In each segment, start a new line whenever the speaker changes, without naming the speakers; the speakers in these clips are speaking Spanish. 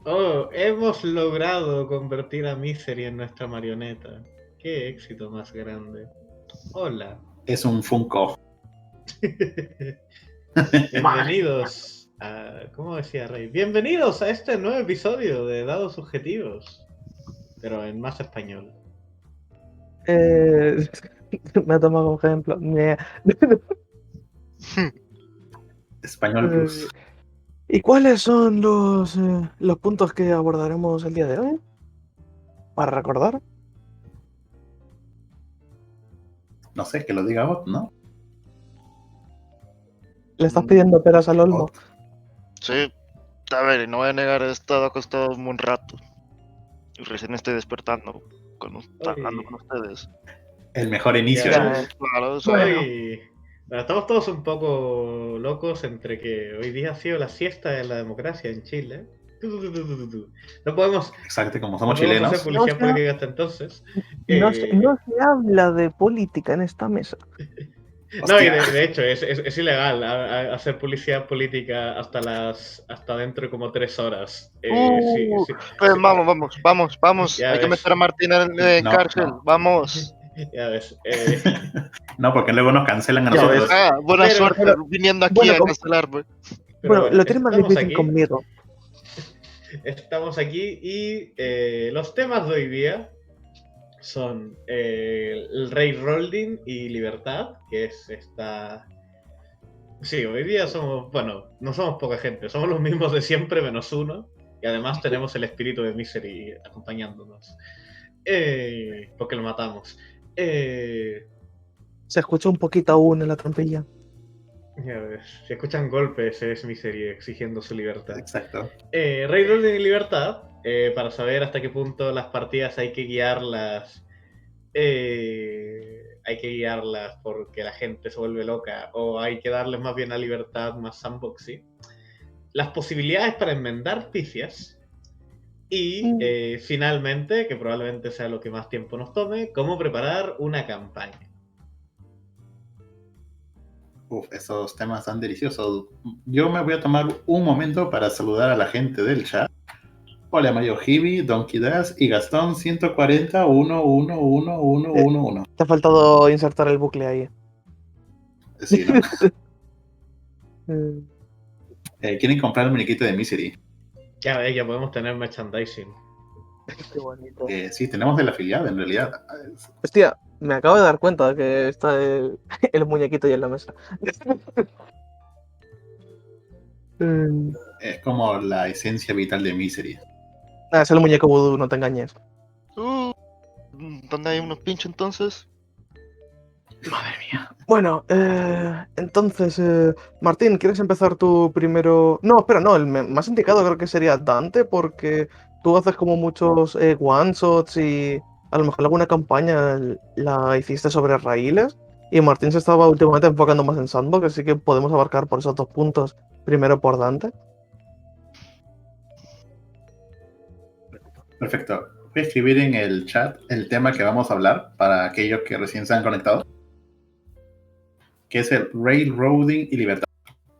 Oh, hemos logrado convertir a Misery en nuestra marioneta. Qué éxito más grande. Hola.
Es un Funko.
Bienvenidos a... ¿Cómo decía Rey? Bienvenidos a este nuevo episodio de Dados Subjetivos. Pero en más español.
Eh, Me ha tomado como ejemplo.
Español Plus.
¿Y cuáles son los puntos que abordaremos el día de hoy? Para recordar.
No sé, que lo diga Bot, ¿no?
Le estás pidiendo peras al olmo.
Bot.
Sí, a ver, no voy a negar, he estado acostado un buen rato. Y recién estoy despertando hablando con ustedes.
El mejor inicio.
Ya
Ya,
ves.
Claro, o sea,
Bueno.
Bueno, estamos todos un poco locos entre que hoy día ha sido la siesta de la democracia en Chile. No podemos,
Exacto, como
no
somos
podemos
chilenos.
hacer publicidad
No sea-
política hasta entonces.
No se habla de política en esta mesa.
No, y
Hostia.
de hecho es ilegal hacer publicidad política hasta dentro de como 3 horas. Sí, sí, sí.
vamos.
Ya
Hay que
ves.
meter a Martín en
No,
cárcel.
no.
Vamos.
Ya ves.
No, porque luego nos cancelan a
Ya
nosotros.
ves.
Buena
Pero-
suerte
pero-
viniendo aquí
bueno,
a
como-
cancelarme.
Pero
Bueno, lo tienes más
estamos
difícil
aquí.
conmigo.
Estamos aquí y los temas de hoy día son el Rey Rolding y Libertad, que es esta... Sí, hoy día somos, bueno, no somos poca gente, somos los mismos de siempre menos uno, y además tenemos el espíritu de Misery acompañándonos, porque lo matamos.
Se escucha un poquito aún en la trampilla.
Ya ves, si escuchan golpes es Misery exigiendo su libertad.
Exacto.
Rey Rolding y Libertad, para saber hasta qué punto las partidas hay que guiarlas. Hay que guiarlas porque la gente se vuelve loca o hay que darles más bien a libertad, más sandboxy. Las posibilidades para enmendar pifias y finalmente, que probablemente sea lo que más tiempo nos tome, cómo preparar una campaña.
Uf, esos temas tan deliciosos. Yo me voy a tomar un momento para saludar a la gente del chat. Hola Mario Hibi, Donkey Dash y Gastón 140 1111111.
Te ha faltado insertar el bucle ahí.
Sí, ¿no?
Eh,
¿Quieren comprar el muñequito de Misery?
Ya ves, ya podemos tener merchandising.
Qué bonito.
Sí, tenemos el afiliado en realidad.
Hostia, me acabo de dar cuenta que está el muñequito ahí en la mesa.
Es como la esencia vital de Misery.
Es el muñeco vudú, no te engañes.
¿Dónde hay unos pinchos entonces?
Madre mía. Bueno, entonces, Martín, ¿quieres empezar tú primero? No, espera, no, el más indicado creo que sería Dante, porque tú haces como muchos one-shots y a lo mejor alguna campaña la hiciste sobre raíles. Y Martín se estaba últimamente enfocando más en Sandbox, así que podemos abarcar por esos dos puntos. Primero por Dante.
Perfecto. Voy a escribir en el chat el tema que vamos a hablar para aquellos que recién se han conectado, que es el Railroading y Libertad.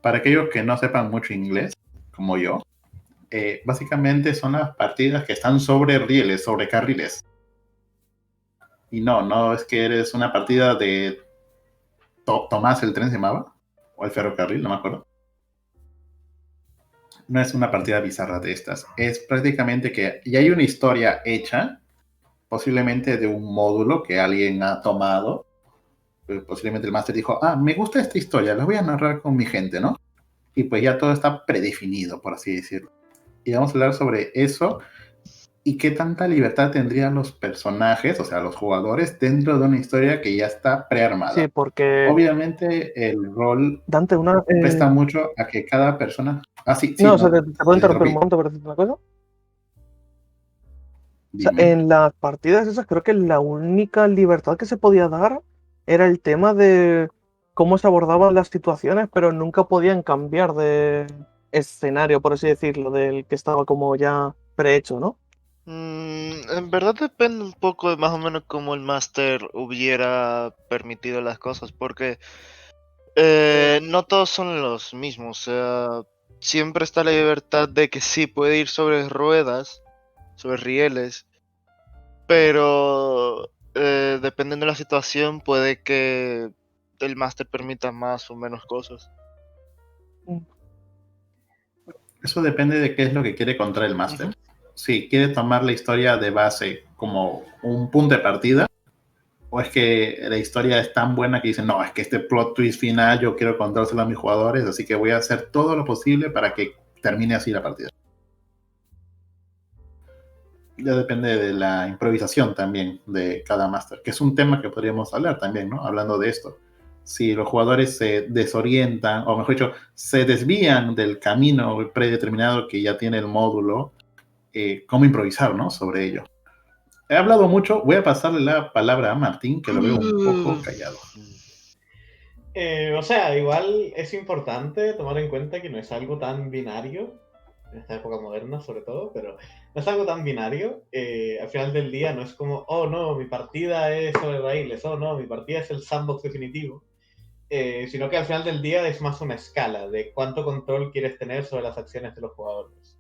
Para aquellos que no sepan mucho inglés, como yo, básicamente son las partidas que están sobre rieles, sobre carriles. Y no es que eres una partida de Tomás el tren se llamaba, o el ferrocarril, no me acuerdo. No es una partida bizarra de estas. Es prácticamente que ya hay una historia hecha, posiblemente de un módulo que alguien ha tomado. Posiblemente el máster dijo, me gusta esta historia, la voy a narrar con mi gente, ¿no? Y pues ya todo está predefinido, por así decirlo. Y vamos a hablar sobre eso y qué tanta libertad tendrían los personajes, o sea, los jugadores, dentro de una historia que ya está prearmada.
Sí, porque
Obviamente el rol
Dante, una...
presta mucho a que cada persona... sí,
no, o sea,
no,
te puedo interrumpir un
interrumpí.
momento para decirte una cosa. O sea,
Dime.
en las partidas esas creo que la única libertad que se podía dar era el tema de cómo se abordaban las situaciones, pero nunca podían cambiar de escenario, por así decirlo, del que estaba como ya prehecho, ¿no?
En verdad depende un poco de más o menos cómo el máster hubiera permitido las cosas, porque no todos son los mismos. O sea, siempre está la libertad de que sí puede ir sobre ruedas, sobre rieles, pero dependiendo de la situación puede que el máster permita más o menos cosas.
Eso depende de qué es lo que quiere contar el máster. Si quiere tomar la historia de base como un punto de partida, o es que la historia es tan buena que dicen, no, es que este plot twist final yo quiero contárselo a mis jugadores, así que voy a hacer todo lo posible para que termine así la partida. Ya depende de la improvisación también de cada máster, que es un tema que podríamos hablar también, ¿no? Hablando de esto. Si los jugadores se desorientan, o mejor dicho, se desvían del camino predeterminado que ya tiene el módulo, cómo improvisar, ¿no? Sobre ello. He hablado mucho, voy a pasarle la palabra a Martín, que lo veo un poco callado.
O sea, igual es importante tomar en cuenta que no es algo tan binario, en esta época moderna sobre todo, pero no es algo tan binario. Al final del día no es como, oh no, mi partida es sobre raíles, oh no, mi partida es el sandbox definitivo, sino que al final del día es más una escala de cuánto control quieres tener sobre las acciones de los jugadores.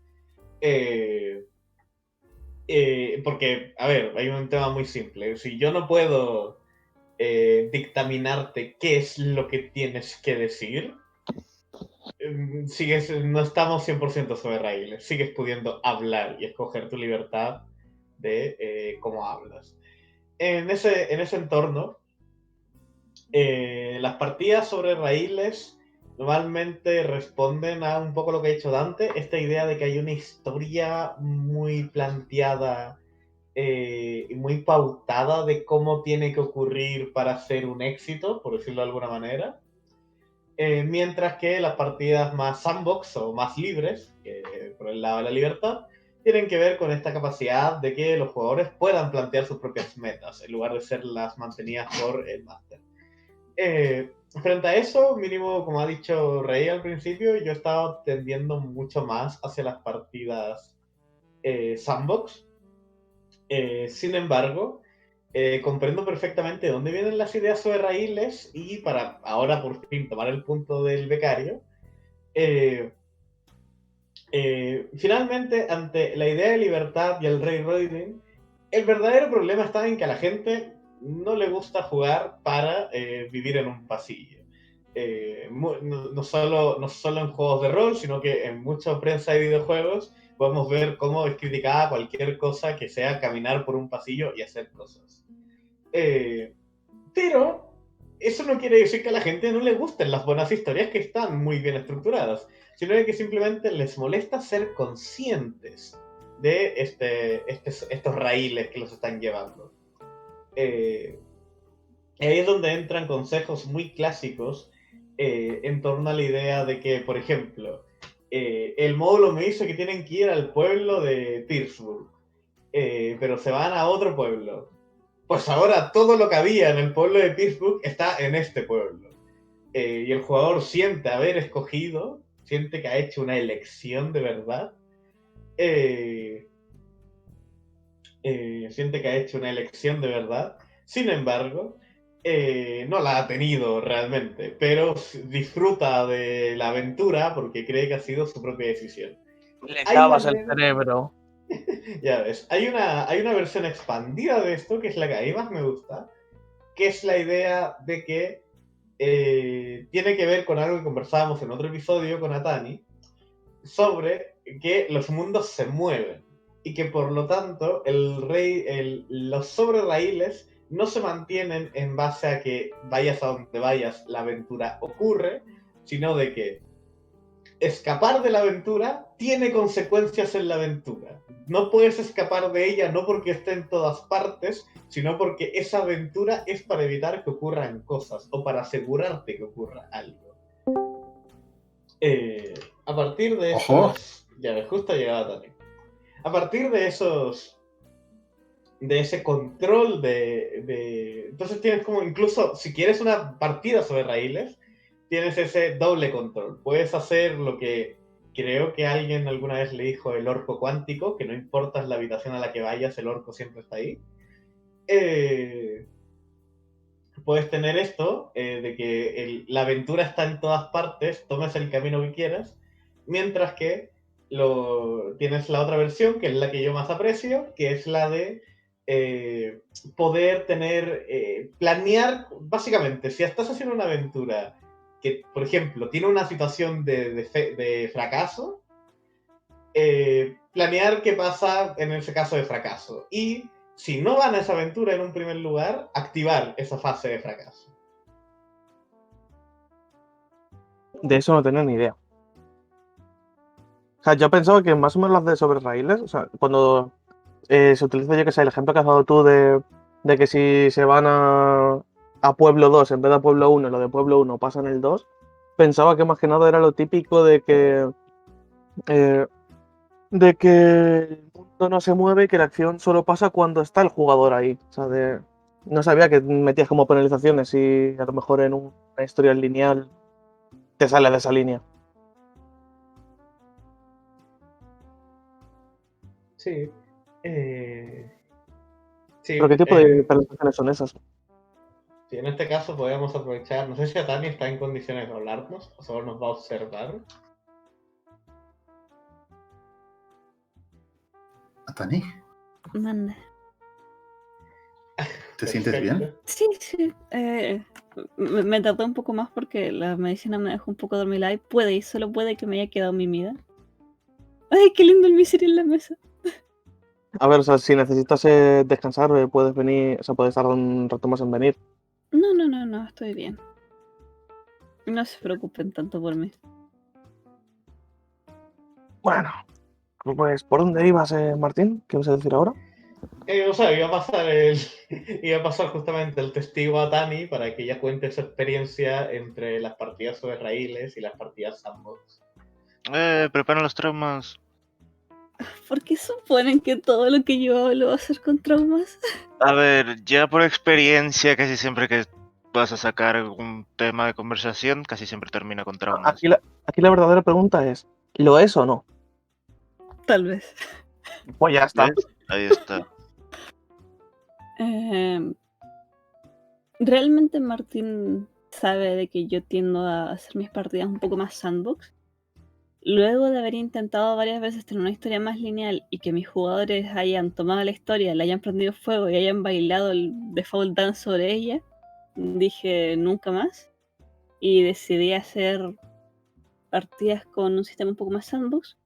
Porque, a ver, hay un tema muy simple. Si yo no puedo dictaminarte qué es lo que tienes que decir, no estamos 100% sobre raíles. Sigues pudiendo hablar y escoger tu libertad de cómo hablas. En ese entorno, las partidas sobre raíles normalmente responden a un poco lo que ha dicho Dante, esta idea de que hay una historia muy planteada y muy pautada de cómo tiene que ocurrir para ser un éxito, por decirlo de alguna manera. Mientras que las partidas más sandbox o más libres, por el lado de la libertad, tienen que ver con esta capacidad de que los jugadores puedan plantear sus propias metas, en lugar de ser las mantenidas por el máster. Frente a eso, mínimo, como ha dicho Rey al principio, yo estaba tendiendo mucho más hacia las partidas sandbox. Sin embargo, comprendo perfectamente dónde vienen las ideas sobre raíles y para ahora por fin tomar el punto del becario, finalmente ante la idea de libertad y el railroading, el verdadero problema está en que a la gente no le gusta jugar para vivir en un pasillo. No solo en juegos de rol, sino que en mucha prensa de videojuegos podemos ver cómo es criticada cualquier cosa que sea caminar por un pasillo y hacer cosas. Pero eso no quiere decir que a la gente no le gusten las buenas historias que están muy bien estructuradas, sino que simplemente les molesta ser conscientes de estos raíles que los están llevando. Ahí es donde entran consejos muy clásicos en torno a la idea de que, por ejemplo, el módulo me dice que tienen que ir al pueblo de Pittsburgh, pero se van a otro pueblo. Pues ahora todo lo que había en el pueblo de Pittsburgh está en este pueblo. Y el jugador siente haber escogido, siente que ha hecho una elección de verdad. Siente que ha hecho una elección de verdad. Sin embargo, no la ha tenido realmente, pero disfruta de la aventura porque cree que ha sido su propia decisión.
Le
Hay
lavas el
maneras-
cerebro.
Ya ves, hay una versión expandida de esto, que es la que a mí más me gusta, que es la idea de que tiene que ver con algo que conversábamos en otro episodio con Atani, sobre que los mundos se mueven y que por lo tanto los sobreraíles no se mantienen en base a que vayas a donde vayas, la aventura ocurre, sino de que escapar de la aventura tiene consecuencias en la aventura. No puedes escapar de ella no porque esté en todas partes, sino porque esa aventura es para evitar que ocurran cosas o para asegurarte que ocurra algo. A partir de
Ojo.
esos... Ya ves, justo llegaba también. A partir de esos... De ese control Entonces tienes como incluso, si quieres una partida sobre raíles, tienes ese doble control. Puedes hacer lo que creo que alguien alguna vez le dijo el orco cuántico, que no importa la habitación a la que vayas, el orco siempre está ahí. Puedes tener esto, de que la aventura está en todas partes, tomes el camino que quieras, Mientras que tienes la otra versión, que es la que yo más aprecio, que es la de poder planear, básicamente, si estás haciendo una aventura que, por ejemplo, tiene una situación de fracaso, planear qué pasa en ese caso de fracaso. Y si no van a esa aventura en un primer lugar, activar esa fase de fracaso.
De eso no tenía ni idea. O sea, yo pensaba que más o menos las de sobre raíles, o sea, cuando se utiliza, yo que sé, el ejemplo que has dado tú de que si se van a Pueblo 2 en vez de a Pueblo 1, lo de Pueblo 1 pasa en el 2, pensaba que más que nada era lo típico eh, de que el mundo no se mueve y que la acción solo pasa cuando está el jugador ahí. O sea, no sabía que metías como penalizaciones y a lo mejor en una historia lineal te sale de esa línea.
Sí. Sí,
¿Pero qué tipo de penalizaciones son esas?
sí, en este caso podemos aprovechar. No sé si Atani está en condiciones de hablarnos o solo nos va a observar.
Atani,
Manda.
¿te sientes bien?
Perfecto.
Sí, sí. Me tardé un poco más porque la medicina me dejó un poco dormilada y solo puede que me haya quedado mimida. Ay, qué lindo el misery en la mesa.
A ver, o sea, si necesitas descansar, puedes venir, o sea, puedes tardar un rato más en venir.
No, estoy bien. No se preocupen tanto por mí.
Bueno, pues ¿por dónde ibas, Martín? ¿Qué vas a decir ahora?
O sea, iba a pasar justamente el testigo a Tani para que ella cuente su experiencia entre las partidas sobre raíles y las partidas sandbox.
Preparen los traumas.
¿Por qué suponen que todo lo que yo hablo va a ser con traumas?
A ver, ya por experiencia, casi siempre que vas a sacar un tema de conversación, casi siempre termina con traumas.
Aquí la verdadera pregunta es, ¿lo es o no?
Tal vez.
Pues ya está.
¿Ves? Ahí está.
Realmente Martín sabe de que yo tiendo a hacer mis partidas un poco más sandbox. Luego de haber intentado varias veces tener una historia más lineal y que mis jugadores hayan tomado la historia, le hayan prendido fuego y hayan bailado el default dance sobre ella, dije nunca más. Y decidí hacer partidas con un sistema un poco más sandbox.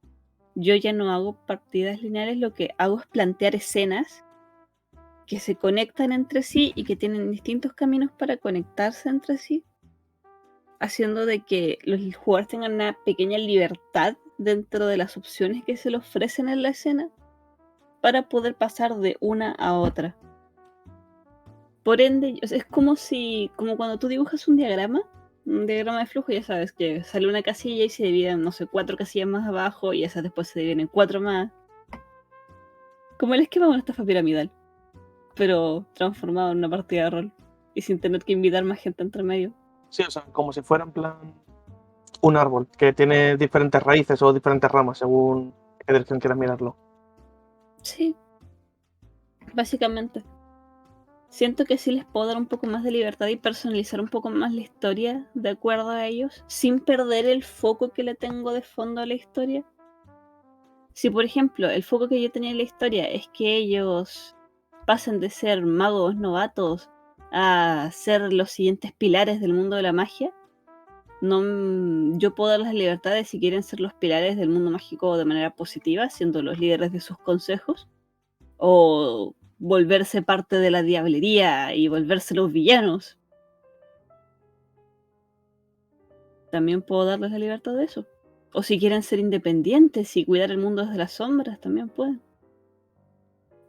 Yo ya no hago partidas lineales, lo que hago es plantear escenas que se conectan entre sí y que tienen distintos caminos para conectarse entre sí, haciendo de que los jugadores tengan una pequeña libertad dentro de las opciones que se les ofrecen en la escena para poder pasar de una a otra. Por ende, es como cuando tú dibujas un diagrama de flujo, ya sabes que sale una casilla y se dividen, no sé, 4 casillas más abajo y esas después se dividen en 4 más. Como el esquema de una estafa piramidal, pero transformado en una partida de rol y sin tener que invitar más gente entre medio.
Sí, o sea, como si fuera en plan un árbol que tiene diferentes raíces o diferentes ramas según qué dirección quieras mirarlo.
Sí, básicamente. Siento que sí les puedo dar un poco más de libertad y personalizar un poco más la historia de acuerdo a ellos, sin perder el foco que le tengo de fondo a la historia. Si, por ejemplo, el foco que yo tenía en la historia es que ellos pasen de ser magos novatos a ser los siguientes pilares del mundo de la magia, yo puedo darles la libertad de si quieren ser los pilares del mundo mágico de manera positiva, siendo los líderes de sus consejos, o volverse parte de la diablería y volverse los villanos. También puedo darles la libertad de eso. O si quieren ser independientes y cuidar el mundo desde las sombras, también pueden.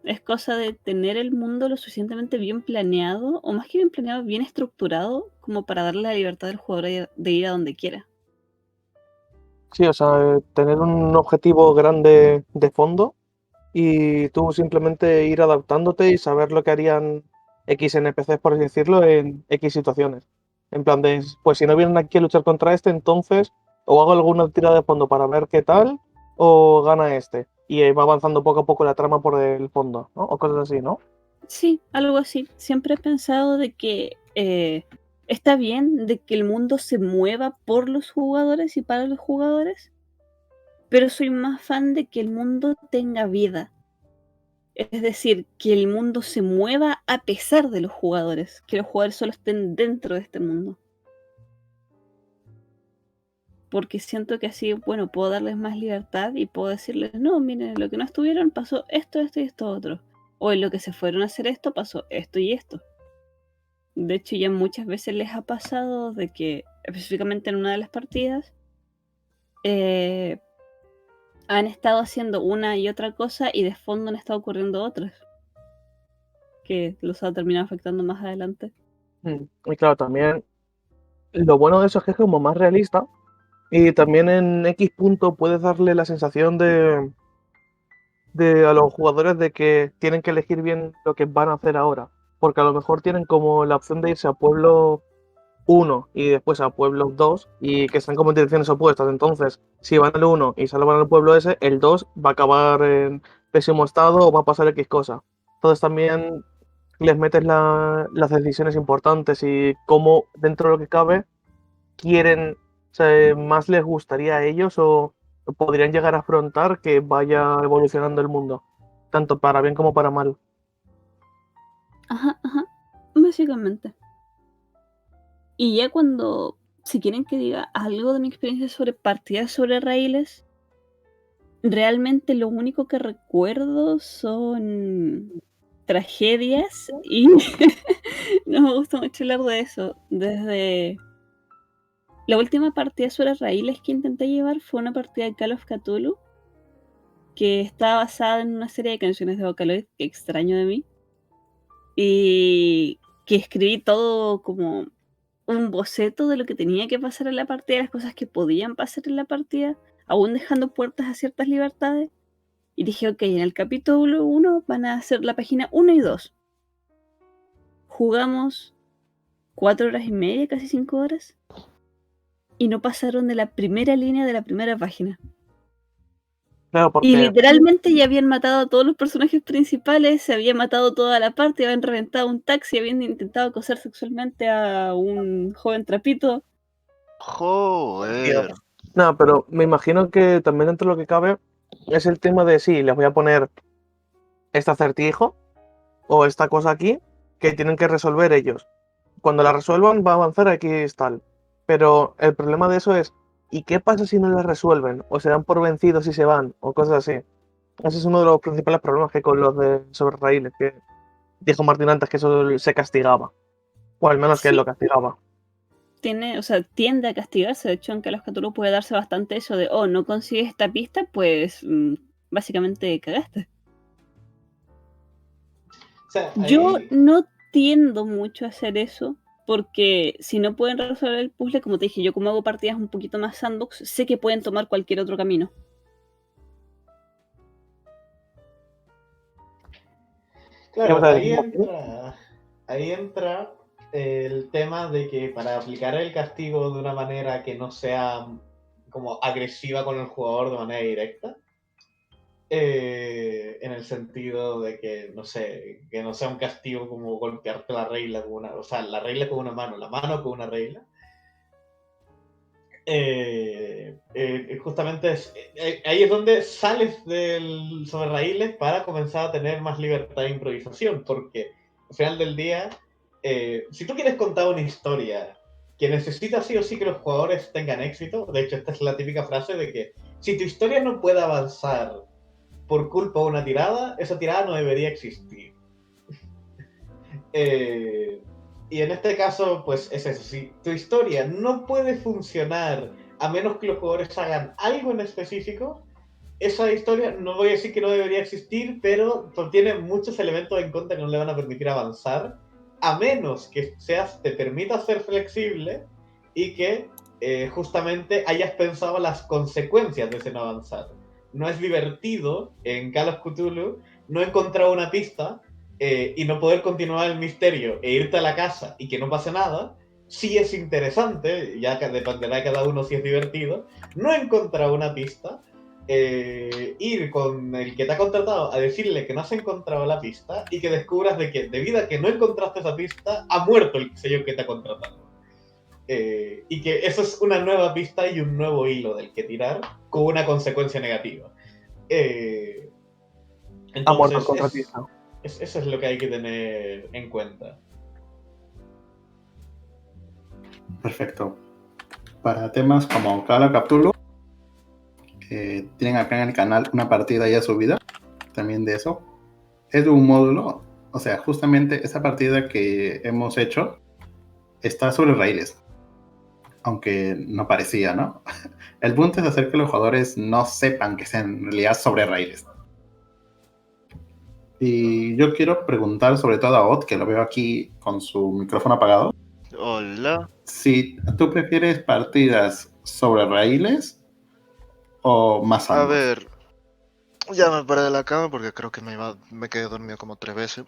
Es cosa de tener el mundo lo suficientemente bien planeado, o más que bien planeado, bien estructurado, como para darle la libertad al jugador de ir a donde quiera.
Sí, o sea, tener un objetivo grande de fondo y tú simplemente ir adaptándote y saber lo que harían X NPCs, por así decirlo, en X situaciones. En plan de, pues si no vienen aquí a luchar contra este, entonces o hago alguna tirada de fondo para ver qué tal, o gana este. Y va avanzando poco a poco la trama por el fondo, ¿no? O cosas así, ¿no?
Sí, algo así. Siempre he pensado de que está bien de que el mundo se mueva por los jugadores y para los jugadores, pero soy más fan de que el mundo tenga vida. Es decir, que el mundo se mueva a pesar de los jugadores, que los jugadores solo estén dentro de este mundo. Porque siento que así, bueno, puedo darles más libertad y puedo decirles, no, miren, lo que no estuvieron pasó esto, esto y esto otro. O en lo que se fueron a hacer esto pasó esto y esto. De hecho, ya muchas veces les ha pasado de que, específicamente en una de las partidas, han estado haciendo una y otra cosa y de fondo han estado ocurriendo otras. Que los ha terminado afectando más adelante.
Y claro, también lo bueno de eso es que es como más realista. Y también en X punto puedes darle la sensación de a los jugadores de que tienen que elegir bien lo que van a hacer ahora. Porque a lo mejor tienen como la opción de irse a pueblo 1 y después a pueblo 2 y que están como en direcciones opuestas. Entonces, si van al 1 y salvan al pueblo ese, el 2 va a acabar en pésimo estado o va a pasar X cosa. Entonces también les metes las decisiones importantes y cómo dentro de lo que cabe quieren, o sea, más les gustaría a ellos o podrían llegar a afrontar que vaya evolucionando el mundo, tanto para bien como para mal.
Ajá, básicamente. Y ya cuando, si quieren que diga algo de mi experiencia sobre partidas sobre raíles, realmente lo único que recuerdo son tragedias y no me gusta mucho hablar de eso. Desde la última partida sobre raíles que intenté llevar fue una partida de Call of Cthulhu que está basada en una serie de canciones de Vocaloid que extraño de mí y que escribí todo como un boceto de lo que tenía que pasar en la partida, las cosas que podían pasar en la partida, aún dejando puertas a ciertas libertades. Y dije, ok, en el capítulo 1 van a hacer la página 1 y 2. Jugamos 4 horas y media, casi 5 horas, y no pasaron de la primera línea de la primera página.
Claro, porque
Y literalmente ya habían matado a todos los personajes principales, se había matado toda la parte, habían reventado un taxi, habían intentado acosar sexualmente a un joven trapito.
Joder.
no, pero me imagino que también dentro de lo que cabe es el tema de sí, les voy a poner este acertijo o esta cosa aquí que tienen que resolver ellos. Cuando la resuelvan va a avanzar aquí tal. Pero el problema de eso es, ¿y qué pasa si no la resuelven? O se dan por vencidos y se van, o cosas así. Ese es uno de los principales problemas que hay con los de sobre raíles, que dijo Martín antes que eso se castigaba. O al menos que él
Sí.
lo castigaba.
Tiende a castigarse. De hecho, en Call of Cthulhu puede darse bastante eso de, oh, no consigues esta pista, pues básicamente cagaste.
O sea,
Yo
ahí,
no tiendo mucho a hacer eso, porque si no pueden resolver el puzzle, como te dije, yo como hago partidas un poquito más sandbox, sé que pueden tomar cualquier otro camino.
claro,
¿Qué vas a decir?
ahí entra el tema de que para aplicar el castigo de una manera que no sea como agresiva con el jugador de manera directa, en el sentido de que, no sé, que no sea un castigo como golpearte la regla con una, o sea, la regla con una mano, la mano con una regla. Justamente ahí es donde sales del sobre raíles para comenzar a tener más libertad de improvisación, porque al final del día, si tú quieres contar una historia que necesita sí o sí que los jugadores tengan éxito, de hecho esta es la típica frase de que si tu historia no puede avanzar por culpa de una tirada, esa tirada no debería existir. Y en este caso, pues es eso. Si tu historia no puede funcionar a menos que los jugadores hagan algo en específico, esa historia no voy a decir que no debería existir, pero tiene muchos elementos en contra que no le van a permitir avanzar, a menos que te permita ser flexible y que justamente hayas pensado las consecuencias de ese no avanzar. No es divertido en Call of Cthulhu no encontrar una pista y no poder continuar el misterio e irte a la casa y que no pase nada. Sí es interesante, ya que dependerá de cada uno si es divertido, no encontrar una pista, ir con el que te ha contratado a decirle que no has encontrado la pista y que descubras de que debido a que no encontraste esa pista, ha muerto el señor que te ha contratado. Y que eso es una nueva pista y un nuevo hilo del que tirar con una consecuencia negativa.
Ha muerto el
Entonces,
contratista.
eso es lo que hay que tener en cuenta.
Perfecto. Para temas como Call of Cthulhu, tienen acá en el canal una partida ya subida, también de eso. Es de un módulo, o sea, justamente esa partida que hemos hecho está sobre raíles, aunque no parecía, ¿no? El punto es hacer que los jugadores no sepan que sea en realidad sobre raíles. Y yo quiero preguntar sobre todo a Ott, que lo veo aquí con su micrófono apagado,
Hola.
si tú prefieres partidas sobre raíles o más
A
sandbox.
ver, ya me paré de la cama porque creo que me quedé dormido como 3 veces.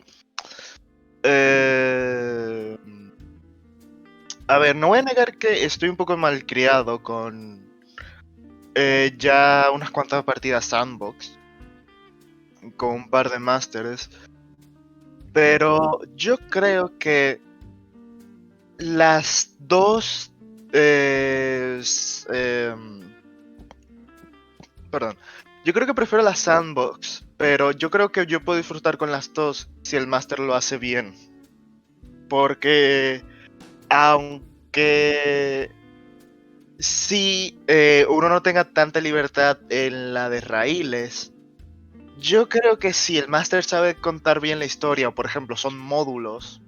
A ver, no voy a negar que estoy un poco malcriado con ya unas cuantas partidas sandbox, con un par de masters, pero yo creo que las dos... perdón. Yo creo que prefiero la sandbox, pero yo creo que yo puedo disfrutar con las dos si el máster lo hace bien. Porque aunque si uno no tenga tanta libertad en la de raíles, yo creo que si el máster sabe contar bien la historia, o por ejemplo son módulos,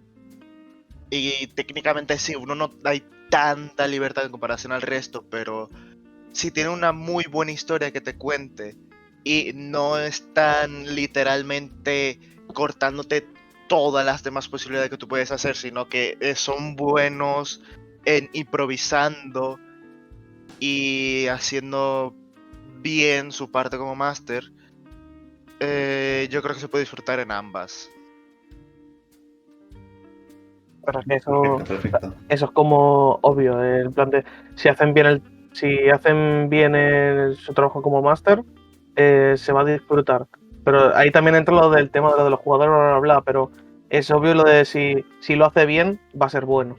y técnicamente sí, uno no hay tanta libertad en comparación al resto, pero si tiene una muy buena historia que te cuente y no están literalmente cortándote todas las demás posibilidades que tú puedes hacer, sino que son buenos en improvisando y haciendo bien su parte como máster, yo creo que se puede disfrutar en ambas.
Pero es que eso,
Perfecto.
eso es como obvio, en plan de si hacen bien su trabajo como máster, se va a disfrutar. Pero ahí también entra lo del tema de lo de los jugadores, bla, bla, bla, pero es obvio lo de si lo hace bien, va a ser bueno.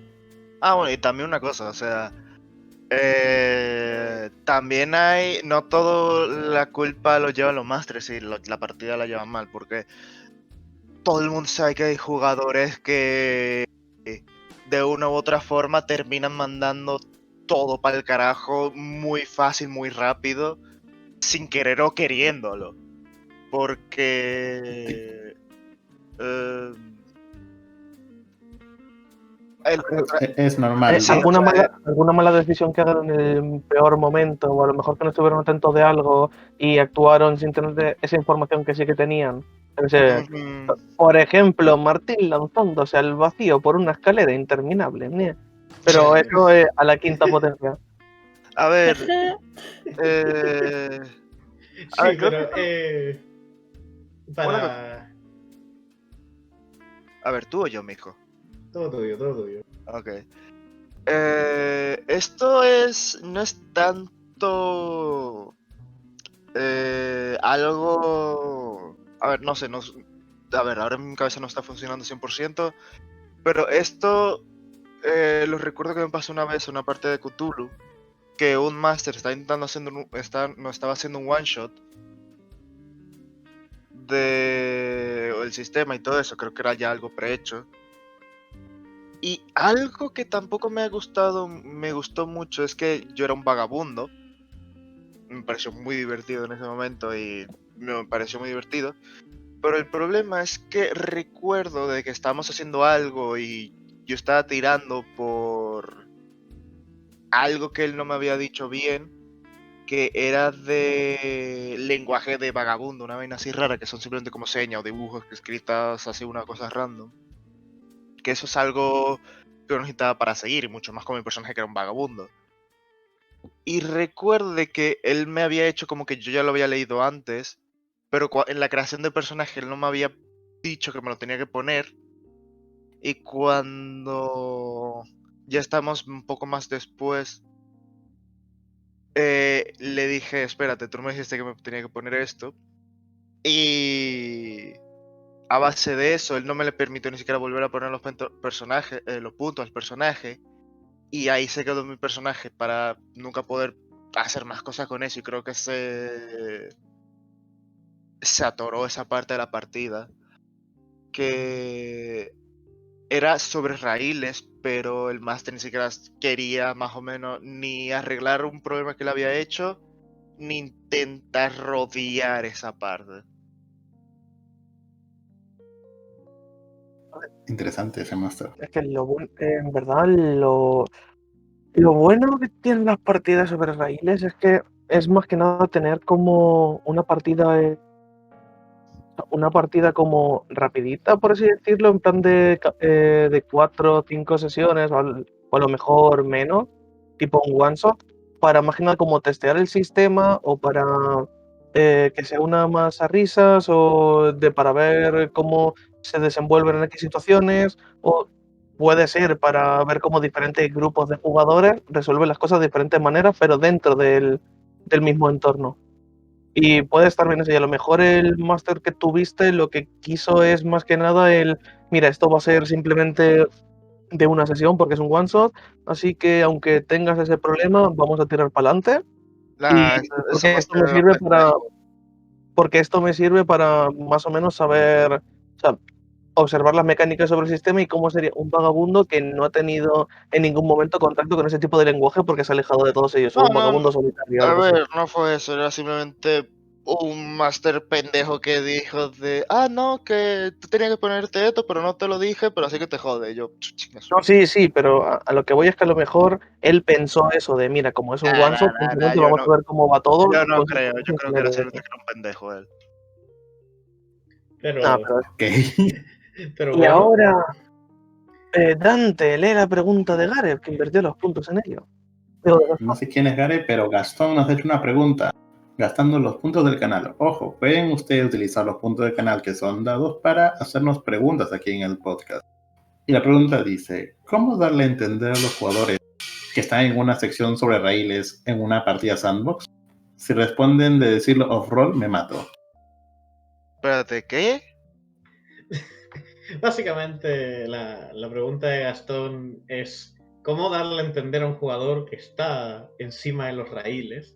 Ah, bueno, y también una cosa, o sea, también hay, no todo la culpa lo llevan los masters y la partida la llevan mal, porque todo el mundo sabe que hay jugadores que de una u otra forma terminan mandando todo para el carajo muy fácil, muy rápido, sin querer o queriéndolo. Porque... eh,
Es normal.
Sí, o
Alguna mala decisión que hagan en el peor momento, o a lo mejor que no estuvieron atentos de algo y actuaron sin tener esa información que sí que tenían. Yo qué sé,
ujú,
por ejemplo, Martín lanzándose al vacío por una escalera interminable, ¿nie? Pero eso es a la quinta potencia.
a ver, eh, a
Sí,
ver, creo
pero
que
para...
a ver, tú o yo, mijo.
Todo tuyo, todo tuyo.
Ok. Esto no es tanto algo... A ver, no sé, a ver, ahora en mi cabeza no está funcionando 100%, pero esto lo recuerdo que me pasó una vez en una parte de Cthulhu, que un máster estaba intentando no estaba haciendo un one shot del sistema y todo eso, creo que era ya algo prehecho. Y algo que tampoco me gustó mucho es que yo era un vagabundo. Me pareció muy divertido en ese momento y me pareció muy divertido. Pero el problema es que recuerdo de que estábamos haciendo algo y yo estaba tirando por algo que él no me había dicho bien, que era de lenguaje de vagabundo, una vaina así rara, que son simplemente como señas o dibujos escritas así, una cosa random. Que eso es algo que uno necesitaba para seguir, y mucho más con mi personaje que era un vagabundo. Y recuerdo de que él me había hecho como que yo ya lo había leído antes, pero en la creación del personaje él no me había dicho que me lo tenía que poner. Y cuando ya estamos un poco más después, le dije, espérate, tú me dijiste que me tenía que poner esto. Y a base de eso, él no me le permitió ni siquiera volver a poner los puntos al personaje. Y ahí se quedó mi personaje para nunca poder hacer más cosas con eso. Y creo que se atoró esa parte de la partida. Que era sobre raíles, pero el máster ni siquiera quería más o menos ni arreglar un problema que le había hecho, ni intentar rodear esa parte.
Interesante ese máster.
Es que en verdad lo bueno que tienen las partidas sobre raíles es que es más que nada tener como una partida como rapidita, por así decirlo, en plan de 4 o 5 sesiones o a lo mejor menos, tipo un one shot, para más que nada como testear el sistema o para que se una más a risas o para ver cómo se desenvuelven en X situaciones, o puede ser para ver cómo diferentes grupos de jugadores resuelven las cosas de diferentes maneras, pero dentro del mismo entorno. Y puede estar bien eso. Y a lo mejor el máster que tuviste lo que quiso es más que nada mira, esto va a ser simplemente de una sesión porque es un one shot, así que aunque tengas ese problema, vamos a tirar para adelante. Y
Eso más
porque esto me sirve para más o menos saber, o sea, observar las mecánicas sobre el sistema y cómo sería un vagabundo que no ha tenido en ningún momento contacto con ese tipo de lenguaje porque se ha alejado de todos ellos, o
No,
un vagabundo solitario,
a
algo así.
ver, no fue eso, era simplemente un máster pendejo que dijo no, que tú tenías que ponerte esto, pero no te lo dije, pero así que te jode. Yo, chingas.
No, sí, pero a lo que voy es que a lo mejor él pensó eso de, mira, como es un one shot, simplemente vamos a ver cómo va todo.
Yo no
con
creo, yo
sus
creo que era
de
simplemente que era un pendejo él.
Pero,
pero...
Ok.
pero
Y
bueno,
ahora, Dante, lee la pregunta de Gareth, que invirtió los puntos en ello. Digo, de
No sé quién es Gare, pero Gastón nos ha hecho una pregunta. Gastando los puntos del canal. Ojo, pueden ustedes utilizar los puntos del canal que son dados para hacernos preguntas aquí en el podcast. Y la pregunta dice, ¿cómo darle a entender a los jugadores que están en una sección sobre raíles en una partida sandbox? Si responden de decirlo off-roll, me mato.
Espérate, ¿qué?
básicamente la pregunta de Gastón es ¿cómo darle a entender a un jugador que está encima de los raíles?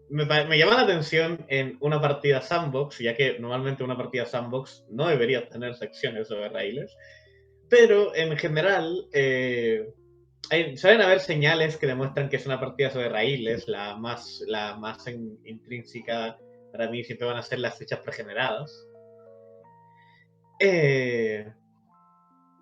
Me llama la atención en una partida sandbox, ya que normalmente una partida sandbox no debería tener secciones sobre raíles, pero en general suelen haber señales que demuestran que es una partida sobre raíles. La más intrínseca para mí siempre van a ser las fichas pregeneradas.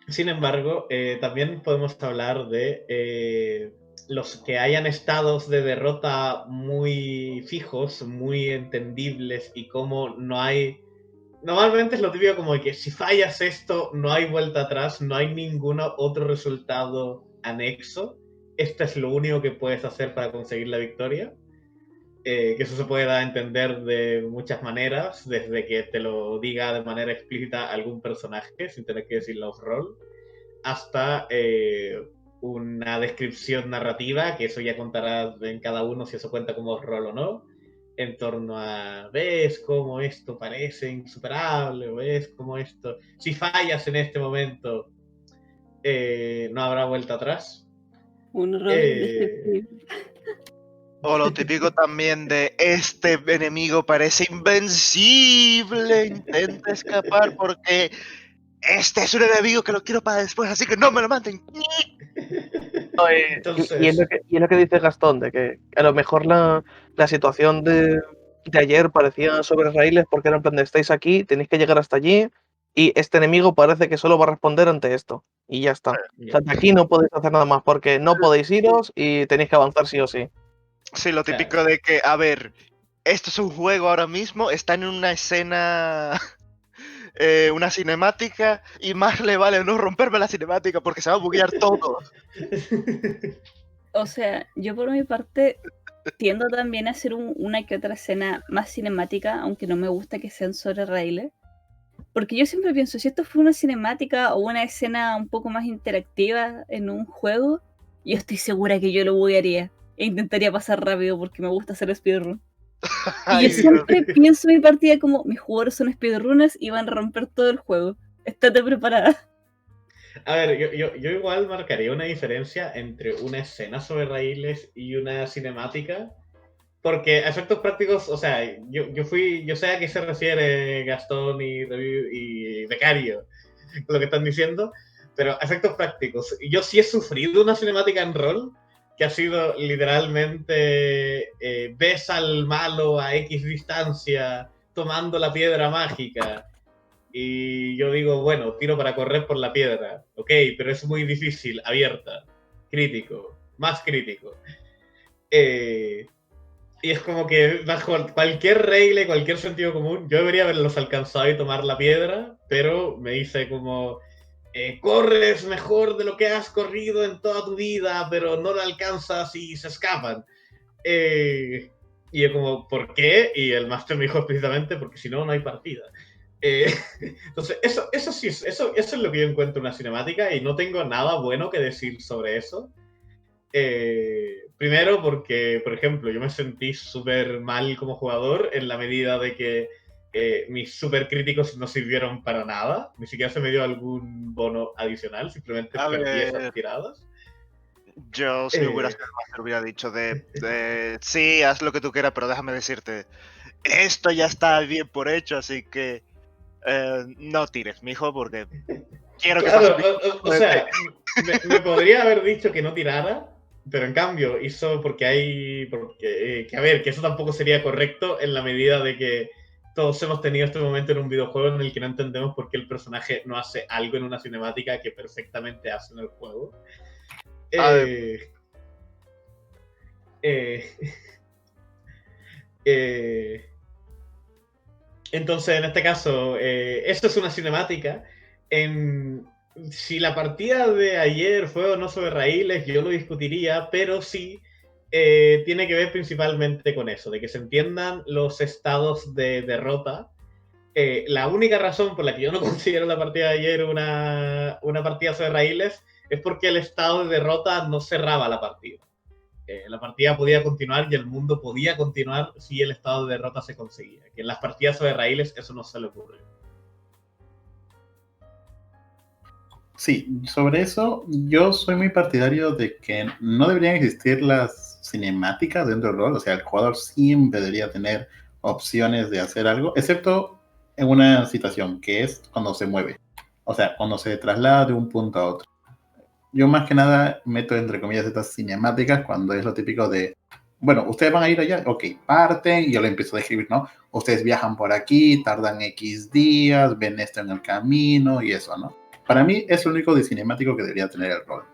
Sin embargo, también podemos hablar de los que hayan estados de derrota muy fijos, muy entendibles y cómo no hay... Normalmente es lo típico como que si fallas esto, no hay vuelta atrás, no hay ningún otro resultado anexo. Esto es lo único que puedes hacer para conseguir la victoria. Que eso se puede dar a entender de muchas maneras, desde que te lo diga de manera explícita algún personaje, sin tener que decirlo off-roll, hasta una descripción narrativa, que eso ya contará en cada uno si eso cuenta como off-roll o no, en torno a, ves cómo esto parece insuperable, ves cómo esto, si fallas en este momento, no habrá vuelta atrás.
Un rol descriptivo.
O lo típico también de este enemigo parece invencible, intenta escapar porque este es un enemigo que lo quiero para después, así que no me lo maten.
Y es lo que dice Gastón, de que a lo mejor la situación de ayer parecía sobre raíles porque era en plan de estáis aquí, tenéis que llegar hasta allí y este enemigo parece que solo va a responder ante esto. Y ya está. O sea, de aquí no podéis hacer nada más porque no podéis iros y tenéis que avanzar sí o sí.
Sí, lo típico de que, a ver, esto es un juego ahora mismo, está en una escena, una cinemática, y más le vale no romperme la cinemática porque se va a buguear todo.
O sea, yo por mi parte tiendo también a hacer una que otra escena más cinemática, aunque no me gusta que sean sobre raíles. Porque yo siempre pienso, si esto fue una cinemática o una escena un poco más interactiva en un juego, yo estoy segura que yo lo buguearía e intentaría pasar rápido porque me gusta hacer speedrun.
Ay,
Y yo
Dios.
siempre pienso en mi partida como mis jugadores son speedrunners y van a romper todo el juego. Estate preparada.
A ver, yo igual marcaría una diferencia entre una escena sobre raíles y una cinemática. Porque a efectos prácticos, o sea, yo sé a qué se refiere Gastón y Becario, lo que están diciendo, pero a efectos prácticos, yo sí he sufrido una cinemática en rol que ha sido literalmente ves al malo a X distancia tomando la piedra mágica y yo digo, bueno, tiro para correr por la piedra, ok, pero es muy difícil, abierta, crítico, más crítico. Y es como que bajo cualquier regla, cualquier sentido común, yo debería haberlos alcanzado y tomar la piedra, pero me dice como, corres mejor de lo que has corrido en toda tu vida, pero no la alcanzas y se escapan. Y yo como, ¿por qué? Y el máster me dijo explícitamente, porque si no, no hay partida. Eh, entonces, eso sí, eso es lo que yo encuentro en una cinemática y no tengo nada bueno que decir sobre eso. Primero porque, por ejemplo, yo me sentí súper mal como jugador en la medida de que mis super críticos no sirvieron para nada. Ni siquiera se me dio algún bono adicional, simplemente
A
perdí esas
ver,
tiradas.
yo si hubiera sido el máster hubiera dicho sí, haz lo que tú quieras, pero déjame decirte, esto ya está bien por hecho, así que no tires, mijo, porque quiero que pase
Claro,
bien.
o sea, me podría haber dicho que no tirara, pero en cambio hizo que a ver, que eso tampoco sería correcto en la medida de que todos hemos tenido este momento en un videojuego en el que no entendemos por qué el personaje no hace algo en una cinemática que perfectamente hace en el juego.
A ver,
Eh, eh, eh, entonces, en este caso, esto es una cinemática. Si la partida de ayer fue o no sobre raíles, yo lo discutiría, pero sí tiene que ver principalmente con eso, de que se entiendan los estados de derrota. La única razón por la que yo no considero la partida de ayer una partida sobre raíles es porque el estado de derrota no cerraba la partida. La partida podía continuar y el mundo podía continuar si el estado de derrota se conseguía. Que en las partidas sobre raíles eso no se le ocurre.
Sí, sobre eso yo soy muy partidario de que no deberían existir las cinemáticas dentro del rol, o sea, el jugador siempre debería tener opciones de hacer algo, excepto en una situación, que es cuando se mueve, o sea, cuando se traslada de un punto a otro. Yo más que nada meto entre comillas estas cinemáticas cuando es lo típico de, bueno, ustedes van a ir allá, ok, parten, y yo le empiezo a describir, ¿no? Ustedes viajan por aquí, tardan X días, ven esto en el camino y eso, ¿no? Para mí es lo único de cinemático que debería tener el rol.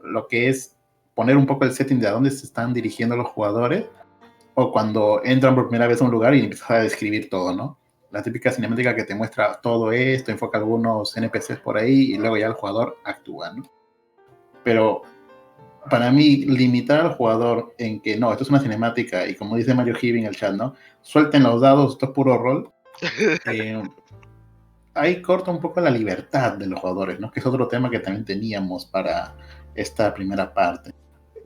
Lo que es poner un poco el setting de a dónde se están dirigiendo los jugadores, o cuando entran por primera vez a un lugar y empiezan a describir todo, ¿no? La típica cinemática que te muestra todo esto, enfoca algunos NPCs por ahí y luego ya el jugador actúa, ¿no? Pero para mí, limitar al jugador en que no, esto es una cinemática y como dice Mario Hibi en el chat, ¿no? Suelten los dados, esto es puro rol. Ahí corta un poco la libertad de los jugadores, ¿no? Que es otro tema que también teníamos para esta primera parte.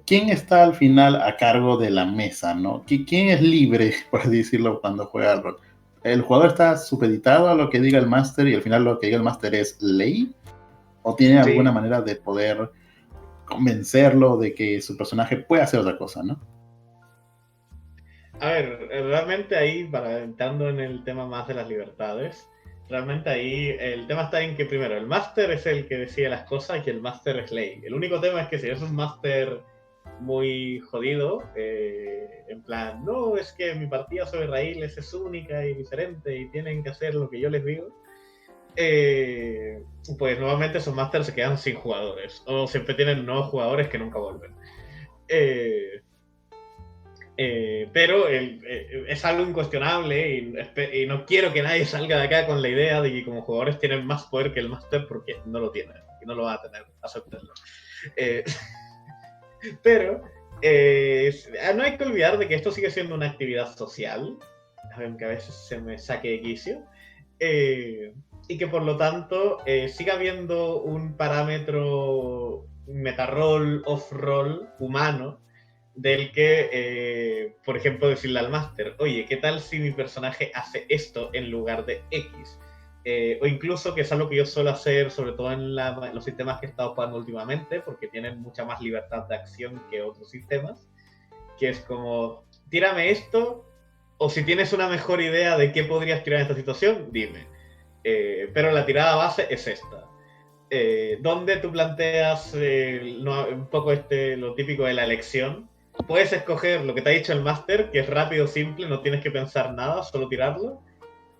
¿Quién está al final a cargo de la mesa, ¿no? ¿Quién es libre, por decirlo, cuando juega al rol? ¿El jugador está supeditado a lo que diga el máster y al final lo que diga el máster es ley? ¿O tiene alguna manera de poder convencerlo de que su personaje puede hacer otra cosa, ¿no?
A ver, realmente ahí, entrando en el tema más de las libertades, realmente ahí el tema está en que primero el máster es el que decide las cosas y el máster es ley. El único tema es que si es un máster muy jodido, en plan, no, es que mi partida sobre raíles es única y diferente y tienen que hacer lo que yo les digo, pues nuevamente esos másters se quedan sin jugadores o siempre tienen nuevos jugadores que nunca vuelven. Pero es algo incuestionable y no quiero que nadie salga de acá con la idea de que como jugadores tienen más poder que el máster porque no lo tienen y no lo va a tener, acéptenlo. Pero no hay que olvidar de que esto sigue siendo una actividad social, aunque a veces se me saque de quicio, y que por lo tanto siga habiendo un parámetro meta-roll, off-roll humano del que, por ejemplo, decirle al máster, oye, ¿qué tal si mi personaje hace esto en lugar de X? o incluso, que es algo que yo suelo hacer, sobre todo en los sistemas que he estado jugando últimamente, porque tienen mucha más libertad de acción que otros sistemas, que es como, tírame esto, o si tienes una mejor idea de qué podrías tirar en esta situación, dime. Pero la tirada base es esta. Donde tú planteas un poco lo típico de la elección. Puedes escoger lo que te ha dicho el máster, que es rápido, simple, no tienes que pensar nada, solo tirarlo.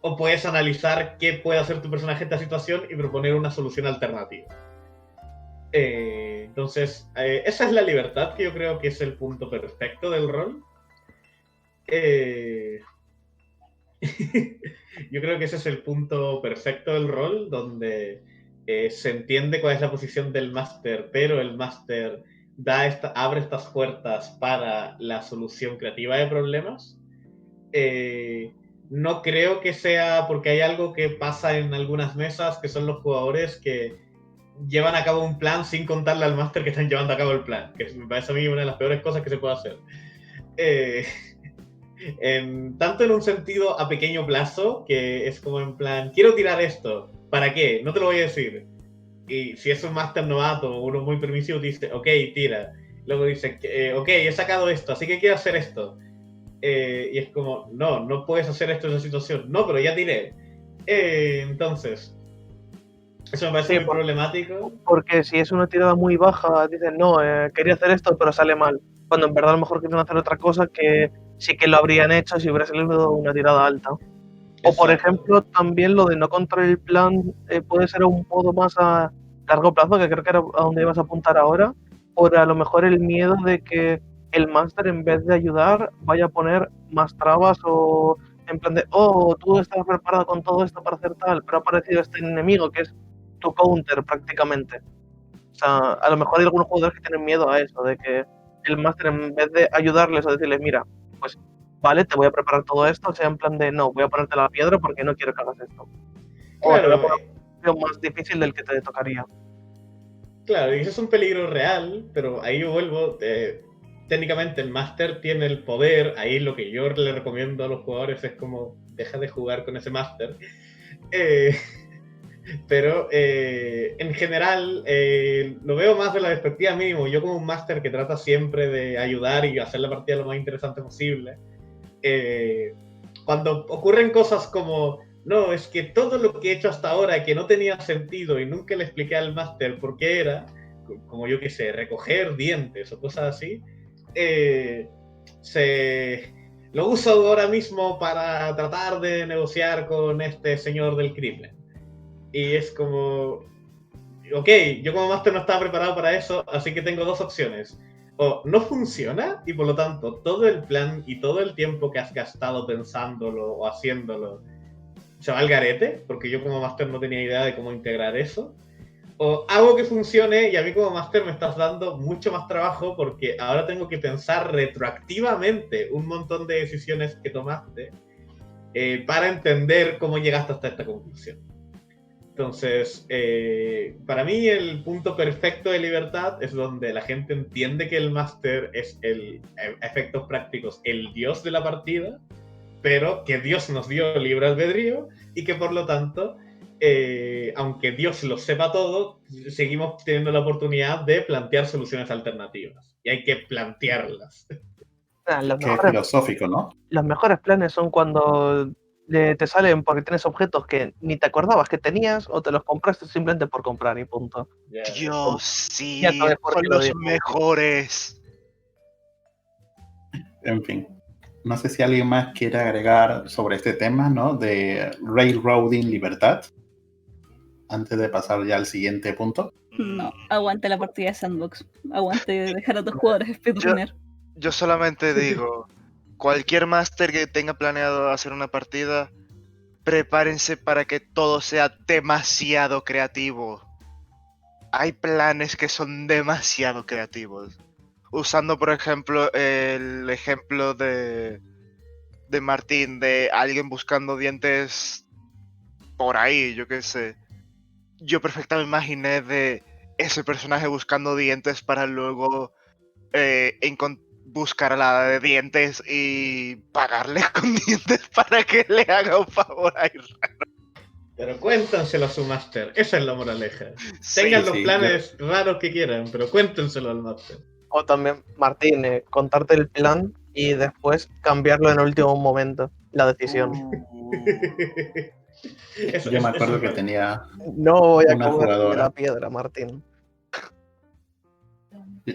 O puedes analizar qué puede hacer tu personaje en esta situación y proponer una solución alternativa. Entonces, esa es la libertad que yo creo que es el punto perfecto del rol. Yo creo que ese es el punto perfecto del rol, donde se entiende cuál es la posición del máster, pero el máster abre estas puertas para la solución creativa de problemas. No creo que sea porque hay algo que pasa en algunas mesas, que son los jugadores que llevan a cabo un plan sin contarle al máster que están llevando a cabo el plan, que me parece a mí una de las peores cosas que se puede hacer. Tanto en un sentido a pequeño plazo, que es como en plan, quiero tirar esto, ¿para qué? No te lo voy a decir. Y si es un máster novato o uno muy permisivo, dice, ok, tira. Luego dice, ok, he sacado esto, así que quiero hacer esto. Y es como, no puedes hacer esto en esa situación. No, pero ya tiré. Entonces, eso me parece muy problemático.
Porque si es una tirada muy baja, dicen, no, quería hacer esto, pero sale mal. Cuando en verdad a lo mejor quieren hacer otra cosa que sí que lo habrían hecho si hubiera salido una tirada alta. O por ejemplo, también lo de no controlar el plan puede ser un modo más a largo plazo, que creo que era a donde ibas a apuntar ahora, por a lo mejor el miedo de que el máster en vez de ayudar vaya a poner más trabas o en plan de, oh, tú estabas preparado con todo esto para hacer tal, pero ha aparecido este enemigo que es tu counter prácticamente. O sea, a lo mejor hay algunos jugadores que tienen miedo a eso, de que el máster en vez de ayudarles o decirles, mira, pues vale, te voy a preparar todo esto, sea en plan de, no, voy a ponerte la piedra porque no quiero que hagas esto. O te voy a
Claro,
poner un más difícil del que te tocaría.
claro, y eso es un peligro real, pero ahí yo vuelvo. Técnicamente el máster tiene el poder. Ahí lo que yo le recomiendo a los jugadores es como, deja de jugar con ese máster. Pero en general lo veo más de la perspectiva mínimo. Yo como un máster que trata siempre de ayudar y hacer la partida lo más interesante posible. Cuando ocurren cosas como, no, es que todo lo que he hecho hasta ahora que no tenía sentido y nunca le expliqué al máster por qué era, como yo que sé, recoger dientes o cosas así, lo uso ahora mismo para tratar de negociar con este señor del crimen. Y es como, ok, yo como máster no estaba preparado para eso, así que tengo dos opciones. O no funciona y por lo tanto todo el plan y todo el tiempo que has gastado pensándolo o haciéndolo se va al garete, porque yo como máster no tenía idea de cómo integrar eso. O hago que funcione y a mí como máster me estás dando mucho más trabajo porque ahora tengo que pensar retroactivamente un montón de decisiones que tomaste para entender cómo llegaste hasta esta conclusión. Entonces, para mí el punto perfecto de libertad es donde la gente entiende que el máster es efectos prácticos, el dios de la partida, pero que Dios nos dio libre albedrío y que por lo tanto, aunque Dios lo sepa todo, seguimos teniendo la oportunidad de plantear soluciones alternativas. Y hay que plantearlas.
Qué filosófico, ¿no?
Los mejores planes son cuando te salen porque tienes objetos que ni te acordabas que tenías o te los compraste simplemente por comprar y punto.
Dios, sí,
Ya sabes por
son
qué lo
los
digo.
mejores.
En fin, no sé si alguien más quiere agregar sobre este tema, ¿no? De Railroading Libertad, antes de pasar ya al siguiente punto.
No, aguante la partida de Sandbox. Aguante dejar a tus jugadores speedrunner.
Yo solamente digo, cualquier máster que tenga planeado hacer una partida, prepárense para que todo sea demasiado creativo. Hay planes que son demasiado creativos. Usando, por ejemplo, el ejemplo de Martín, de alguien buscando dientes por ahí, yo qué sé. Yo perfectamente me imaginé de ese personaje buscando dientes para luego buscar a la de dientes y pagarle con dientes para que le haga un favor a Israel.
Pero cuéntenselo a su máster. Esa es la moraleja.
Sí,
Tengan los
sí,
planes raros que quieran, pero cuéntenselo al máster.
O también, Martín, contarte el plan y después cambiarlo en el último momento, la decisión.
Eso,
Yo me
eso
acuerdo
es
que
bueno.
tenía
No voy a
una
comer de la
jugadora.
piedra, Martín.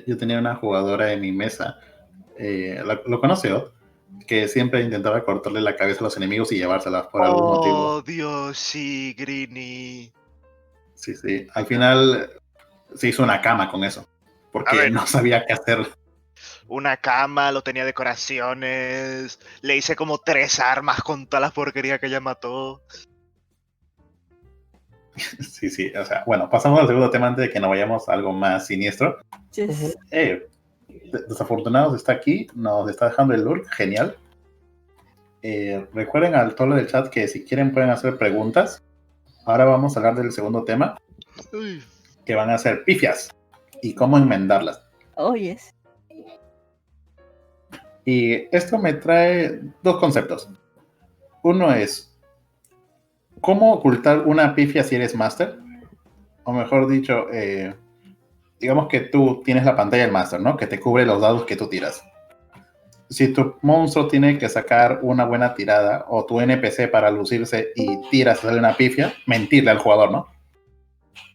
Yo tenía una jugadora en mi mesa. ¿Lo conoce, Odd? Que siempre intentaba cortarle la cabeza a los enemigos y llevárselas por algún motivo.
Oh, Dios, sí, Greeny.
Sí, sí. Al final se hizo una cama con eso.
A
Porque
ver.
no sabía qué hacer.
Una cama, lo tenía decoraciones. Le hice como 3 armas con todas las porquerías que ella mató.
Sí, sí. O sea, bueno, pasamos al segundo tema antes de que nos vayamos a algo más siniestro.
Yes.
Desafortunados está aquí. Nos está dejando el lurk. Genial. Recuerden al tono del chat que si quieren pueden hacer preguntas. Ahora vamos a hablar del segundo tema,
Uy.
que van a ser pifias y cómo enmendarlas.
Oh, yes.
Y esto me trae dos conceptos. Uno es cómo ocultar una pifia si eres máster. O mejor dicho, digamos que tú tienes la pantalla del máster, ¿no? Que te cubre los dados que tú tiras. Si tu monstruo tiene que sacar una buena tirada o tu NPC para lucirse y tiras y sale una pifia, mentirle al jugador, ¿no?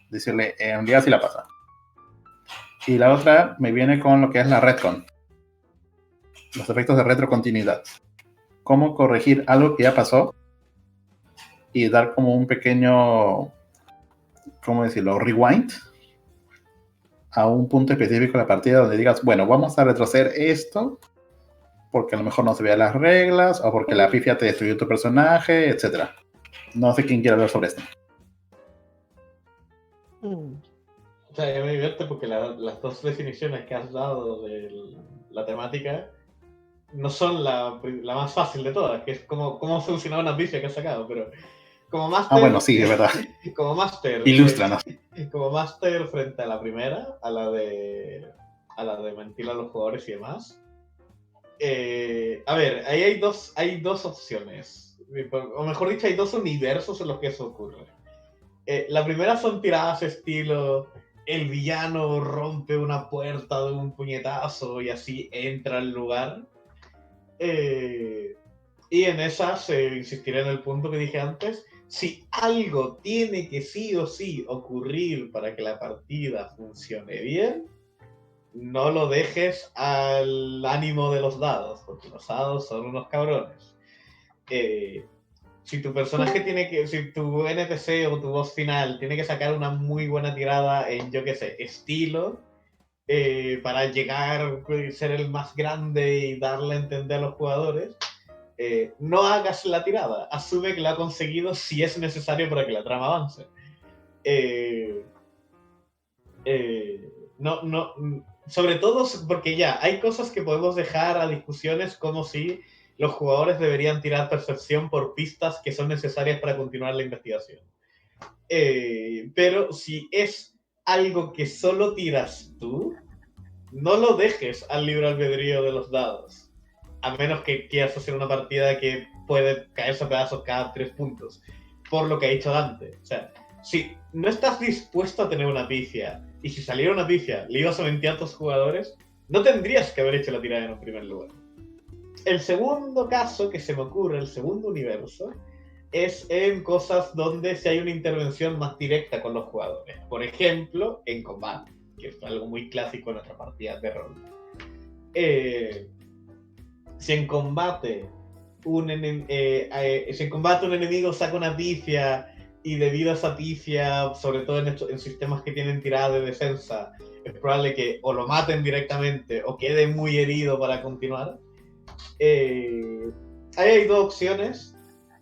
Decirle, en realidad sí la pasa. Y la otra me viene con lo que es la retcon. Los efectos de retrocontinuidad. Cómo corregir algo que ya pasó y dar como un pequeño, ¿cómo decirlo? Rewind a un punto específico de la partida donde digas, bueno, vamos a retroceder esto porque a lo mejor no se vean las reglas o porque la pifia te destruyó tu personaje, etc. No sé quién quiere hablar sobre esto.
O sea, me divierte porque las dos definiciones que has dado de la temática no son la más fácil de todas, que es cómo solucionar una pifia que has sacado, pero como máster...
Ah, bueno, sí, es verdad.
Como máster...
Ilústranos.
Como máster frente a la primera, a la de mentir a los jugadores y demás. A ver, ahí hay dos opciones. O mejor dicho, hay dos universos en los que eso ocurre. La primera son tiradas estilo el villano rompe una puerta de un puñetazo y así entra al lugar. Y en esas insistiré en el punto que dije antes. Si algo tiene que sí o sí ocurrir para que la partida funcione bien, no lo dejes al ánimo de los dados, porque los dados son unos cabrones. Si tu personaje si tu NPC o tu boss final tiene que sacar una muy buena tirada en, yo qué sé, estilo, para llegar, ser el más grande y darle a entender a los jugadores, no hagas la tirada, asume que la ha conseguido si es necesario para que la trama avance. Sobre todo porque ya hay cosas que podemos dejar a discusiones, como si los jugadores deberían tirar percepción por pistas que son necesarias para continuar la investigación. Pero si es algo que solo tiras tú, no lo dejes al libre albedrío de los dados. A menos que quieras hacer una partida que puede caerse a pedazos cada 3 puntos. Por lo que ha dicho Dante. O sea, si no estás dispuesto a tener una pifia, y si saliera una pifia le ibas a mentir a tus jugadores, no tendrías que haber hecho la tirada en un primer lugar. El segundo caso que se me ocurre, el segundo universo, es en cosas donde si hay una intervención más directa con los jugadores. Por ejemplo, en combate, que es algo muy clásico en nuestra partida de rol. Si en combate un enemigo saca una pifia y debido a esa pifia, sobre todo en sistemas que tienen tirada de defensa, es probable que o lo maten directamente o quede muy herido para continuar. Ahí hay dos opciones.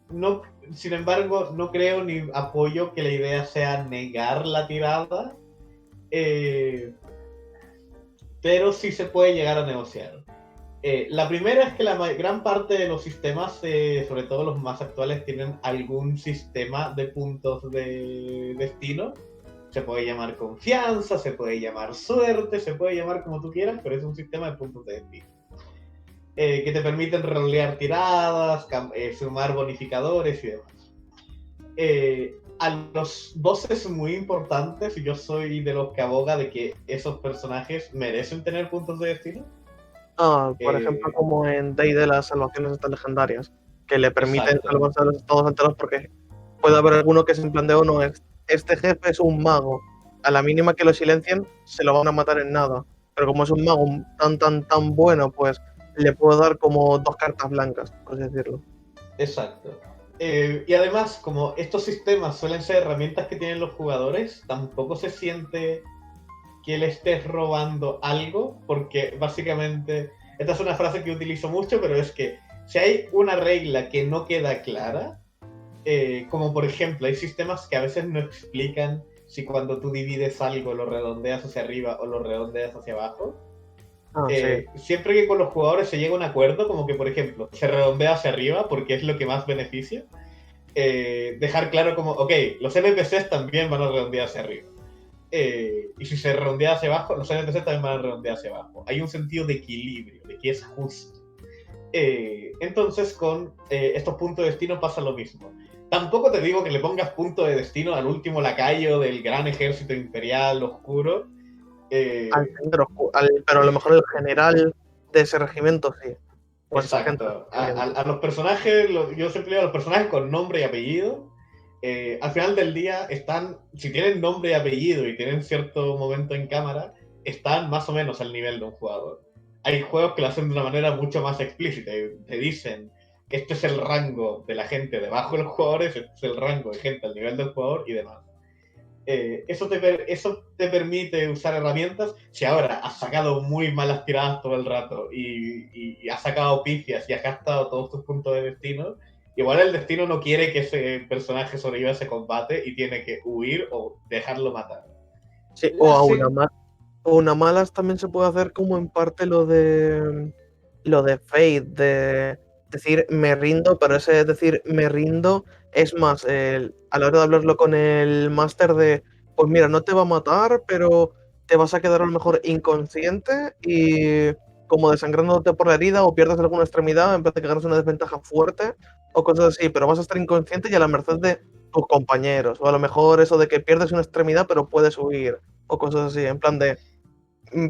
No, sin embargo, no creo ni apoyo que la idea sea negar la tirada, pero sí se puede llegar a negociar. La primera es que la gran parte de los sistemas, sobre todo los más actuales, tienen algún sistema de puntos de destino. Se puede llamar confianza, se puede llamar suerte, se puede llamar como tú quieras, pero es un sistema de puntos de destino. Que te permiten rolear tiradas, sumar bonificadores y demás. A los bosses muy importantes, yo soy de los que aboga de que esos personajes merecen tener puntos de destino.
Por ejemplo, como en D&D las salvaciones estas legendarias, que le permiten
Exacto.
salvarse a los estados enteros porque puede haber alguno que es en plan de, oh no, este jefe es un mago. A la mínima que lo silencien, se lo van a matar en nada. Pero como es un mago tan bueno, pues le puedo dar como 2 cartas blancas, por así decirlo.
Exacto. Y además, como estos sistemas suelen ser herramientas que tienen los jugadores, tampoco se siente que le estés robando algo, porque básicamente, esta es una frase que utilizo mucho, pero es que si hay una regla que no queda clara, como por ejemplo, hay sistemas que a veces no explican si cuando tú divides algo lo redondeas hacia arriba o lo redondeas hacia abajo.
Sí.
Siempre que con los jugadores se llega a un acuerdo, como que por ejemplo, se redondea hacia arriba porque es lo que más beneficia, dejar claro como, ok, los NPCs también van a redondear hacia arriba. Y si se redondea hacia abajo, los NPCs también van a redondear hacia abajo. Hay un sentido de equilibrio, de que es justo. Entonces con estos puntos de destino pasa lo mismo. Tampoco te digo que le pongas punto de destino al último lacayo del gran ejército imperial oscuro.
Pero a lo mejor el general de ese regimiento sí. O el
Exacto.
sargento.
A los personajes, yo siempre digo a los personajes con nombre y apellido. Al final del día están, si tienen nombre y apellido y tienen cierto momento en cámara, están más o menos al nivel de un jugador. Hay juegos que lo hacen de una manera mucho más explícita y te dicen, este es el rango de la gente debajo de los jugadores, este es el rango de gente al nivel del jugador y demás. Eso te permite usar herramientas. Si ahora has sacado muy malas tiradas todo el rato y has sacado pifias y has gastado todos tus puntos de destino, igual el destino no quiere que ese personaje sobreviva a ese combate y tiene que huir o dejarlo matar.
Sí, o a una malas también se puede hacer como en parte lo de Fate, de decir me rindo, pero ese decir me rindo es más a la hora de hablarlo con el máster de pues mira, no te va a matar, pero te vas a quedar a lo mejor inconsciente y como desangrándote por la herida o pierdes alguna extremidad en vez de que ganas una desventaja fuerte o cosas así, pero vas a estar inconsciente y a la merced de tus compañeros, o a lo mejor eso de que pierdes una extremidad pero puedes huir o cosas así, en plan de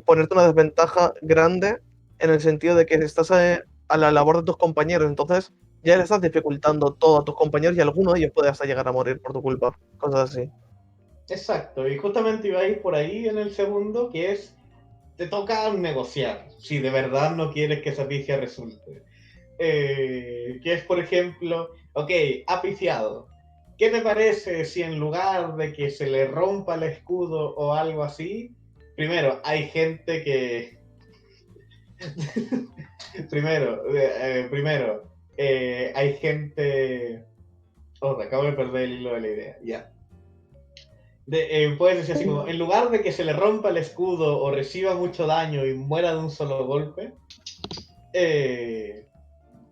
ponerte una desventaja grande en el sentido de que estás a la labor de tus compañeros, entonces ya le estás dificultando todo a tus compañeros y alguno de ellos puede hasta llegar a morir por tu culpa, cosas así.
Exacto, y justamente iba a ir por ahí en el segundo, que es, te toca negociar, si de verdad no quieres que esa pifia resulte. Que es, por ejemplo, ok, ha pifiado. ¿Qué te parece si en lugar de que se le rompa el escudo o algo así, primero, hay gente que... primero, hay gente... Oh, te acabo de perder el hilo de la idea, ya. Puedes decir así como, en lugar de que se le rompa el escudo o reciba mucho daño y muera de un solo golpe, ¿qué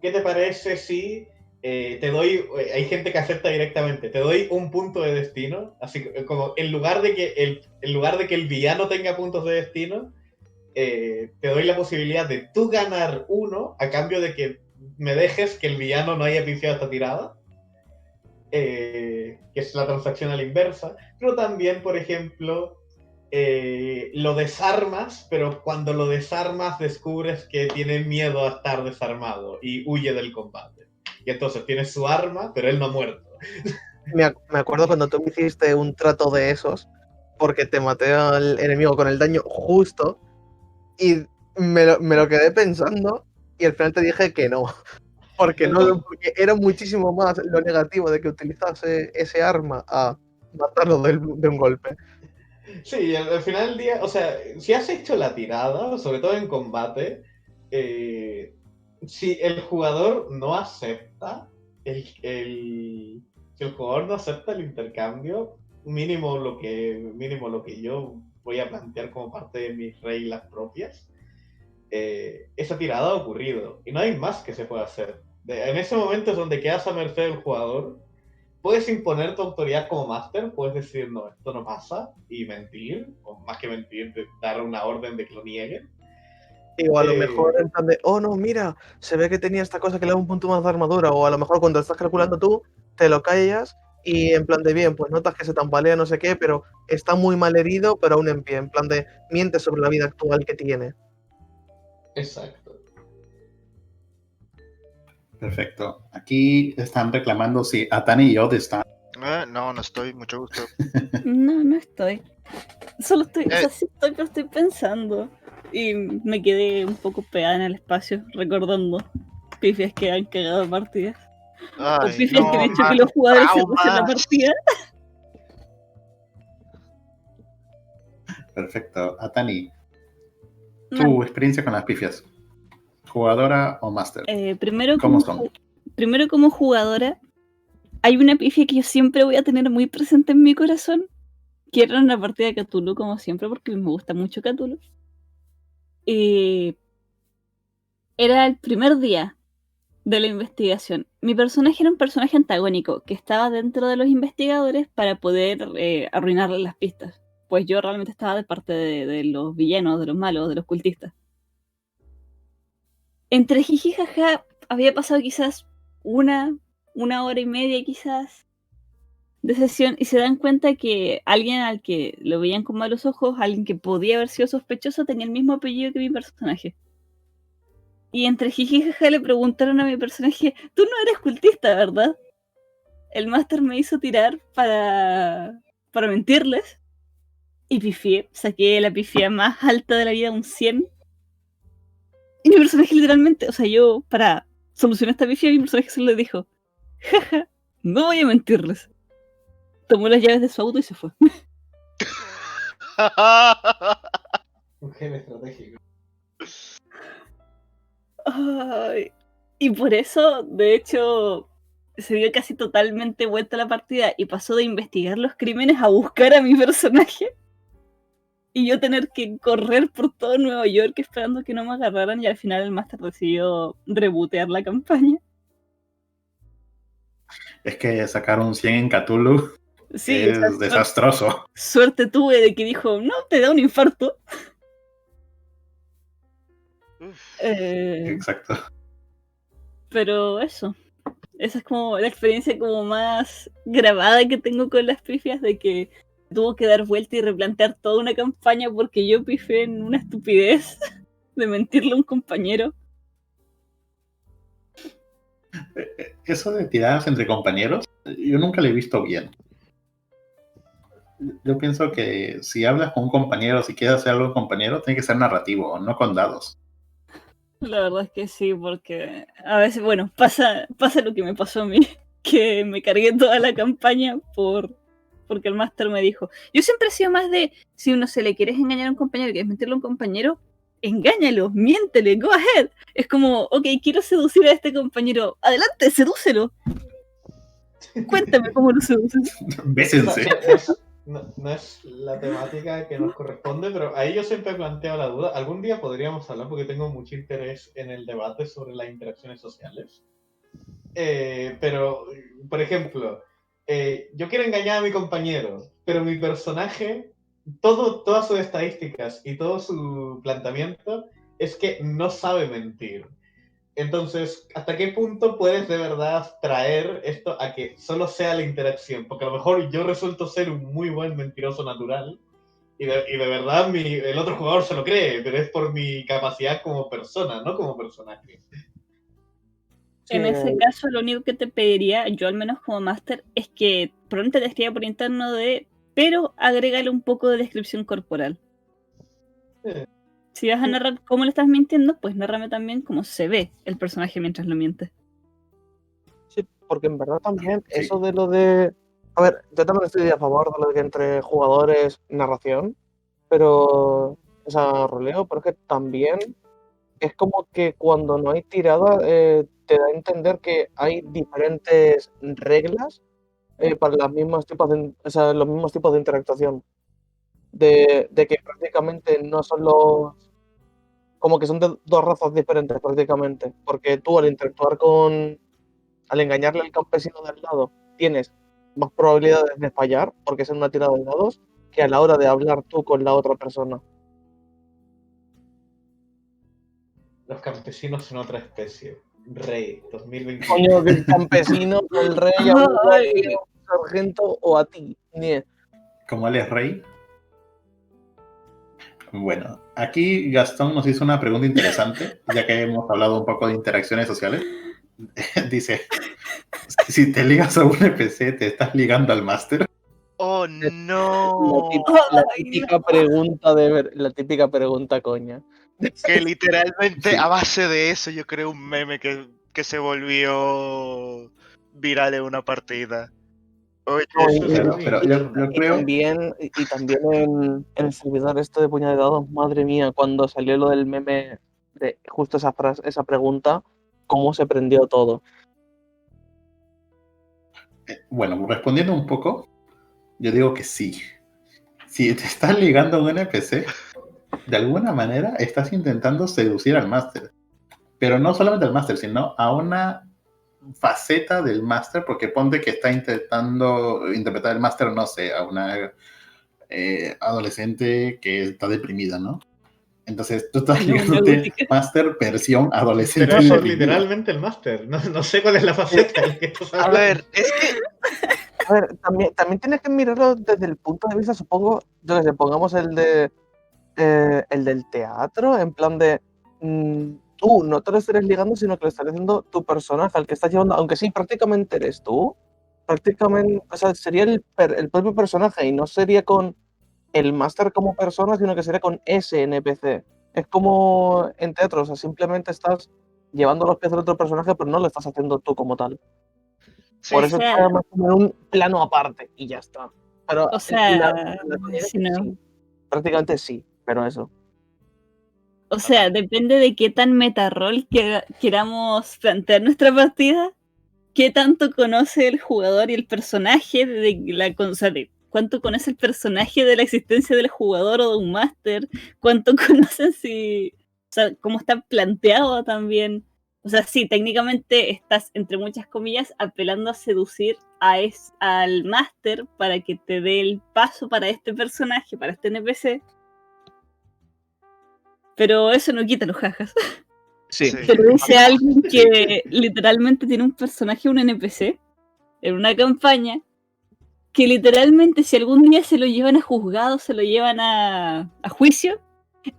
te parece si te doy, hay gente que acepta directamente, te doy un punto de destino, así como en lugar de que el villano tenga puntos de destino, te doy la posibilidad de tú ganar uno a cambio de que me dejes que el villano no haya pifiado esta tirada, que es la transacción a la inversa, pero también, por ejemplo, lo desarmas, pero cuando lo desarmas descubres que tiene miedo a estar desarmado y huye del combate. Y entonces tienes su arma, pero él no ha muerto.
Me acuerdo cuando tú me hiciste un trato de esos, porque te maté al enemigo con el daño justo, y me lo quedé pensando, y al final te dije que no. Porque era muchísimo más lo negativo de que utilizase ese arma a matarlo de un golpe.
Sí, al final del día, o sea, si has hecho la tirada, sobre todo en combate, si el jugador no acepta si el jugador no acepta el intercambio, mínimo lo que yo voy a plantear como parte de mis reglas propias, esa tirada ha ocurrido y no hay más que se pueda hacer. En ese momento es donde quedas a merced del jugador. Puedes imponer tu autoridad como máster, puedes decir, no, esto no pasa, y mentir, o más que mentir, dar una orden de que lo nieguen.
O a lo mejor en plan de, oh no, mira, se ve que tenía esta cosa que le da un punto más de armadura, o a lo mejor cuando estás calculando tú, te lo callas y en plan de bien, pues notas que se tambalea no sé qué, pero está muy mal herido, pero aún en pie, en plan de miente sobre la vida actual que tiene.
Exacto.
Perfecto. Aquí están reclamando si Atani y Odd están.
No, no estoy, mucho gusto.
No estoy. Solo estoy, o sea, sí estoy, pero estoy pensando. Y me quedé un poco pegada en el espacio, recordando pifias que han cagado partidas. O
Ay,
pifias que
no,
han hecho que
más
los jugadores se rusen la
traumas.
partida.
Perfecto. Atani, tu experiencia con las pifias. ¿Jugadora o máster?
Primero,
¿Cómo son?
primero como jugadora, hay una pifia que yo siempre voy a tener muy presente en mi corazón, que era una partida de Cthulhu, como siempre, porque me gusta mucho Cthulhu. Era el primer día de la investigación. Mi personaje era un personaje antagónico que estaba dentro de los investigadores para poder arruinarle las pistas. Pues yo realmente estaba de parte de los villanos, de los malos, de los cultistas. Entre jiji y jaja había pasado quizás una hora y media quizás de sesión y se dan cuenta que alguien al que lo veían con malos ojos, alguien que podía haber sido sospechoso, tenía el mismo apellido que mi personaje. Y entre jiji y jaja le preguntaron a mi personaje, tú no eres cultista, ¿verdad? El máster me hizo tirar para mentirles y pifié, saqué la pifia más alta de la vida, un 100. Y mi personaje literalmente, o sea, yo para solucionar esta pifia, mi personaje solo le dijo, jaja, no voy a mentirles. Tomó las llaves de su auto y se fue.
Un genio estratégico.
Ay, y por eso, de hecho, se dio casi totalmente vuelta la partida y pasó de investigar los crímenes a buscar a mi personaje. Y yo tener que correr por todo Nueva York esperando que no me agarraran y al final el máster decidió rebotear la campaña.
Es que sacar un 100 en Cthulhu
Sí, o sea,
es desastroso.
suerte tuve de que dijo, no, te da un infarto.
Exacto.
Pero eso, esa es como la experiencia como más grabada que tengo con las pifias, de que tuvo que dar vuelta y replantear toda una campaña porque yo pifié en una estupidez de mentirle a un compañero.
Eso de tiradas entre compañeros, yo nunca lo he visto bien. Yo pienso que si hablas con un compañero, si quieres hacer algo con un compañero, tiene que ser narrativo, no con dados.
La verdad es que sí, porque a veces, bueno, pasa lo que me pasó a mí, que me cargué toda la campaña porque el máster me dijo, yo siempre he sido más de, si uno se le quieres engañar a un compañero, quieres mentirle a un compañero, engáñalo, miéntele, go ahead. Es como, ok, quiero seducir a este compañero, adelante, sedúcelo. Cuéntame cómo lo seduces.
Bésense.
No es la temática que nos corresponde, pero ahí yo siempre he planteado la duda. Algún día podríamos hablar porque tengo mucho interés en el debate sobre las interacciones sociales. Pero, por ejemplo, yo quiero engañar a mi compañero, pero mi personaje, todas sus estadísticas y todo su planteamiento es que no sabe mentir. Entonces, ¿hasta qué punto puedes de verdad traer esto a que solo sea la interacción? Porque a lo mejor yo resulto ser un muy buen mentiroso natural y de verdad el otro jugador se lo cree, pero es por mi capacidad como persona, no como personaje.
En ese caso, lo único que te pediría, yo al menos como máster, es que probablemente te escriba por interno pero agrégale un poco de descripción corporal. Si vas a narrar cómo le estás mintiendo, pues nárrame también cómo se ve el personaje mientras lo miente.
Sí, porque en verdad también eso de lo de... A ver, yo también estoy a favor de lo de que entre jugadores narración, pero... O sea, roleo, pero es que también es como que cuando no hay tirada te da a entender que hay diferentes reglas para los mismos tipos de interactuación. De que prácticamente no son los... Como que son de dos razas diferentes prácticamente. Porque tú al engañarle al campesino del lado, tienes más probabilidades de fallar, porque es en una tirada de dados, que a la hora de hablar tú con la otra persona.
Los campesinos son otra especie. Rey, 2021.
Coño, que el campesino, el rey,
Ay,
sargento o a ti. Nie.
Como él es rey. Bueno, aquí Gastón nos hizo una pregunta interesante, ya que hemos hablado un poco de interacciones sociales. Dice, si te ligas a un NPC, ¿te estás ligando al máster?
¡Oh, no!
La típica pregunta la típica pregunta, coña.
Que literalmente a base de eso yo creo un meme que se volvió viral en una partida. Oye,
Claro, pero yo creo...
También en el servidor este de Puñal de Dados, madre mía, cuando salió lo del meme de justo esa pregunta, cómo se prendió todo.
Bueno, respondiendo un poco, yo digo que sí. Si te estás ligando a un NPC, de alguna manera estás intentando seducir al máster. Pero no solamente al máster, sino a una faceta del máster, porque ponte que está intentando interpretar el máster, no sé, a una adolescente que está deprimida, ¿no? Entonces tú estás ligándote máster versión adolescente.
Pero eso es literalmente el máster. No sé cuál es la faceta en la que estás
a
hablando.
ver, es que
A ver, también tienes que mirarlo desde el punto de vista, supongo, yo que sé, pongamos el del teatro, en plan de tú no te lo estarías ligando, sino que lo estarías haciendo tu personaje, al que estás llevando, aunque sí, prácticamente eres tú, prácticamente, o sea, sería el propio personaje y no sería con el máster como persona, sino que sería con ese NPC. Es como en teatro, o sea, simplemente estás llevando los pies del otro personaje, pero no lo estás haciendo tú como tal.
sí,
Por eso
o sea,
está más como en un plano aparte y ya está. Pero
o sea,
la
si no.
sí, prácticamente sí, pero eso.
O sea, depende de qué tan meta-rol queramos plantear nuestra partida, qué tanto conoce el jugador y el personaje o sea, de cuánto conoce el personaje de la existencia del jugador o de un máster, cuánto conocen o sea, cómo está planteado también. O sea, sí, técnicamente estás, entre muchas comillas, apelando a seducir al máster para que te dé el paso para este personaje, para este NPC. Pero eso no quita los jajas.
Sí.
sí.
Pero dice alguien que literalmente tiene un personaje, un NPC, en una campaña, que literalmente si algún día se lo llevan a juzgado, se lo llevan a juicio,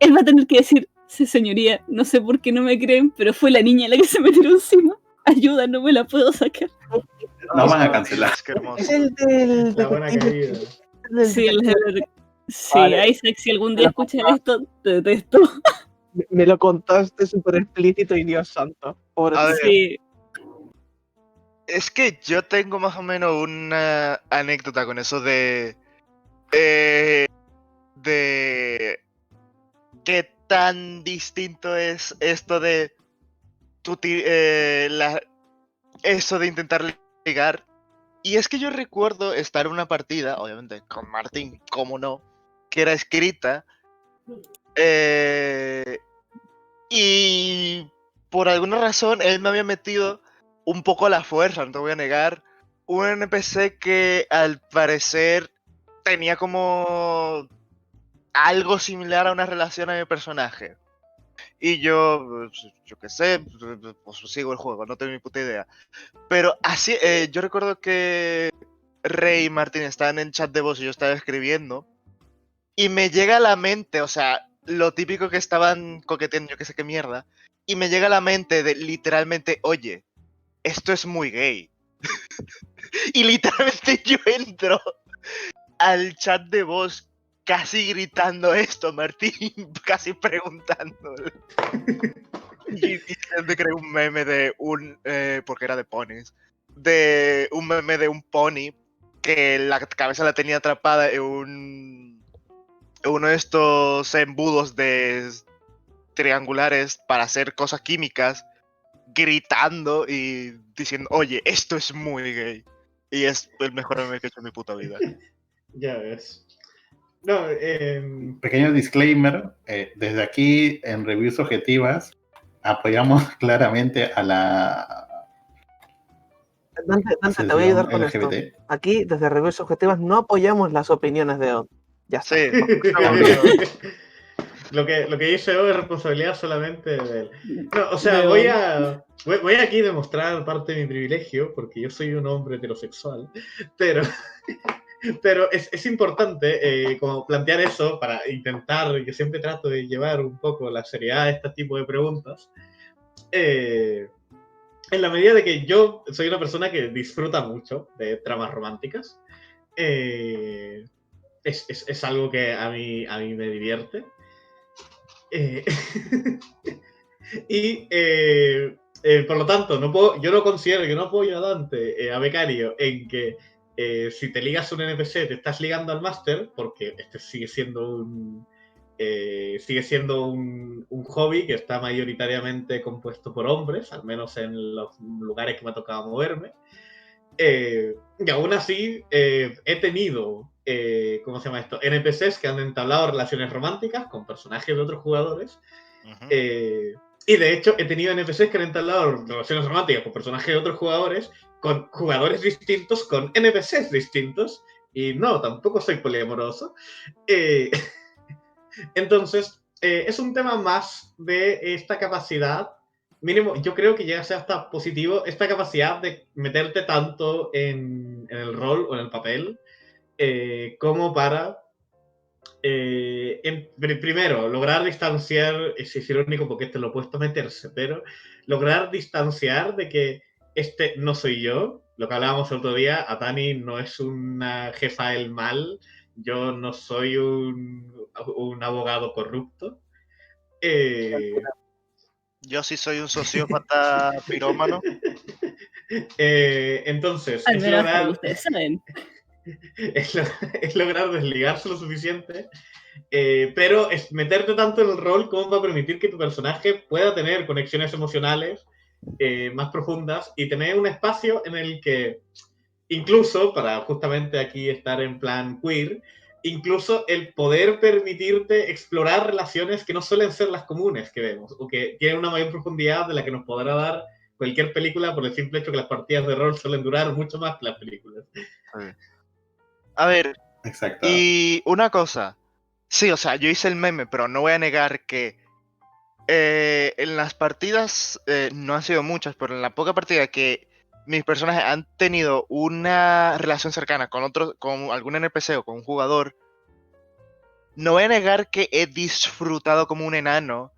él va a tener que decir, sí, señoría, no sé por qué no me creen, pero fue la niña la que se me tiró encima. Ayuda, no me la puedo sacar.
No van a cancelar.
Es que hermoso.
Es el del
La buena
detective.
caída.
Sí, sí,
Vale.
Isaac, si algún día escuchas esto, te detesto.
Me lo contaste súper explícito y Dios santo. Pobre
A ver,
Sí,
es que yo tengo más o menos una anécdota con eso de qué tan distinto es esto de eso de intentar ligar. Y es que yo recuerdo estar en una partida, obviamente con Martín, como no, que era escrita. Y por alguna razón él me había metido un poco a la fuerza, no te voy a negar, un NPC que al parecer tenía como algo similar a una relación a mi personaje. Y yo qué sé, pues sigo el juego, no tengo ni puta idea. Pero así, yo recuerdo que Rey y Martín estaban en chat de voz y yo estaba escribiendo. Y me llega a la mente, o sea, lo típico que estaban coqueteando, yo que sé qué mierda. Y me llega a la mente de literalmente, oye, esto es muy gay. Y literalmente yo entro al chat de voz casi gritando esto, Martín, casi preguntándole. Y me creé un meme de porque era de ponis, de un meme de un pony que la cabeza la tenía atrapada en uno de estos embudos de triangulares para hacer cosas químicas, gritando y diciendo, oye, esto es muy gay. Y es el mejor meme que he hecho en mi puta vida.
Ya ves. No,
Pequeño disclaimer, desde aquí en Reviews Objetivas apoyamos claramente a la
Dante, te voy a ayudar con
LGBT.
esto. Aquí, desde Reviews Objetivas, no apoyamos las opiniones de Od. Ya está.
Sí.
Lo que hice hoy es responsabilidad solamente de él. No, o sea,
De
voy
hoy.
voy aquí a demostrar parte de mi privilegio, porque yo soy un hombre heterosexual, pero, pero es importante como plantear eso para intentar, yo siempre trato de llevar un poco la seriedad de este tipo de preguntas. En la medida de que yo soy una persona que disfruta mucho de tramas románticas, eh, es algo que a mí me divierte. Eh, y por lo tanto, yo no considero, yo no apoyo a Dante, a Becario, en que si te ligas un NPC te estás ligando al máster, porque este sigue siendo un hobby que está mayoritariamente compuesto por hombres, al menos en los lugares que me ha tocado moverme. Y aún así he tenido, ¿cómo se llama esto? NPCs que han entablado relaciones románticas con personajes de otros jugadores.
Ujú.
Y de hecho he tenido NPCs que han entablado relaciones románticas con personajes de otros jugadores, con jugadores distintos, con NPCs distintos. Y no, tampoco soy poliamoroso. Eh, entonces, es un tema más de esta capacidad, mínimo, yo creo que llega a ser hasta positivo, esta capacidad de meterte tanto en el rol o en el papel, como para, primero, lograr distanciar, es irónico porque este lo he puesto a meterse, pero lograr distanciar de que este no soy yo, lo que hablábamos el otro día, Atani no es una jefa del mal, yo no soy un abogado corrupto. Eh,
Yo sí soy un sociópata pirómano.
entonces,
Al menos hasta donde ustedes saben.
es, lo- es lograr desligarse lo suficiente, pero es meterte tanto en el rol como para permitir que tu personaje pueda tener conexiones emocionales más profundas y tener un espacio en el que, incluso para justamente aquí estar en plan queer, incluso el poder permitirte explorar relaciones que no suelen ser las comunes que vemos, o que tienen una mayor profundidad de la que nos podrá dar cualquier película por el simple hecho que las partidas de rol suelen durar mucho más que las películas.
Sí. A ver,
Exacto.
y una cosa. Sí, o sea, yo hice el meme, pero no voy a negar que en las partidas, no han sido muchas, pero en la poca partida que mis personajes han tenido una relación cercana con otro, con algún NPC o con un jugador, no voy a negar que he disfrutado como un enano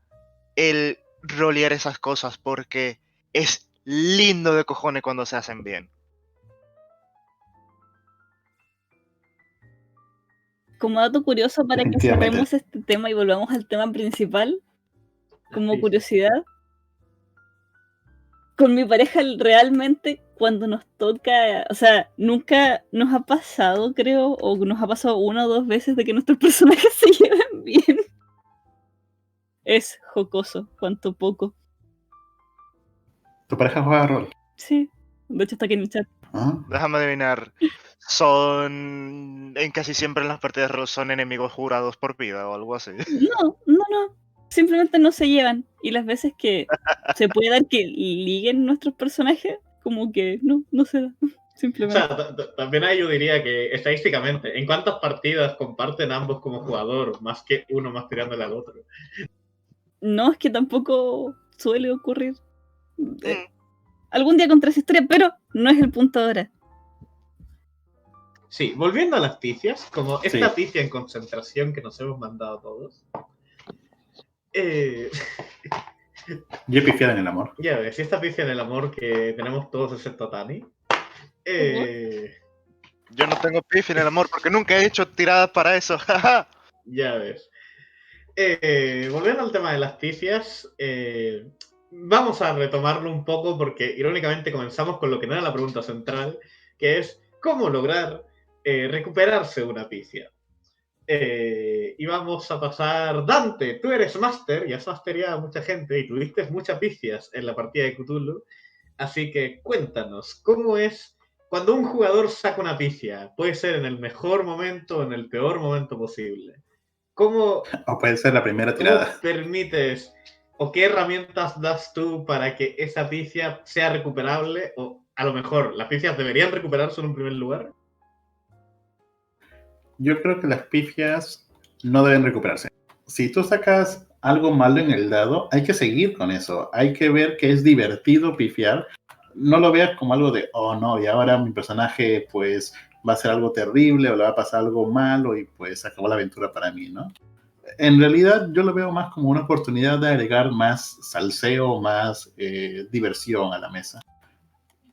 el rolear esas cosas, porque es lindo de cojones cuando se hacen bien.
Como dato curioso para que
Definitivamente.
cerremos este tema y volvamos al tema principal, como
Sí.
curiosidad, con mi pareja realmente cuando nos toca, o sea, nunca nos ha pasado, creo, o nos ha pasado una o dos veces de que nuestros personajes se lleven bien. Es jocoso, cuanto poco.
¿Tu pareja juega rol?
Sí, de hecho está aquí en el chat.
¿Ah?
Déjame adivinar. Son. En casi siempre en las partidas de rol son enemigos jurados por vida o algo así.
No. Simplemente no se llevan. Y las veces que se puede dar que liguen nuestros personajes, como que no se da.
O
Simplemente.
sea, también ahí yo diría que estadísticamente, ¿en cuántas partidas comparten ambos como jugador, más que uno más tirándole al otro?
No, es que tampoco suele ocurrir.
Mm,
Algún día contra esa historia, pero no es el punto ahora.
Sí, volviendo a las pifias, como esta
Sí.
pifia en concentración que nos hemos mandado todos. Eh,
Yo he pifiado en el amor.
ya ves, esta pifia en el amor que tenemos todos excepto a Tani.
Yo no tengo pif en el amor porque nunca he hecho tiradas para eso. jaja.
Ya ves. Volviendo al tema de las pifias, vamos a retomarlo un poco porque irónicamente comenzamos con lo que no era la pregunta central, que es cómo lograr recuperarse una pifia. Y vamos a pasar, Dante, tú eres máster y has mastereado a mucha gente y tuviste muchas pifias en la partida de Cthulhu, así que cuéntanos, ¿cómo es cuando un jugador saca una pifia? Puede ser en el mejor momento o en el peor momento posible. ¿Cómo,
O puede ser la primera
¿Cómo
tirada.
permites o qué herramientas das tú para que esa pifia sea recuperable? O a lo mejor, ¿las pifias deberían recuperarse en un primer lugar?
Yo creo que las pifias no deben recuperarse. si tú sacas algo malo en el dado, hay que seguir con eso. Hay que ver que es divertido pifiar. No lo veas como algo de, oh no, y ahora mi personaje pues va a ser algo terrible o le va a pasar algo malo y pues acabó la aventura para mí, ¿no? En realidad yo lo veo más como una oportunidad de agregar más salseo, más diversión a la mesa.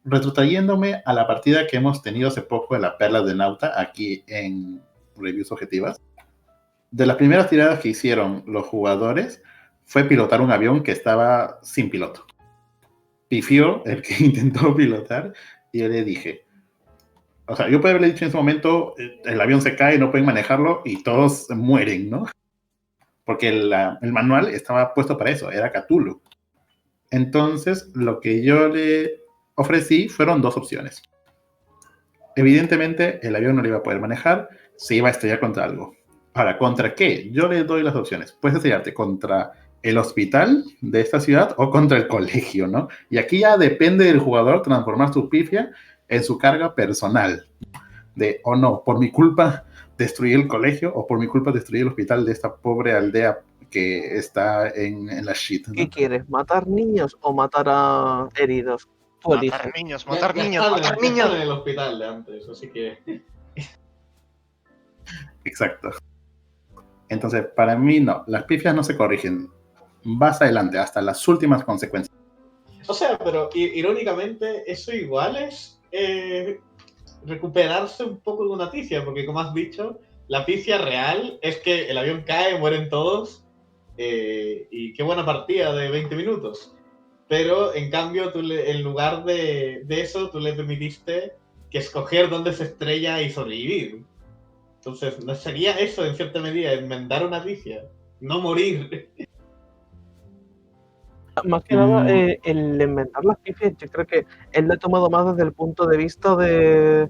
Retrotrayéndome a la partida que hemos tenido hace poco de la Perla de Nauta, aquí en Reviews Objetivas, de las primeras tiradas que hicieron los jugadores fue pilotar un avión que estaba sin piloto. Pifió el que intentó pilotar y yo le dije, o sea, yo puedo haberle dicho en ese momento, el avión se cae, no pueden manejarlo y todos mueren, ¿no? Porque el manual estaba puesto para eso, era Cthulhu. Entonces, lo que yo le ofrecí fueron dos opciones. Evidentemente, el avión no lo iba a poder manejar, se iba a estrellar contra algo. Ahora, ¿contra qué? Yo le doy las opciones. Puedes estrellarte contra el hospital de esta ciudad o contra el colegio, ¿no? Y aquí ya depende del jugador transformar su pifia en su carga personal. De, oh no, por mi culpa destruí el colegio o por mi culpa destruí el hospital de esta pobre aldea que está en la shit, ¿no?
¿Qué quieres? ¿Matar niños o matar a heridos? Tú eliges.
Matar niños,
Ya
matar niños,
están
matar
en
niños.
el hospital de antes, así que...
Exacto. Entonces, para mí no, las pifias no se corrigen. Vas adelante hasta las últimas consecuencias.
O sea, pero irónicamente, eso igual es recuperarse un poco de una pifia, porque como has dicho, la pifia real es que el avión cae, mueren todos, y qué buena partida de 20 minutos. Pero en cambio, en lugar de eso, tú le permitiste que escoger dónde se estrella y sobrevivir. Entonces, ¿no sería eso en cierta medida, enmendar una pifia? No morir.
Más que nada, el inventar las pifias, yo creo que él lo ha tomado más desde el punto de vista de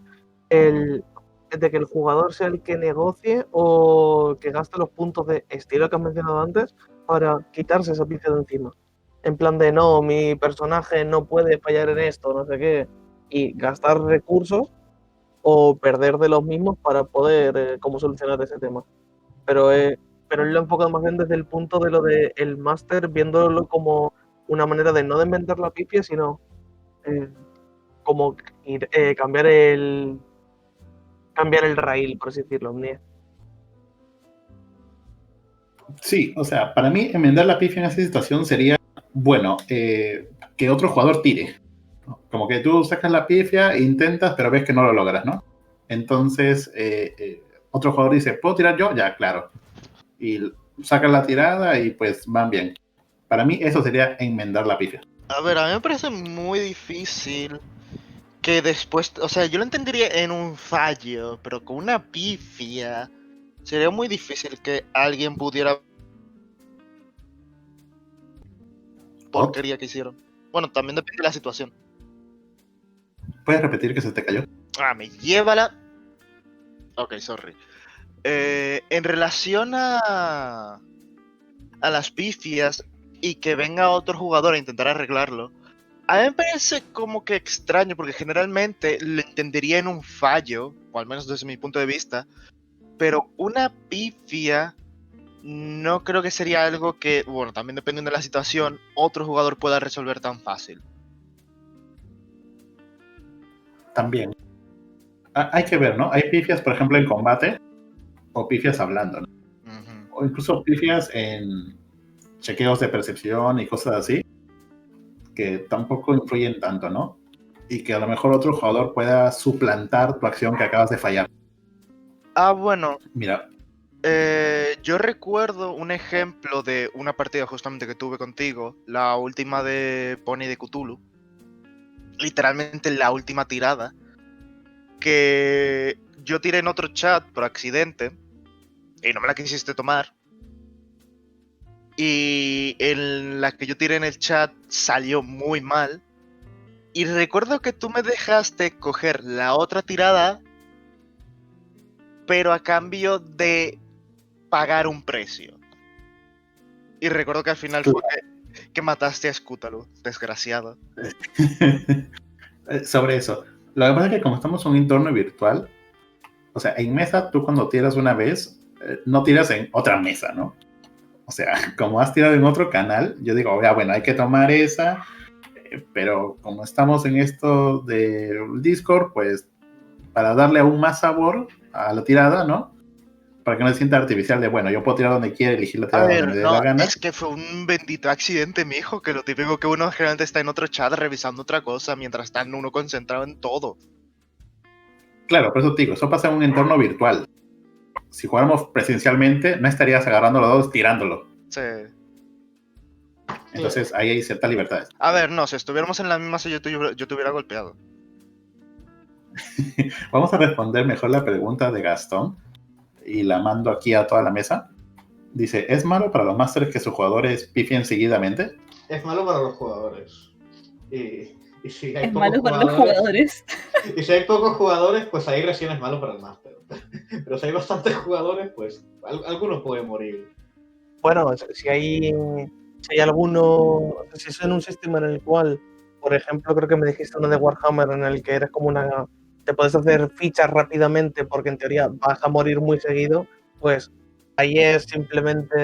que el jugador sea el que negocie o que gaste los puntos de estilo que has mencionado antes para quitarse esa pifia de encima. En plan de, no, mi personaje no puede fallar en esto, no sé qué, y gastar recursos o perder de los mismos para poder cómo solucionar ese tema. Pero él lo ha enfocado más bien desde el punto de lo de el máster, viéndolo como una manera de no de inventar la pifia, sino como cambiar el rail, por así decirlo.
Sí, o sea, para mí enmendar la pifia en esa situación sería, bueno, que otro jugador tire. Como que tú sacas la pifia, intentas, pero ves que no lo logras, ¿no? Entonces, otro jugador dice, ¿puedo tirar yo? Ya, claro. Y sacan la tirada y pues van bien. Para mí eso sería enmendar la pifia.
A ver, a mí me parece muy difícil que después, o sea, yo lo entendería en un fallo, pero con una pifia sería muy difícil que alguien pudiera porquería que hicieron. Bueno, también depende de la situación.
¿Puedes repetir que se te cayó?
Ah, me llévala. Ok, sorry. En relación a las pifias y que venga otro jugador a intentar arreglarlo, a mí me parece como que extraño, porque generalmente lo entendería en un fallo, o al menos desde mi punto de vista, pero una pifia no creo que sería algo que, bueno, también dependiendo de la situación, otro jugador pueda resolver tan fácil.
También. Hay que ver, ¿no? Hay pifias, por ejemplo, en combate, o pifias hablando, ¿no? O incluso pifias en chequeos de percepción y cosas así, que tampoco influyen tanto, ¿no? Y que a lo mejor otro jugador pueda suplantar tu acción que acabas de fallar.
Ah, bueno.
Mira.
Yo recuerdo un ejemplo de una partida justamente que tuve contigo, la última de Pony de Cthulhu. Literalmente la última tirada. Que yo tiré en otro chat por accidente y no me la quisiste tomar. Y en la que yo tiré en el chat salió muy mal. Y recuerdo que tú me dejaste coger la otra tirada, pero a cambio de pagar un precio. Y recuerdo que al final fue que mataste a Scútalo, desgraciado.
Sobre eso. Lo que pasa es que como estamos en un entorno virtual, o sea, en mesa tú cuando tiras una vez, no tiras en otra mesa, ¿no? O sea, como has tirado en otro canal, yo digo, ya, bueno, hay que tomar esa, pero como estamos en esto de Discord, pues para darle aún más sabor a la tirada, ¿no? Para que no se sienta artificial de, bueno, yo puedo tirar donde quiera, elegir la
A
tirada donde me
ver,
dé
no,
la gana.
es que fue un bendito accidente, mijo, que lo típico que uno generalmente está en otro chat revisando otra cosa mientras está uno concentrado en todo.
Claro, por eso te digo, eso pasa en un entorno virtual. Si jugáramos presencialmente, no estarías agarrando los dos, tirándolo.
Sí.
Entonces ahí hay ciertas libertades.
A ver, no, si estuviéramos en la misma, yo te hubiera golpeado.
Vamos a responder mejor la pregunta de Gastón y la mando aquí a toda la mesa. Dice, ¿es malo para los masters que sus jugadores pifien seguidamente?
Es malo para los jugadores. Y si hay
Es
pocos
malo para los jugadores.
Y si hay pocos jugadores, pues ahí recién es malo para el máster. Pero si hay bastantes jugadores, pues alguno puede morir.
Bueno, si hay alguno, si es en un sistema en el cual, por ejemplo, creo que me dijiste uno de Warhammer en el que eres como te puedes hacer fichas rápidamente porque en teoría vas a morir muy seguido, pues ahí es simplemente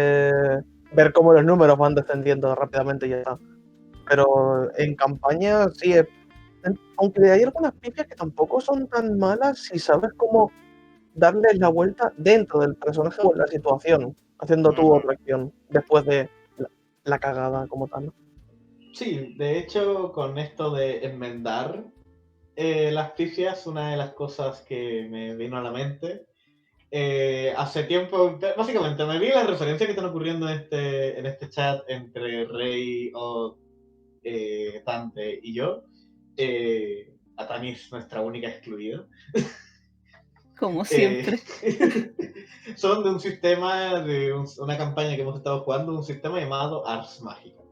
ver cómo los números van descendiendo rápidamente y ya está. Pero en campaña sí, aunque hay algunas pifias que tampoco son tan malas si sabes cómo darles la vuelta dentro del personaje o en la situación, haciendo tu otra acción después de la cagada como tal, ¿no?
Sí, de hecho, con esto de enmendar las pifias, una de las cosas que me vino a la mente, hace tiempo, básicamente me vi las referencias que están ocurriendo en este chat entre Rey, o Dante y yo. Atani es nuestra única excluida.
Como siempre.
Son de un sistema, una campaña que hemos estado jugando, un sistema llamado Ars Magica.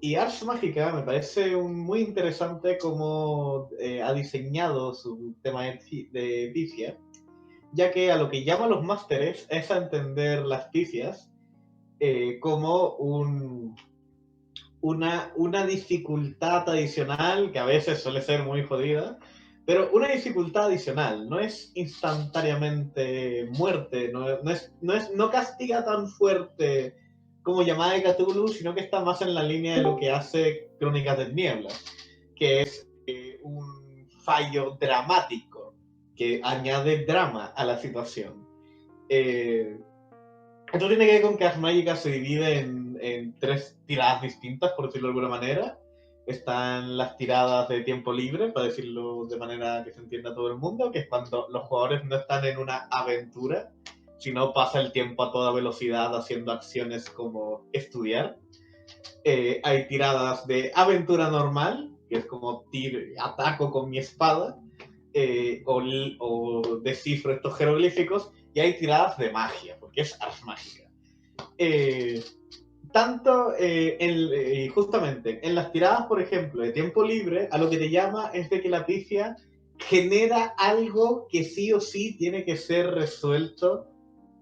Y Ars Magica me parece muy interesante cómo ha diseñado su tema de pifia, ya que a lo que llama los másteres es a entender las pifias como una dificultad adicional que a veces suele ser muy jodida, pero una dificultad adicional, no es instantáneamente muerte, no castiga tan fuerte como Llamada de Cthulhu, sino que está más en la línea de lo que hace Crónicas del Niebla, que es un fallo dramático que añade drama a la situación. Esto tiene que ver con que Ars Magica se divide en 3 tiradas distintas, por decirlo de alguna manera. Están las tiradas de tiempo libre, para decirlo de manera que se entienda todo el mundo, que es cuando los jugadores no están en una aventura, sino pasa el tiempo a toda velocidad haciendo acciones como estudiar. Hay tiradas de aventura normal, que es como ataco con mi espada, o descifro estos jeroglíficos, y hay tiradas de magia, porque es Ars Magica. Justamente en las tiradas, por ejemplo, de tiempo libre, a lo que te llama es de que la pifia genera algo que sí o sí tiene que ser resuelto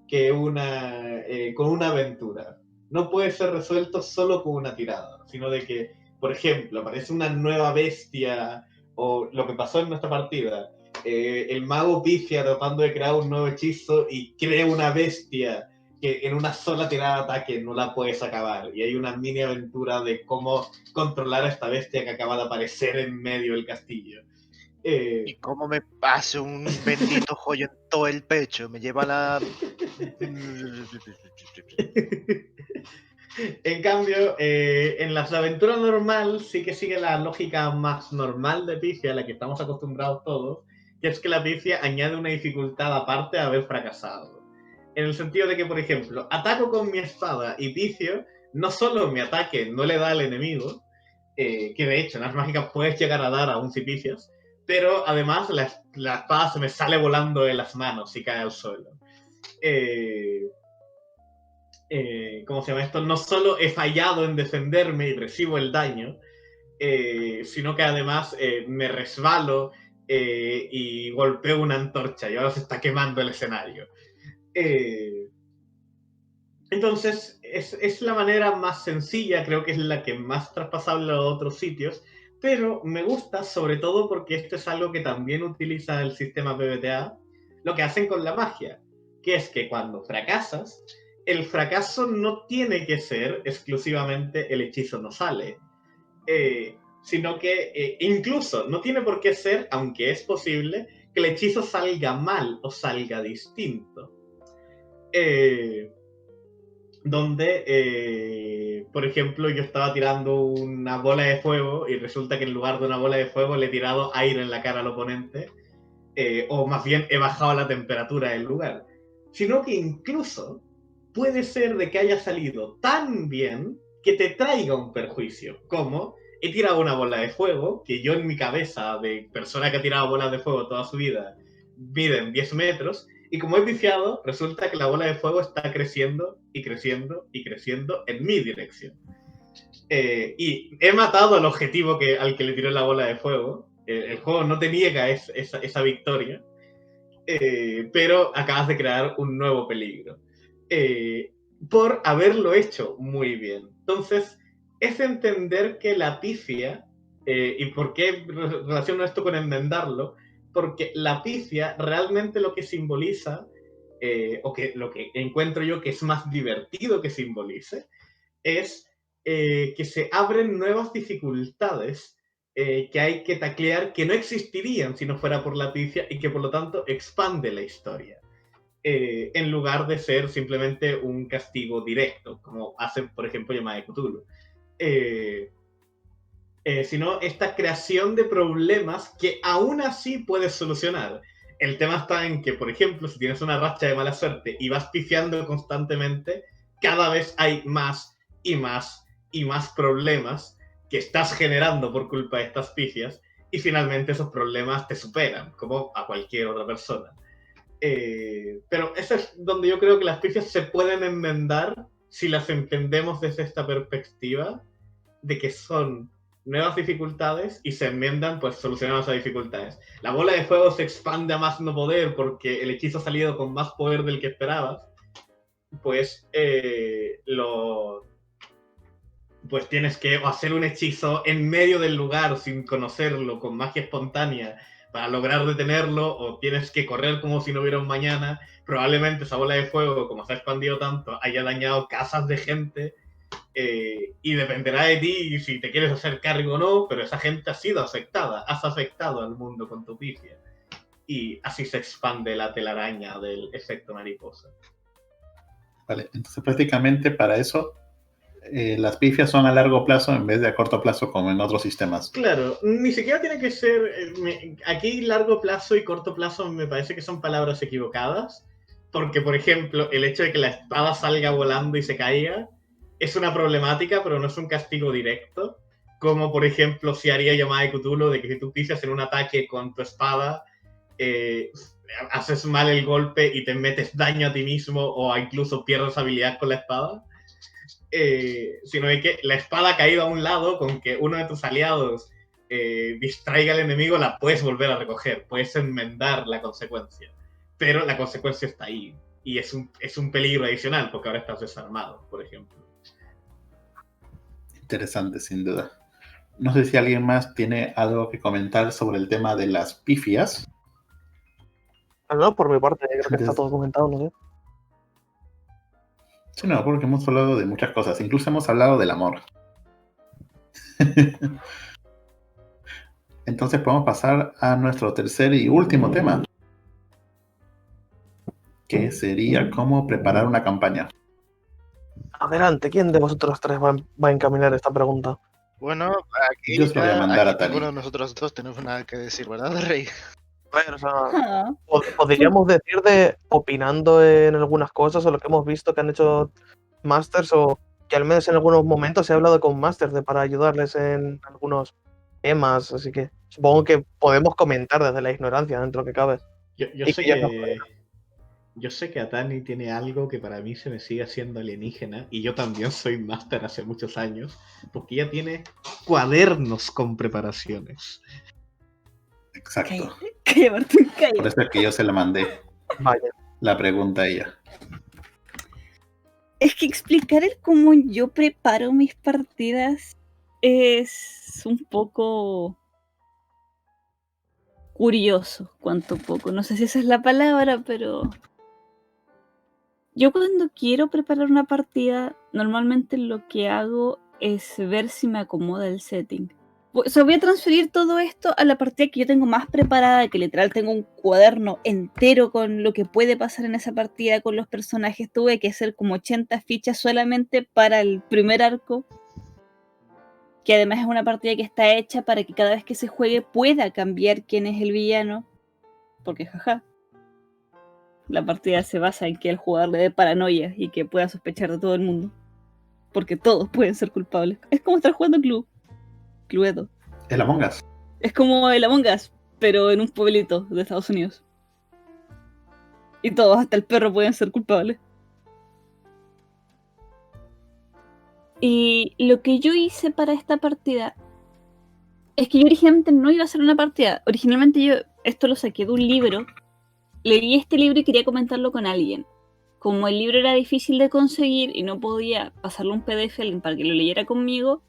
con una aventura. No puede ser resuelto solo con una tirada, sino de que, por ejemplo, aparece una nueva bestia, o lo que pasó en nuestra partida, el mago pifia tratando de crear un nuevo hechizo y crea una bestia que en una sola tirada de ataque no la puedes acabar. Y hay una mini aventura de cómo controlar a esta bestia que acaba de aparecer en medio del castillo.
Y cómo me pase un bendito joyo en todo el pecho, me lleva la...
En cambio, en las aventuras normal sí que sigue la lógica más normal de pifia, a la que estamos acostumbrados todos, que es que la pifia añade una dificultad aparte a haber fracasado. En el sentido de que, por ejemplo, ataco con mi espada y pifio, no solo mi ataque no le da al enemigo, que de hecho en las mágicas puedes llegar a dar aún si pifias, pero además la espada se me sale volando de las manos y cae al suelo. ¿Cómo se llama esto? No solo he fallado en defenderme y recibo el daño, sino que además me resbalo y golpeo una antorcha y ahora se está quemando el escenario. Entonces, es la manera más sencilla, creo que es la que más traspasable a otros sitios, pero me gusta sobre todo porque esto es algo que también utiliza el sistema PBTA, lo que hacen con la magia, que es que cuando fracasas, el fracaso no tiene que ser exclusivamente el hechizo no sale, sino que incluso no tiene por qué ser, aunque es posible, que el hechizo salga mal o salga distinto. Por ejemplo, yo estaba tirando una bola de fuego y resulta que en lugar de una bola de fuego le he tirado aire en la cara al oponente, o más bien he bajado la temperatura del lugar. Sino que incluso puede ser de que haya salido tan bien que te traiga un perjuicio, como he tirado una bola de fuego, que yo en mi cabeza de persona que ha tirado bolas de fuego toda su vida, miden 10 metros, y como he pifiado, resulta que la bola de fuego está creciendo y creciendo y creciendo en mi dirección. Y he matado al objetivo al que le tiré la bola de fuego. El juego no te niega esa victoria, pero acabas de crear un nuevo peligro. Por haberlo hecho muy bien. Entonces, es entender que la pifia, y por qué relaciono esto con enmendarlo, porque la pifia realmente lo que simboliza, o que lo que encuentro yo que es más divertido que simbolice, es que se abren nuevas dificultades que hay que taclear, que no existirían si no fuera por la pifia y que por lo tanto expande la historia. En lugar de ser simplemente un castigo directo, como hacen, por ejemplo, Llamada de Cthulhu. Sino esta creación de problemas que aún así puedes solucionar. El tema está en que, por ejemplo, si tienes una racha de mala suerte y vas pifiando constantemente, cada vez hay más y más y más problemas que estás generando por culpa de estas pifias, y finalmente esos problemas te superan, como a cualquier otra persona. Pero eso es donde yo creo que las pifias se pueden enmendar si las entendemos desde esta perspectiva de que son nuevas dificultades y se enmiendan pues solucionando esas dificultades. La bola de fuego se expande a más no poder porque el hechizo ha salido con más poder del que esperabas, pues pues tienes que hacer un hechizo en medio del lugar sin conocerlo, con magia espontánea, para lograr detenerlo, o tienes que correr como si no hubiera un mañana. Probablemente esa bola de fuego, como se ha expandido tanto, haya dañado casas de gente, y dependerá de ti si te quieres hacer cargo o no, pero esa gente ha sido afectada, has afectado al mundo con tu pifia. Y así se expande la telaraña del efecto mariposa.
Vale, entonces prácticamente para eso las pifias son a largo plazo en vez de a corto plazo como en otros sistemas.
Claro, ni siquiera tiene que ser... aquí largo plazo y corto plazo me parece que son palabras equivocadas, porque por ejemplo el hecho de que la espada salga volando y se caiga es una problemática, pero no es un castigo directo, como por ejemplo si haría Llamada de Cthulhu, de que si tú pisas en un ataque con tu espada, haces mal el golpe y te metes daño a ti mismo o incluso pierdes habilidad con la espada. Sino de que la espada ha caído a un lado, con que uno de tus aliados distraiga al enemigo, la puedes volver a recoger, puedes enmendar la consecuencia, pero la consecuencia está ahí y es un peligro adicional porque ahora estás desarmado, por ejemplo.
Interesante, sin duda. No sé si alguien más tiene algo que comentar sobre el tema de las pifias.
No, por mi parte, creo que está todo comentado, no sé.
Sí, no, porque hemos hablado de muchas cosas. Incluso hemos hablado del amor. Entonces podemos pasar a nuestro tercer y último tema, que sería cómo preparar una campaña.
Adelante, ¿quién de vosotros tres va a encaminar esta pregunta?
Bueno, aquí,
Yo se lo voy a mandar a
aquí
Tani.
ninguno de nosotros dos tenemos nada que decir, ¿verdad, Rey?
Bueno, o sea, podríamos decir opinando en algunas cosas o lo que hemos visto que han hecho Masters, o que al menos en algunos momentos se ha hablado con Masters para ayudarles en algunos temas, así que supongo que podemos comentar desde la ignorancia dentro de lo que cabe.
Yo sé que Atani tiene algo que para mí se me sigue haciendo alienígena, y yo también soy máster hace muchos años, porque ella tiene cuadernos con preparaciones.
Exacto.
Por
eso es que yo se la mandé.
Vaya.
La pregunta a ella.
Es que explicar el cómo yo preparo mis partidas es un poco curioso, cuanto poco. No sé si esa es la palabra, pero Yo cuando quiero preparar una partida, normalmente lo que hago es ver si me acomoda el setting. O sea, voy a transferir todo esto a la partida que yo tengo más preparada, que literal tengo un cuaderno entero con lo que puede pasar en esa partida con los personajes. Tuve que hacer como 80 fichas solamente para el primer arco, que además es una partida que está hecha para que cada vez que se juegue pueda cambiar quién es el villano, porque jaja. La partida se basa en que el jugador le dé paranoia y que pueda sospechar de todo el mundo. Porque todos pueden ser culpables. Es como estar jugando Cluedo.
El Among Us.
Es como el Among Us, pero en un pueblito de Estados Unidos. Y todos, hasta el perro, pueden ser culpables. Y lo que yo hice para esta partida es que yo originalmente no iba a hacer una partida. Originalmente yo esto lo saqué de un libro. Leí este libro y quería comentarlo con alguien. Como el libro era difícil de conseguir y no podía pasarle un PDF a alguien para que lo leyera conmigo,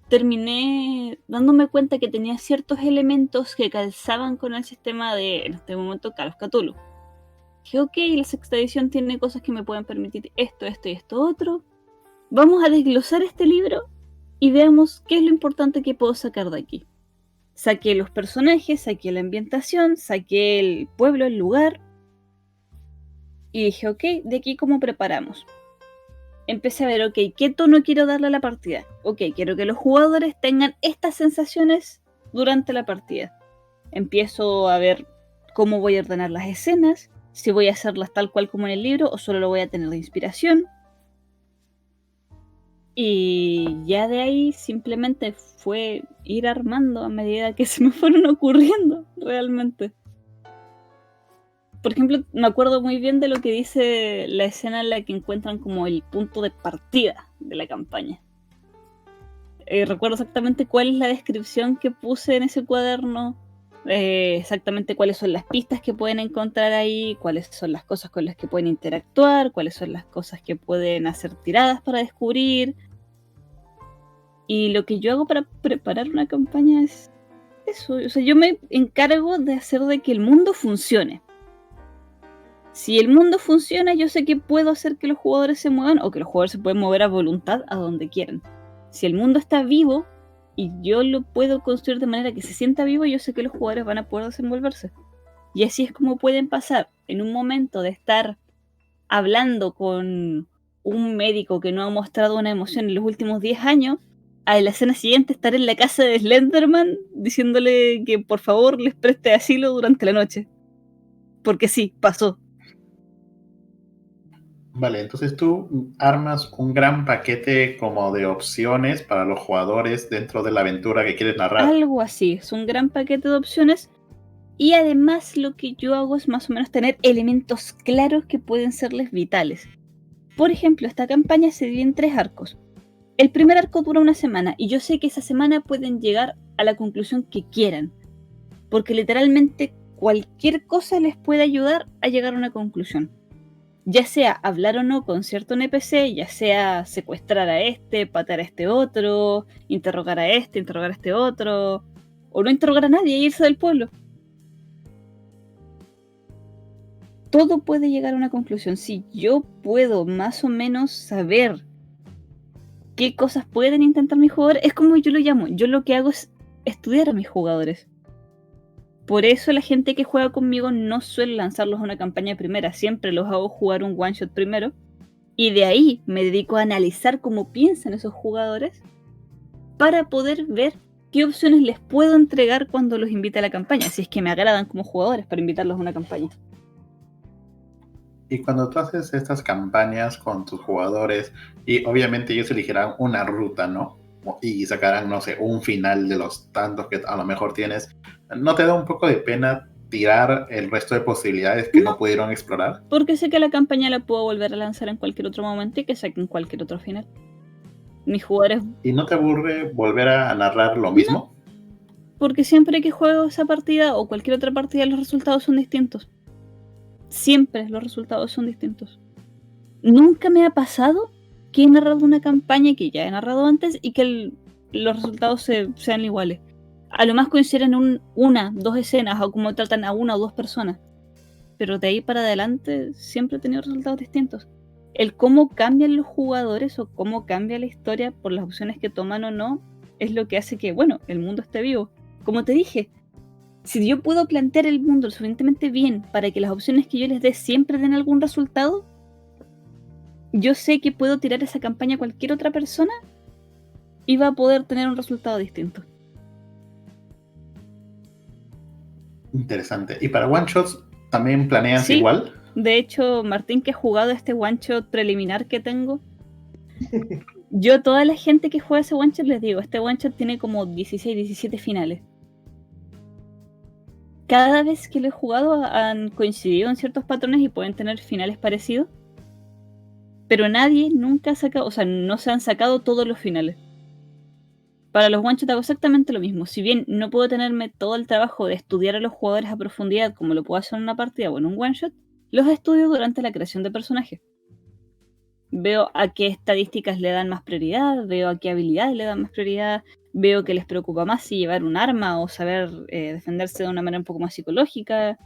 terminé dándome cuenta que tenía ciertos elementos que calzaban con el sistema de, en este momento, Call of Cthulhu. Dije, ok, la sexta edición tiene cosas que me pueden permitir esto, esto y esto otro. Vamos a desglosar este libro y veamos qué es lo importante que puedo sacar de aquí. Saqué los personajes, saqué la ambientación, saqué el pueblo, el lugar. Y dije, ok, de aquí cómo preparamos. Empecé a ver, ok, ¿qué tono quiero darle a la partida? Ok, quiero que los jugadores tengan estas sensaciones durante la partida. Empiezo a ver cómo voy a ordenar las escenas, si voy a hacerlas tal cual como en el libro o solo lo voy a tener de inspiración. Y ya de ahí simplemente fue ir armando a medida que se me fueron ocurriendo realmente. Por ejemplo, me acuerdo muy bien de lo que dice la escena en la que encuentran como el punto de partida de la campaña. Recuerdo exactamente cuál es la descripción que puse en ese cuaderno, exactamente cuáles son las pistas que pueden encontrar ahí, cuáles son las cosas con las que pueden interactuar, cuáles son las cosas que pueden hacer tiradas para descubrir. Y lo que yo hago para preparar una campaña es eso. O sea, yo me encargo de hacer de que el mundo funcione. Si el mundo funciona, yo sé que puedo hacer que los jugadores se muevan o que los jugadores se pueden mover a voluntad a donde quieran. Si el mundo está vivo y yo lo puedo construir de manera que se sienta vivo, yo sé que los jugadores van a poder desenvolverse. Y así es como pueden pasar en un momento de estar hablando con un médico que no ha mostrado una emoción en los últimos 10 años, a la escena siguiente estar en la casa de Slenderman diciéndole que por favor les preste asilo durante la noche. Porque sí, pasó.
Vale, entonces tú armas un gran paquete como de opciones para los jugadores dentro de la aventura que quieres narrar.
Algo así, es un gran paquete de opciones. Y además lo que yo hago es más o menos tener elementos claros que pueden serles vitales. Por ejemplo, esta campaña se divide en 3 arcos. El primer arco dura una semana y yo sé que esa semana pueden llegar a la conclusión que quieran. Porque literalmente cualquier cosa les puede ayudar a llegar a una conclusión. Ya sea hablar o no con cierto NPC, ya sea secuestrar a este, patear a este otro, interrogar a este otro, o no interrogar a nadie e irse del pueblo. Todo puede llegar a una conclusión. Si yo puedo más o menos saber qué cosas pueden intentar mis jugadores, es como yo lo llamo. Yo lo que hago es estudiar a mis jugadores. Por eso la gente que juega conmigo no suele lanzarlos a una campaña primera, siempre los hago jugar un one shot primero y de ahí me dedico a analizar cómo piensan esos jugadores para poder ver qué opciones les puedo entregar cuando los invite a la campaña, si es que me agradan como jugadores para invitarlos a una campaña.
Y cuando tú haces estas campañas con tus jugadores, y obviamente ellos elegirán una ruta, ¿no? Y sacarán, no sé, un final de los tantos que a lo mejor tienes, ¿no te da un poco de pena tirar el resto de posibilidades que no pudieron explorar?
Porque sé que la campaña la puedo volver a lanzar en cualquier otro momento y que saquen cualquier otro final. Mis jugadores...
¿Y no te aburre volver a narrar lo mismo?
Porque siempre que juego esa partida o cualquier otra partida los resultados son distintos. Siempre los resultados son distintos. Nunca me ha pasado que he narrado una campaña que ya he narrado antes y que los resultados sean iguales. A lo más coinciden en 1, 2 escenas o como tratan a 1 o 2 personas. pero de ahí para adelante siempre he tenido resultados distintos. El cómo cambian los jugadores o cómo cambia la historia por las opciones que toman o no, es lo que hace que, bueno, el mundo esté vivo. Como te dije, si yo puedo plantear el mundo lo suficientemente bien para que las opciones que yo les dé siempre den algún resultado, yo sé que puedo tirar esa campaña a cualquier otra persona y va a poder tener un resultado distinto.
Interesante. ¿Y para one shots también planeas
Sí.
igual?
De hecho, Martín, que ha jugado este one shot preliminar que tengo, yo a toda la gente que juega ese one shot les digo, este one shot tiene como 16, 17 finales. Cada vez que lo he jugado han coincidido en ciertos patrones y pueden tener finales parecidos, pero nadie nunca ha sacado, o sea, no se han sacado todos los finales. Para los one shot hago exactamente lo mismo. Si bien no puedo tenerme todo el trabajo de estudiar a los jugadores a profundidad como lo puedo hacer en una partida o en un one shot, los estudio durante la creación de personajes. Veo a qué estadísticas le dan más prioridad, veo a qué habilidades le dan más prioridad, veo que les preocupa más si llevar un arma o saber defenderse de una manera un poco más psicológica.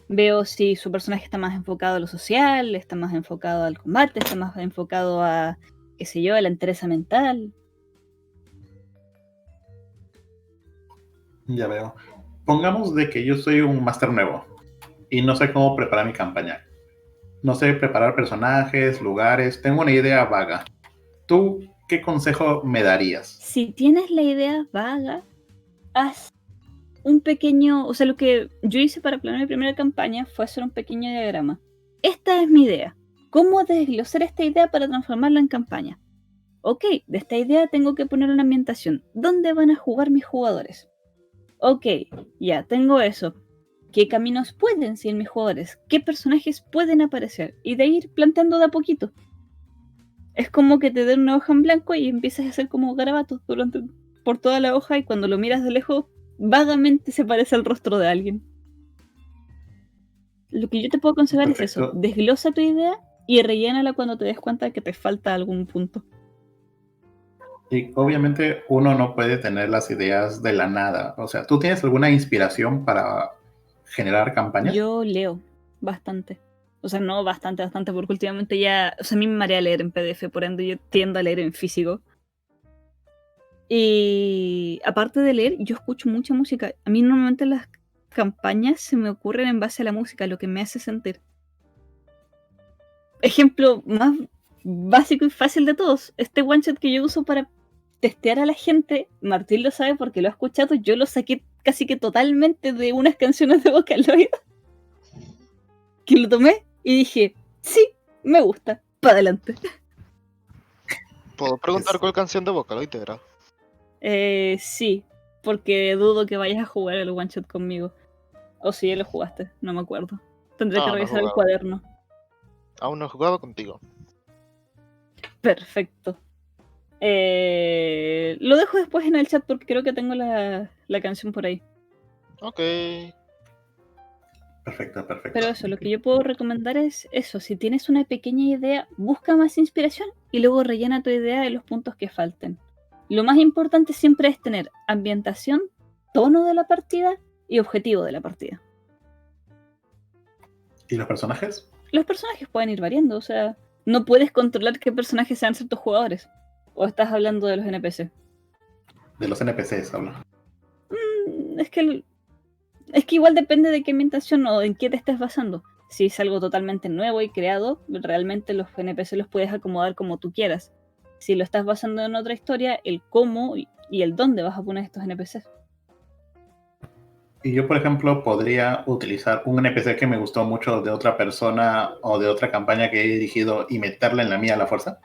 Veo si su personaje está más enfocado a lo social, está más enfocado al combate, está más enfocado a, qué sé yo, a la entereza mental.
Ya veo. Pongamos de que yo soy un máster nuevo y no sé cómo preparar mi campaña. No sé preparar personajes, lugares, tengo una idea vaga. ¿Tú qué consejo me darías?
Si tienes la idea vaga, haz un pequeño, o sea, lo que yo hice para planear mi primera campaña fue hacer un pequeño diagrama. Esta es mi idea. ¿Cómo desglosar esta idea para transformarla en campaña? Ok, de esta idea tengo que poner una ambientación. ¿Dónde van a jugar mis jugadores? Ok, ya, tengo eso. ¿Qué caminos pueden seguir mis jugadores? ¿Qué personajes pueden aparecer? Y de ir planteando de a poquito. Es como que te den una hoja en blanco y empiezas a hacer como garabatos por toda la hoja y cuando lo miras de lejos, vagamente se parece al rostro de alguien. Lo que yo te puedo aconsejar es eso.
Perfecto.
Desglosa tu idea y rellénala cuando te des cuenta de que te falta algún punto.
Y obviamente uno no puede tener las ideas de la nada. O sea, ¿tú tienes alguna inspiración para generar campañas?
Yo leo bastante. O sea, no bastante, porque últimamente ya... O sea, a mí me marea leer en PDF, por ende yo tiendo a leer en físico. Y aparte de leer, yo escucho mucha música. A mí normalmente las campañas se me ocurren en base a la música, lo que me hace sentir. Ejemplo más básico y fácil de todos. Este one shot que yo uso para testear a la gente, Martín lo sabe porque lo ha escuchado, yo lo saqué casi que totalmente de unas canciones de Vocaloid. Que lo tomé y dije, sí, me gusta, para adelante.
¿Puedo preguntar cuál canción de Vocaloid era?
Sí, porque dudo que vayas a jugar el one shot conmigo. O si ya lo jugaste, no me acuerdo. Tendré
No,
que
no he
revisar el
jugado.
cuaderno.
Aún no he jugado contigo.
Perfecto. Lo dejo después en el chat porque creo que tengo la canción por ahí.
Ok.
Perfecto, perfecto.
Pero eso, lo que yo puedo recomendar es eso. Si tienes una pequeña idea, busca más inspiración y luego rellena tu idea de los puntos que falten. Lo más importante siempre es tener ambientación, tono de la partida y objetivo de la partida.
¿Y los personajes?
Los personajes pueden ir variando, o sea, no puedes controlar qué personajes sean ciertos jugadores. ¿O estás hablando de los NPC?
De los NPCs hablo.
Es que igual depende de qué ambientación o en qué te estés basando. Si es algo totalmente nuevo y creado, realmente los NPC los puedes acomodar como tú quieras. Si lo estás basando en otra historia, el cómo y el dónde vas a poner estos NPCs.
Y yo, por ejemplo, podría utilizar un NPC que me gustó mucho de otra persona o de otra campaña que he dirigido y meterla en la mía a la fuerza.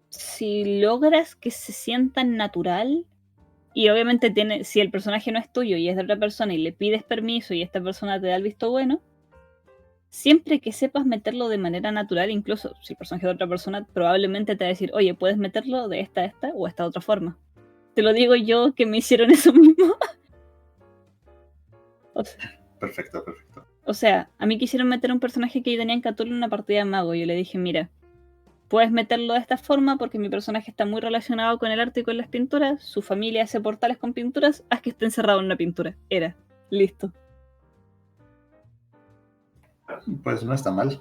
Si logras que se sienta natural, y obviamente si el personaje no es tuyo y es de otra persona y le pides permiso y esta persona te da el visto bueno, siempre que sepas meterlo de manera natural, incluso si el personaje es de otra persona, probablemente te va a decir, oye, puedes meterlo de esta o esta otra forma. Te lo digo yo que me hicieron eso mismo.
Perfecto, perfecto.
O sea, a mí quisieron meter un personaje que yo tenía en Cthulhu en una partida de mago. Y yo le dije, mira, puedes meterlo de esta forma porque mi personaje está muy relacionado con el arte y con las pinturas. Su familia hace portales con pinturas. Haz que esté encerrado en una pintura. Era. Listo.
Pues no está mal.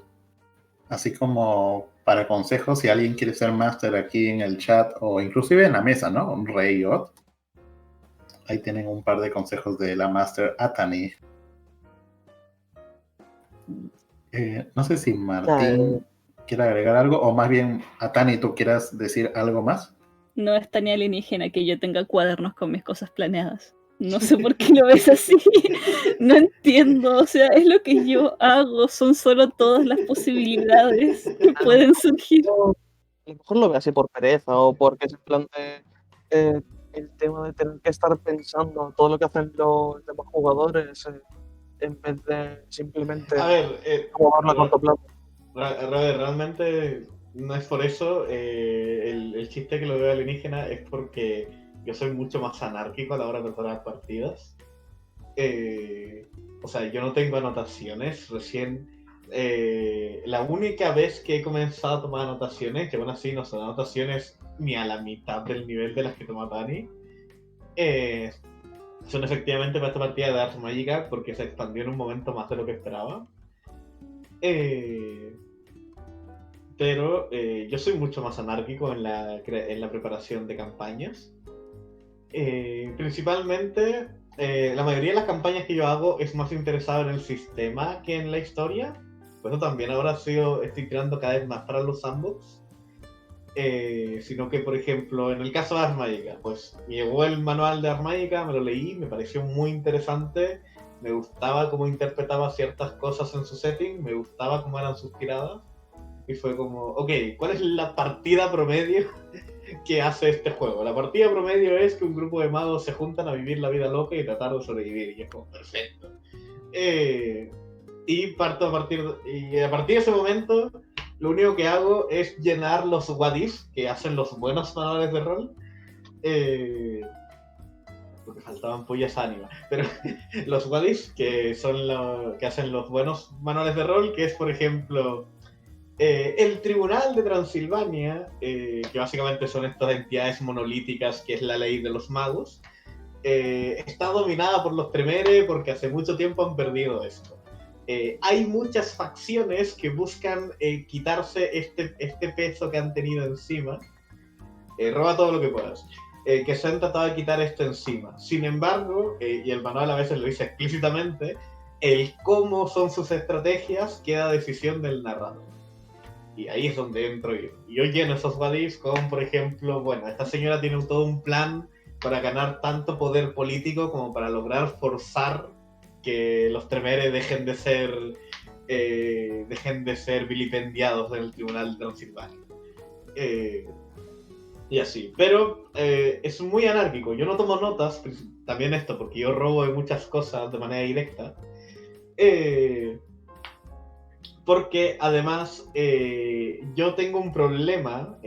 Así como para consejos, si alguien quiere ser máster aquí en el chat o inclusive en la mesa, ¿no? Un Rey Ot. Ahí tienen un par de consejos de la máster Atani. No sé si Martín quiere agregar algo o más bien Atani, ¿tú quieras decir algo más?
No es tan alienígena que yo tenga cuadernos con mis cosas planeadas. No sé por qué lo ves así. No entiendo. O sea, es lo que yo hago. Son solo todas las posibilidades que pueden surgir.
A lo mejor lo ve así por pereza o porque se plantee el tema de tener que estar pensando todo lo que hacen los demás jugadores en vez de simplemente
A ver,
jugarlo a corto plazo.
realmente no es por eso. El chiste que lo veo alienígena es porque yo soy mucho más anárquico a la hora de preparar partidas. O sea, yo no tengo anotaciones. Recién, la única vez que he comenzado a tomar anotaciones, que aún así no son anotaciones ni a la mitad del nivel de las que toma Dani, son efectivamente para esta partida de Ars Magica, porque se expandió en un momento más de lo que esperaba. Pero yo soy mucho más anárquico en la preparación de campañas. Principalmente, la mayoría de las campañas que yo hago es más interesado en el sistema que en la historia. Por eso también ahora estoy tirando cada vez más para los sandbox. Sino que, por ejemplo, en el caso de Ars Magica, pues me llegó el manual de Ars Magica, me lo leí, me pareció muy interesante. Me gustaba cómo interpretaba ciertas cosas en su setting, me gustaba cómo eran sus tiradas. Y fue como, ok, ¿cuál es la partida promedio que hace este juego? La partida promedio es que un grupo de magos se juntan a vivir la vida loca y tratar de sobrevivir. Y es como, perfecto. Y a partir de ese momento, lo único que hago es llenar los what if que hacen los buenos manuales de rol. Porque faltaban pollas ánima. Pero los what if que son lo que hacen los buenos manuales de rol, que es, por ejemplo, el Tribunal de Transilvania, que básicamente son estas entidades monolíticas que es la ley de los magos, está dominada por los Tremere porque hace mucho tiempo han perdido esto. Hay muchas facciones que buscan quitarse este peso que han tenido encima. Roba todo lo que puedas. Que se han tratado de quitar esto encima. Sin embargo, y el manual a veces lo dice explícitamente, el cómo son sus estrategias queda a decisión del narrador. Y ahí es donde entro yo. Y yo lleno esos badis con, por ejemplo, bueno, esta señora tiene todo un plan para ganar tanto poder político como para lograr forzar que los Tremere dejen de ser vilipendiados en el Tribunal de Transilvania. Y así. Pero es muy anárquico. Yo no tomo notas, también esto, porque yo robo de muchas cosas de manera directa. Porque además yo tengo un problema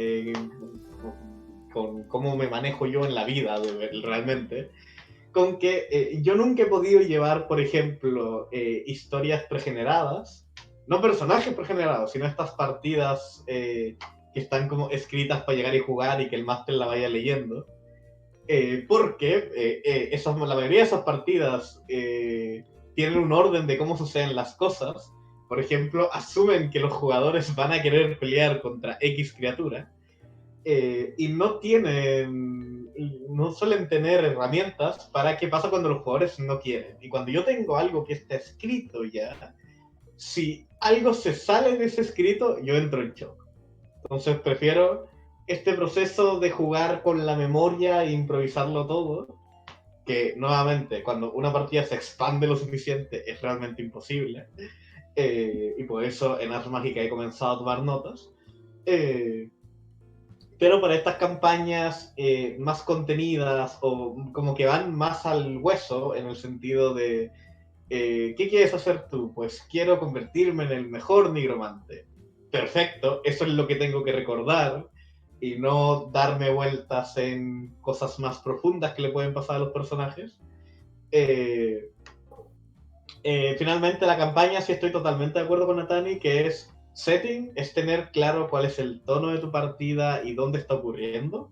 con cómo me manejo yo en la vida realmente, con que yo nunca he podido llevar, por ejemplo, historias pregeneradas, no personajes pregenerados, sino estas partidas que están como escritas para llegar y jugar y que el máster la vaya leyendo, porque la mayoría de esas partidas tienen un orden de cómo suceden las cosas. Por ejemplo, asumen que los jugadores van a querer pelear contra X criatura y no suelen tener herramientas para qué pasa cuando los jugadores no quieren. Y cuando yo tengo algo que está escrito ya, si algo se sale de ese escrito, yo entro en shock. Entonces prefiero este proceso de jugar con la memoria e improvisarlo todo, que nuevamente, cuando una partida se expande lo suficiente, es realmente imposible. Y por eso en Ars Magica he comenzado a tomar notas. Pero para estas campañas más contenidas o como que van más al hueso, en el sentido de ¿qué quieres hacer tú? Pues quiero convertirme en el mejor nigromante. Perfecto, eso es lo que tengo que recordar y no darme vueltas en cosas más profundas que le pueden pasar a los personajes. Finalmente la campaña, sí estoy totalmente de acuerdo con Natani, que es setting, es tener claro cuál es el tono de tu partida y dónde está ocurriendo.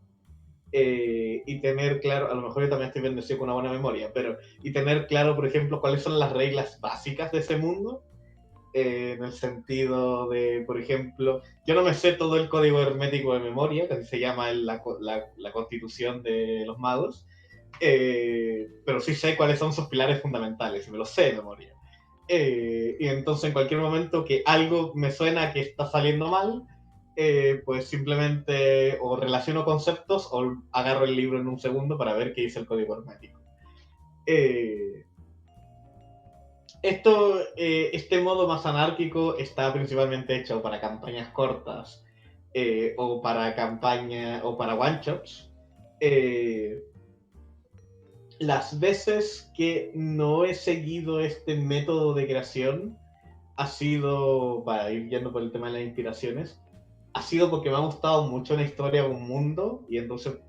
Y tener claro, a lo mejor yo también estoy bendecido con una buena memoria, pero y tener claro, por ejemplo, cuáles son las reglas básicas de ese mundo. en el sentido de, por ejemplo, yo no me sé todo el código hermético de memoria, que así se llama la constitución de los magos, pero sí sé cuáles son sus pilares fundamentales, y me los sé de memoria. Y entonces en cualquier momento que algo me suena que está saliendo mal, pues simplemente o relaciono conceptos o agarro el libro en un segundo para ver qué dice el código hermético. Este modo más anárquico está principalmente hecho para campañas cortas o para one-shots. Las veces que no he seguido este método de creación ha sido, para ir yendo por el tema de las inspiraciones, ha sido porque me ha gustado mucho una historia o un mundo, y entonces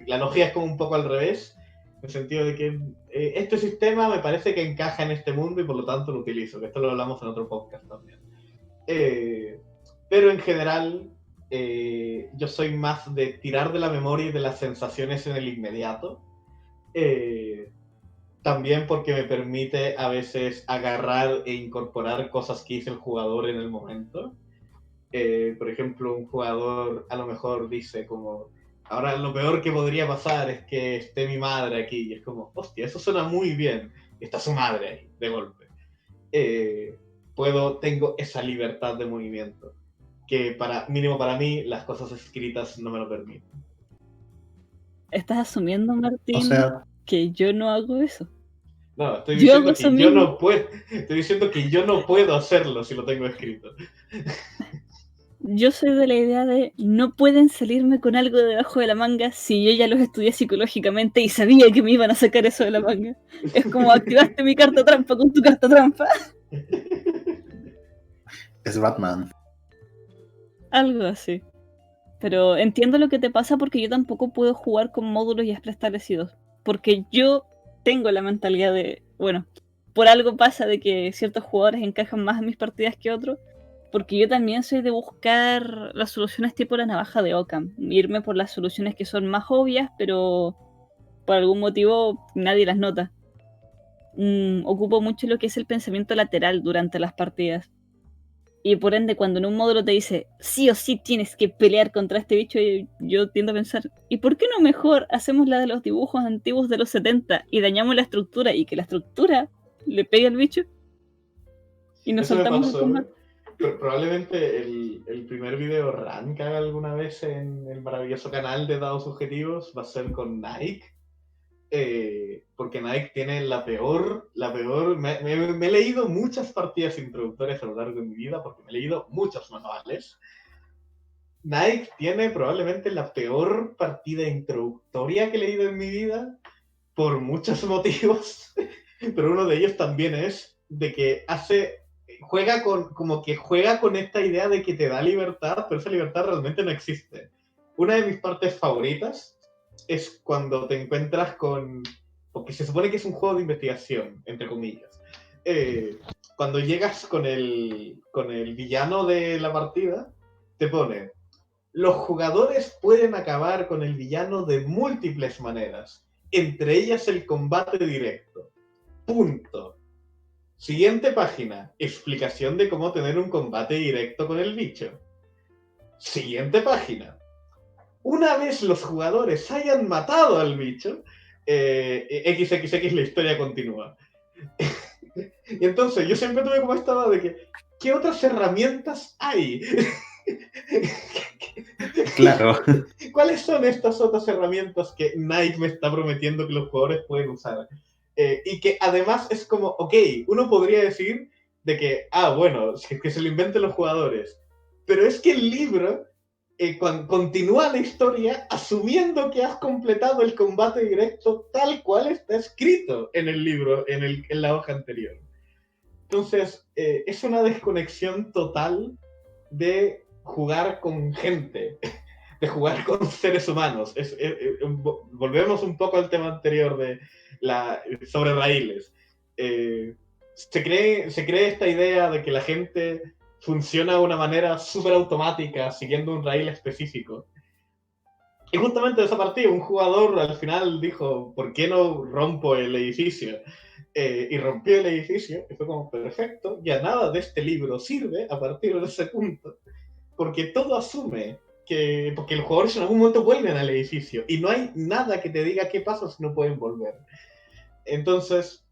la lógica es como un poco al revés, en el sentido de que este sistema me parece que encaja en este mundo y por lo tanto lo utilizo, que esto lo hablamos en otro podcast también. Pero en general, yo soy más de tirar de la memoria y de las sensaciones en el inmediato. También porque me permite a veces agarrar e incorporar cosas que hizo el jugador en el momento. Por ejemplo, un jugador a lo mejor dice como, ahora lo peor que podría pasar es que esté mi madre aquí, y es como, hostia, eso suena muy bien, está su madre ahí, de golpe. Tengo esa libertad de movimiento, que mínimo para mí, las cosas escritas no me lo permiten.
¿Estás asumiendo, Martín,
O sea,
que yo no hago eso?
No, estoy
Yo
diciendo
hago
que
eso
yo
mismo.
no puedo, estoy diciendo que yo no puedo hacerlo si lo tengo escrito.
Yo soy de la idea de no pueden salirme con algo debajo de la manga si yo ya los estudié psicológicamente y sabía que me iban a sacar eso de la manga. Es como activaste mi carta trampa con tu carta trampa.
es Batman.
Algo así. Pero entiendo lo que te pasa porque yo tampoco puedo jugar con módulos ya preestablecidos. Porque yo tengo la mentalidad de, bueno, por algo pasa de que ciertos jugadores encajan más en mis partidas que otros. Porque yo también soy de buscar las soluciones tipo la navaja de Occam. Irme por las soluciones que son más obvias, pero por algún motivo nadie las nota. Ocupo mucho lo que es el pensamiento lateral durante las partidas. Y por ende, cuando en un módulo te dice, sí o sí tienes que pelear contra este bicho, yo tiendo a pensar, ¿y por qué no mejor hacemos la de los dibujos antiguos de los 70 y dañamos la estructura y que la estructura le pegue al bicho? Y nos
Eso me
saltamos el
pasó.
combate.
Probablemente el primer video run que haga alguna vez en el maravilloso canal de Dados Objetivos va a ser con Nike. Porque Nike tiene la peor. Me he leído muchas partidas introductorias a lo largo de mi vida porque me he leído muchos manuales. Nike tiene probablemente la peor partida introductoria que he leído en mi vida por muchos motivos, pero uno de ellos también es de que juega con esta idea de que te da libertad, pero esa libertad realmente no existe. Una de mis partes favoritas es cuando te encuentras porque se supone que es un juego de investigación, entre comillas. Cuando llegas con el villano de la partida, te pone, los jugadores pueden acabar con el villano de múltiples maneras, entre ellas el combate directo. Punto. Siguiente página. Explicación de cómo tener un combate directo con el bicho. Siguiente página. Una vez los jugadores hayan matado al bicho, XXX la historia continúa. Y entonces yo siempre tuve como esta duda de que, ¿qué otras herramientas hay?
Claro.
¿Cuáles son estas otras herramientas que Nike me está prometiendo que los jugadores pueden usar? Y que además es como, ok, uno podría decir de que, bueno, que se lo inventen los jugadores. Pero es que el libro continúa la historia asumiendo que has completado el combate directo tal cual está escrito en el libro, en la hoja anterior. Entonces, es una desconexión total de jugar con gente, de jugar con seres humanos. Volvemos un poco al tema anterior sobre raíles. Se cree esta idea de que la gente funciona de una manera súper automática, siguiendo un raíl específico. Y justamente de esa partida, un jugador al final dijo, ¿por qué no rompo el edificio? y rompió el edificio, y fue como, perfecto, ya nada de este libro sirve a partir de ese punto, porque todo asume porque los jugadores en algún momento vuelven al edificio, y no hay nada que te diga qué pasa si no pueden volver. Entonces,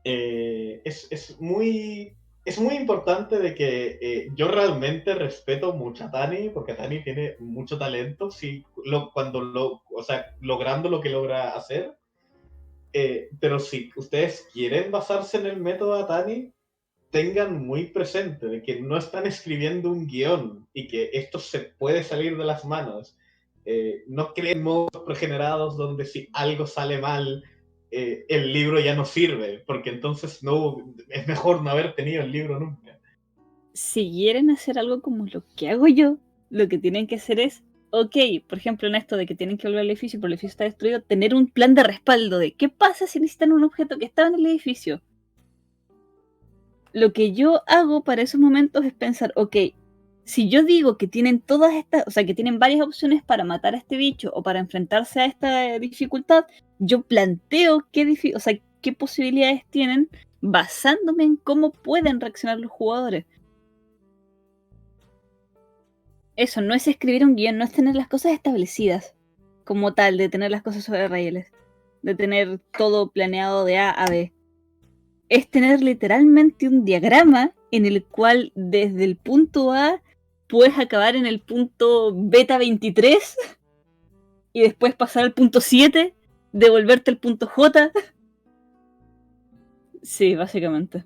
es muy importante de que yo realmente respeto mucho a Tani, porque Tani tiene mucho talento, sí, logrando lo que logra hacer. Pero si ustedes quieren basarse en el método Atani, tengan muy presente de que no están escribiendo un guión y que esto se puede salir de las manos. No creen modos pregenerados donde si algo sale mal, el libro ya no sirve, porque entonces es mejor no haber tenido el libro nunca.
Si quieren hacer algo como lo que hago yo, lo que tienen que hacer es, ok, por ejemplo en esto de que tienen que volver al edificio porque el edificio está destruido, tener un plan de respaldo de qué pasa si necesitan un objeto que estaba en el edificio. Lo que yo hago para esos momentos es pensar, ok, si yo digo que tienen todas estas, o sea, que tienen varias opciones para matar a este bicho o para enfrentarse a esta dificultad, yo planteo qué posibilidades tienen basándome en cómo pueden reaccionar los jugadores. Eso no es escribir un guión, no es tener las cosas establecidas como tal, de tener las cosas sobre rieles, de tener todo planeado de A a B. Es tener literalmente un diagrama en el cual desde el punto A puedes acabar en el punto beta 23 y después pasar al punto 7, devolverte al punto J. Sí, básicamente.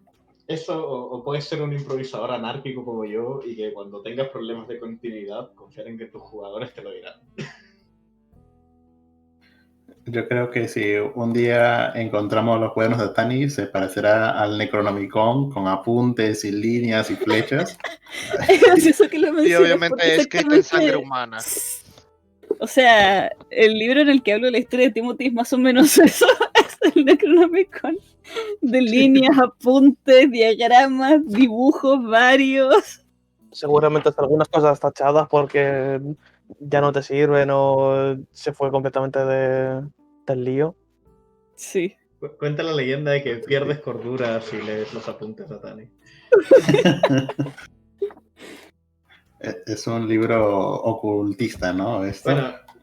Eso, o puedes ser un improvisador anárquico como yo y que cuando tengas problemas de continuidad, confiar en que tus jugadores te lo dirán.
Yo creo que si un día encontramos los cuadernos de Tani, se parecerá al Necronomicon con apuntes y líneas y flechas.
Es gracioso que lo
Y
menciones,
obviamente
porque
es escrito en sangre
exactamente-
humana.
O sea, el libro en el que hablo de la historia de Timothy es más o menos eso, es el Necronomicon. De líneas, apuntes, diagramas, dibujos varios.
Seguramente hasta algunas cosas tachadas porque ya no te sirven o se fue completamente del lío.
Sí.
Cuenta la leyenda de que pierdes cordura si lees los apuntes a Tani.
Es un libro ocultista, ¿no? Esto.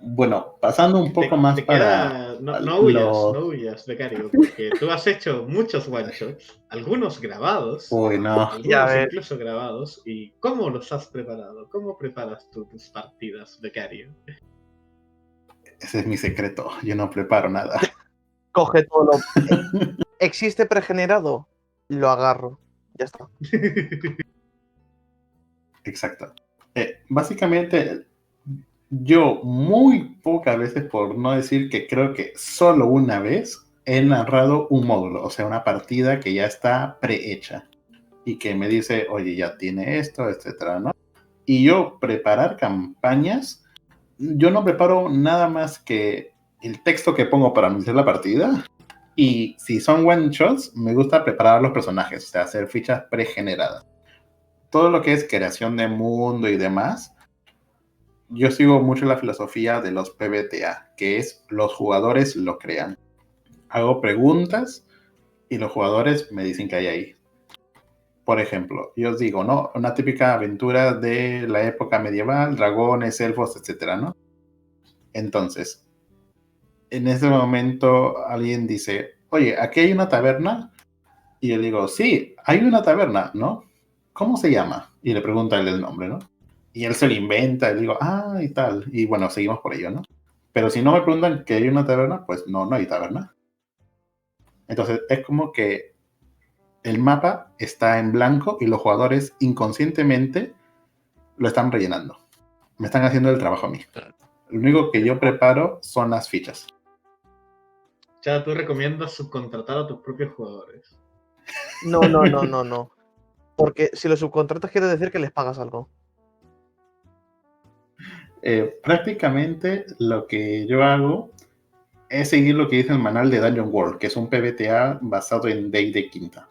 Bueno,
Pasando un poco más para
no huyas, becario, porque tú has hecho muchos one-shots, algunos grabados,
Uy, no.
algunos incluso grabados, y ¿cómo los has preparado? ¿Cómo preparas tú tus partidas, becario?
Ese es mi secreto. Yo no preparo nada.
Coge todo lo... ¿Existe pregenerado? Lo agarro. Ya está.
Exacto. Básicamente, yo muy pocas veces, por no decir que creo que solo una vez, he narrado un módulo, o sea, una partida que ya está prehecha y que me dice, oye, ya tiene esto, etcétera, ¿no? Y yo preparar campañas, yo no preparo nada más que el texto que pongo para anunciar la partida, y si son one shots, me gusta preparar los personajes, o sea, hacer fichas pregeneradas. Todo lo que es creación de mundo y demás, yo sigo mucho la filosofía de los PBTA, que es los jugadores lo crean. Hago preguntas y los jugadores me dicen que hay ahí. Por ejemplo, yo os digo, ¿no? Una típica aventura de la época medieval, dragones, elfos, etcétera, ¿no? Entonces, en ese momento alguien dice, oye, ¿aquí hay una taberna? Y yo digo, sí, hay una taberna, ¿no? ¿Cómo se llama? Y le pregunta él el nombre, ¿no? Y él se lo inventa, y le digo, ah, y tal. Y bueno, seguimos por ello, ¿no? Pero si no me preguntan que hay una taberna, pues no hay taberna. Entonces, es como que el mapa está en blanco y los jugadores inconscientemente lo están rellenando. Me están haciendo el trabajo a mí. Lo único que yo preparo son las fichas.
O sea, tú recomiendas subcontratar a tus propios jugadores.
No. Porque si los subcontratas quiere decir que les pagas algo.
Prácticamente lo que yo hago es seguir lo que dice el manual de Dungeon World, que es un PBTA basado en D&D Quinta.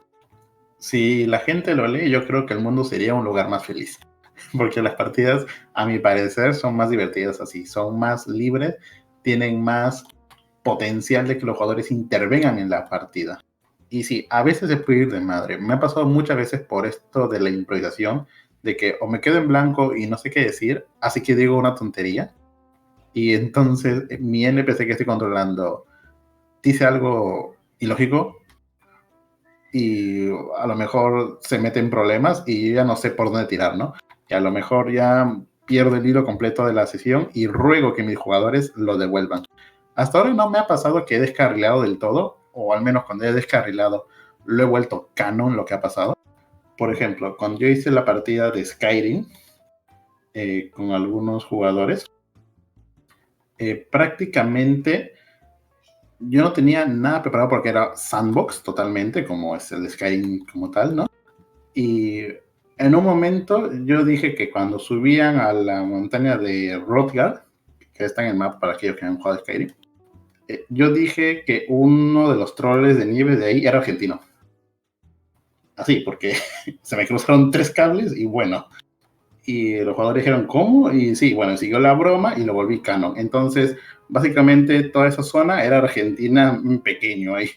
Si la gente lo lee, yo creo que el mundo sería un lugar más feliz. Porque las partidas, a mi parecer, son más divertidas así. Son más libres, tienen más potencial de que los jugadores intervengan en la partida. Y sí, a veces se puede ir de madre. Me ha pasado muchas veces por esto de la improvisación, de que o me quedo en blanco y no sé qué decir, así que digo una tontería. Y entonces mi NPC que estoy controlando dice algo ilógico y a lo mejor se mete en problemas y yo ya no sé por dónde tirar, ¿no? Y a lo mejor ya pierdo el hilo completo de la sesión y ruego que mis jugadores lo devuelvan. Hasta ahora no me ha pasado que he descarrilado del todo, o al menos cuando he descarrilado lo he vuelto canon lo que ha pasado. Por ejemplo, cuando yo hice la partida de Skyrim con algunos jugadores, prácticamente yo no tenía nada preparado porque era sandbox totalmente, como es el Skyrim como tal, ¿no? Y en un momento yo dije que cuando subían a la montaña de Hrothgar, que está en el mapa para aquellos que han jugado Skyrim, yo dije que uno de los troles de nieve de ahí era argentino. Así, porque se me cruzaron 3 cables y bueno. Y los jugadores dijeron, ¿cómo? Y sí, bueno, siguió la broma y lo volví canon. Entonces, básicamente toda esa zona era Argentina pequeño ahí.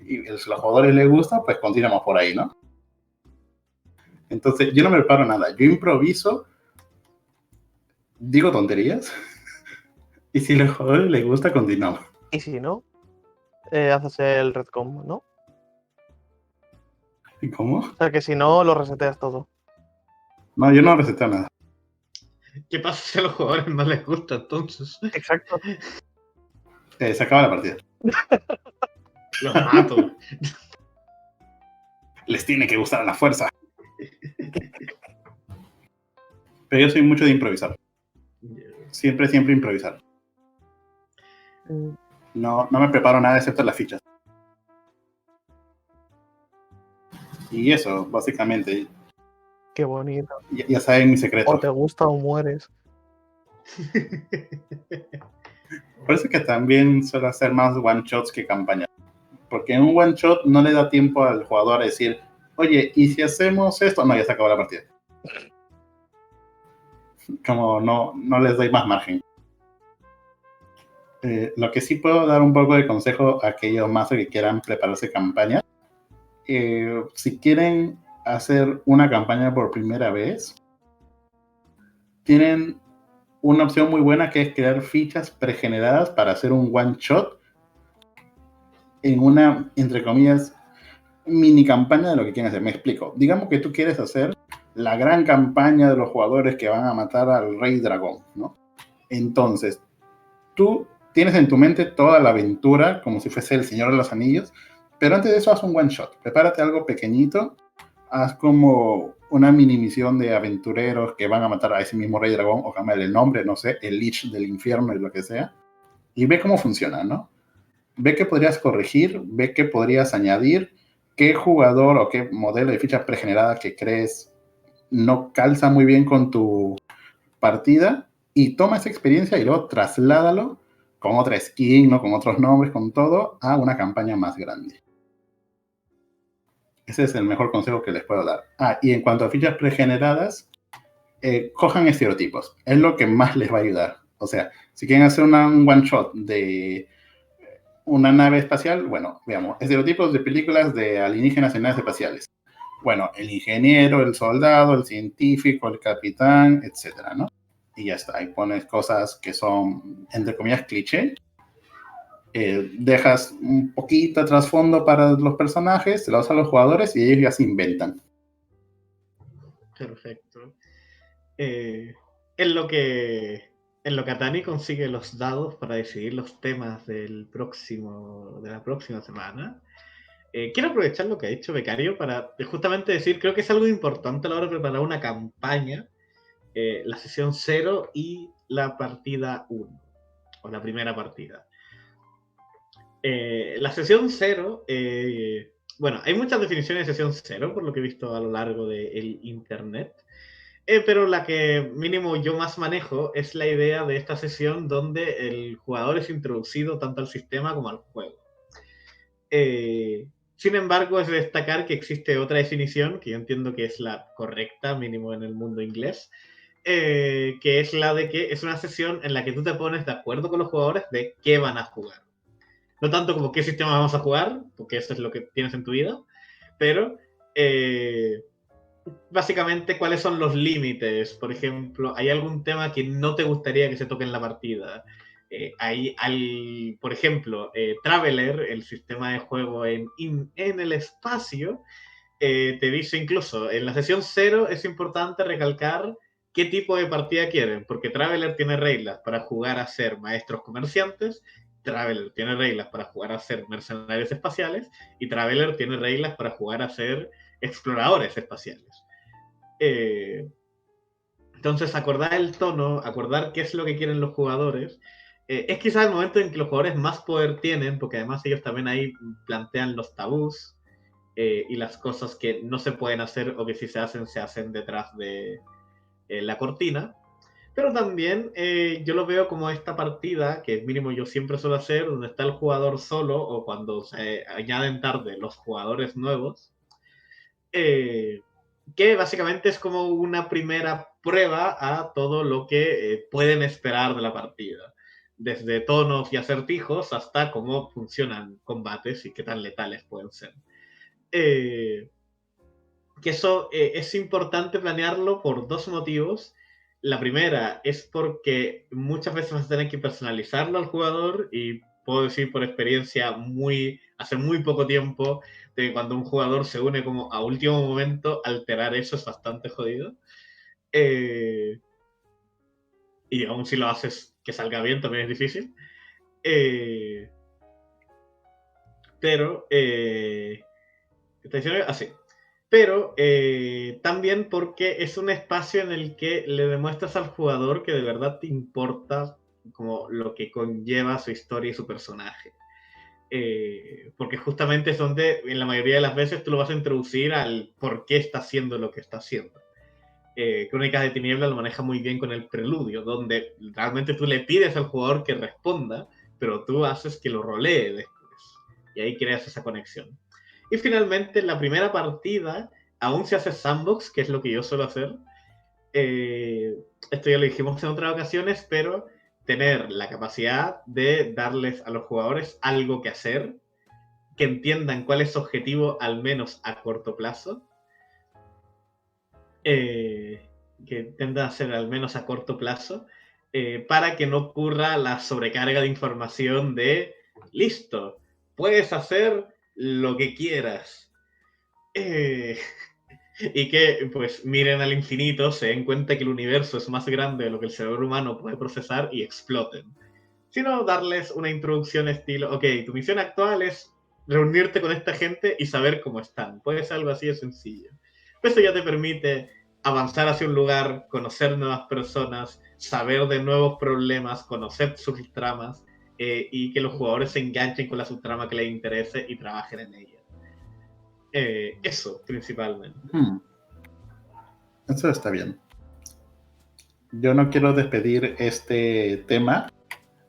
Y si a los jugadores les gusta, pues continuamos por ahí, ¿no? Entonces, yo no me preparo nada. Yo improviso, digo tonterías. Y si a los jugadores les gusta, continuamos.
Y si no, haces el retcon, ¿no?
¿Y cómo?
O sea que si no, lo reseteas todo.
No, yo no receteo nada.
¿Qué pasa si a los jugadores no les gusta entonces?
Exacto.
Se acaba la partida.
Los mato.
Les tiene que gustar a la fuerza. Pero yo soy mucho de improvisar. Siempre improvisar. No me preparo nada excepto las fichas. Y eso, básicamente.
Qué bonito.
Ya saben mi secreto.
O te gusta o mueres.
Por eso que también suelo hacer más one-shots que campañas. Porque en un one-shot no le da tiempo al jugador a decir, oye, ¿y si hacemos esto? No, ya se acabó la partida. Como no les doy más margen. Lo que sí puedo dar un poco de consejo a aquellos más que quieran prepararse campaña. Si quieren hacer una campaña por primera vez, tienen una opción muy buena que es crear fichas pregeneradas para hacer un one shot en una, entre comillas, mini campaña de lo que quieren hacer. Me explico. Digamos que tú quieres hacer la gran campaña de los jugadores que van a matar al Rey Dragón, ¿no? Entonces, tú tienes en tu mente toda la aventura como si fuese el Señor de los Anillos, pero antes de eso haz un one shot. Prepárate algo pequeñito, haz como una mini misión de aventureros que van a matar a ese mismo Rey Dragón, o cámbiale el nombre, no sé, el Lich del Infierno y lo que sea, y ve cómo funciona, ¿no? Ve qué podrías corregir, ve qué podrías añadir, qué jugador o qué modelo de ficha pregenerada que crees no calza muy bien con tu partida, y toma esa experiencia y luego trasládalo con otra skin, ¿no? Con otros nombres, con todo, a una campaña más grande. Ese es el mejor consejo que les puedo dar. Y en cuanto a fichas pregeneradas, cojan estereotipos. Es lo que más les va a ayudar. O sea, si quieren hacer un one shot de una nave espacial, bueno, veamos, estereotipos de películas de alienígenas en naves espaciales. Bueno, el ingeniero, el soldado, el científico, el capitán, etcétera, ¿no? Y ya está, ahí pones cosas que son, entre comillas, cliché. Dejas un poquito de trasfondo para los personajes, se lo das a los jugadores y ellos ya se inventan.
Perfecto. En lo que Atani consigue los dados para decidir los temas de la próxima semana, quiero aprovechar lo que ha dicho Becario para justamente decir, creo que es algo importante a la hora de preparar una campaña, la sesión 0 y la partida 1, o la primera partida. La sesión 0, bueno, hay muchas definiciones de sesión 0 por lo que he visto a lo largo del internet, pero la que mínimo yo más manejo es la idea de esta sesión donde el jugador es introducido tanto al sistema como al juego. Sin embargo, es de destacar que existe otra definición, que yo entiendo que es la correcta, mínimo en el mundo inglés, que es la de que es una sesión en la que tú te pones de acuerdo con los jugadores de qué van a jugar. No tanto como qué sistema vamos a jugar, porque eso es lo que tienes en tu vida, pero básicamente cuáles son los límites. Por ejemplo, ¿hay algún tema que no te gustaría que se toque en la partida? Por ejemplo, Traveler, el sistema de juego en el espacio, te dice incluso, en la sesión 0 es importante recalcar qué tipo de partida quieren, porque Traveler tiene reglas para jugar a ser maestros comerciantes, Traveler tiene reglas para jugar a ser mercenarios espaciales, y Traveler tiene reglas para jugar a ser exploradores espaciales. Entonces, acordar el tono, acordar qué es lo que quieren los jugadores, es quizás el momento en que los jugadores más poder tienen, porque además ellos también ahí plantean los tabús y las cosas que no se pueden hacer o que si se hacen detrás de la cortina. Pero también yo lo veo como esta partida, que mínimo yo siempre suelo hacer, donde está el jugador solo o cuando se añaden tarde los jugadores nuevos, que básicamente es como una primera prueba a todo lo que pueden esperar de la partida. Desde tonos y acertijos hasta cómo funcionan combates y qué tan letales pueden ser. Que eso es importante planearlo por dos motivos. La primera es porque muchas veces vas a tener que personalizarlo al jugador y puedo decir por experiencia hace muy poco tiempo de que cuando un jugador se une como a último momento, alterar eso es bastante jodido. Eh, y aún si lo haces que salga bien también es difícil. Pero... ¿qué está diciendo? Así. Pero también porque es un espacio en el que le demuestras al jugador que de verdad te importa como lo que conlleva su historia y su personaje. Porque justamente es donde en la mayoría de las veces tú lo vas a introducir al por qué está haciendo lo que está haciendo. Crónicas de Tiniebla lo maneja muy bien con el preludio, donde realmente tú le pides al jugador que responda, pero tú haces que lo rolee después. Y ahí creas esa conexión. Y finalmente, en la primera partida, aún se hace sandbox, que es lo que yo suelo hacer. Esto ya lo dijimos en otras ocasiones, pero tener la capacidad de darles a los jugadores algo que hacer, que entiendan cuál es su objetivo, al menos a corto plazo. Que tienda a ser al menos a corto plazo, para que no ocurra la sobrecarga de información de listo, puedes hacer lo que quieras. Y que pues miren al infinito, se den cuenta que el universo es más grande de lo que el cerebro humano puede procesar y exploten. Sino darles una introducción estilo, ok, tu misión actual es reunirte con esta gente y saber cómo están. Puede ser algo así de sencillo. Eso ya te permite avanzar hacia un lugar, conocer nuevas personas, saber de nuevos problemas, conocer sus tramas y que los jugadores se enganchen con la subtrama que les interese y trabajen en ella. Eso, principalmente.
Eso está bien. Yo no quiero despedir este tema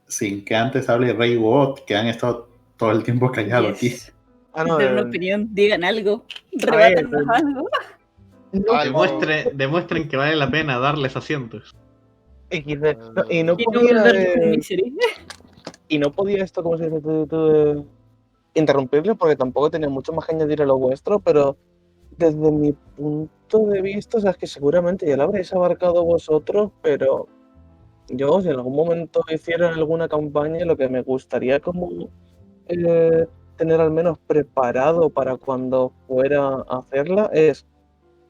sin que antes hable Rey Bot, que han estado todo el tiempo callados aquí.
Den una opinión, digan algo, rebátanos algo.
Demuestren que vale la pena darles asientos.
Y no podía esto, como se dice, interrumpirle porque tampoco tenía mucho más que añadir a lo vuestro, pero desde mi punto de vista, o sea, es que seguramente ya lo habréis abarcado vosotros, pero yo, si en algún momento hiciera alguna campaña, lo que me gustaría como tener al menos preparado para cuando fuera a hacerla es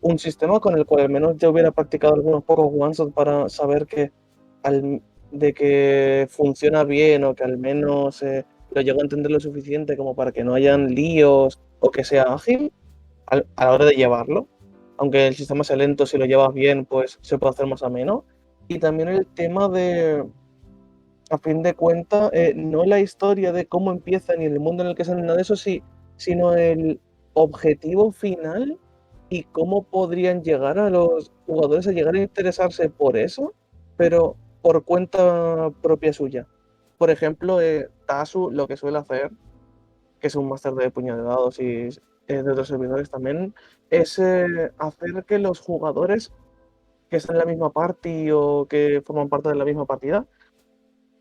un sistema con el cual al menos yo hubiera practicado algunos pocos one-shots para saber de que funciona bien o que al menos lo llego a entender lo suficiente como para que no hayan líos o que sea ágil a la hora de llevarlo. Aunque el sistema sea lento, si lo llevas bien, pues se puede hacer más ameno. Y también el tema de, a fin de cuentas, no la historia de cómo empieza ni el mundo en el que salen, nada de eso, sino el objetivo final y cómo podrían llegar a los jugadores a llegar a interesarse por eso, pero por cuenta propia suya. Por ejemplo, Tasu lo que suele hacer, que es un máster de puño de dados y de otros servidores también, es hacer que los jugadores que están en la misma party o que forman parte de la misma partida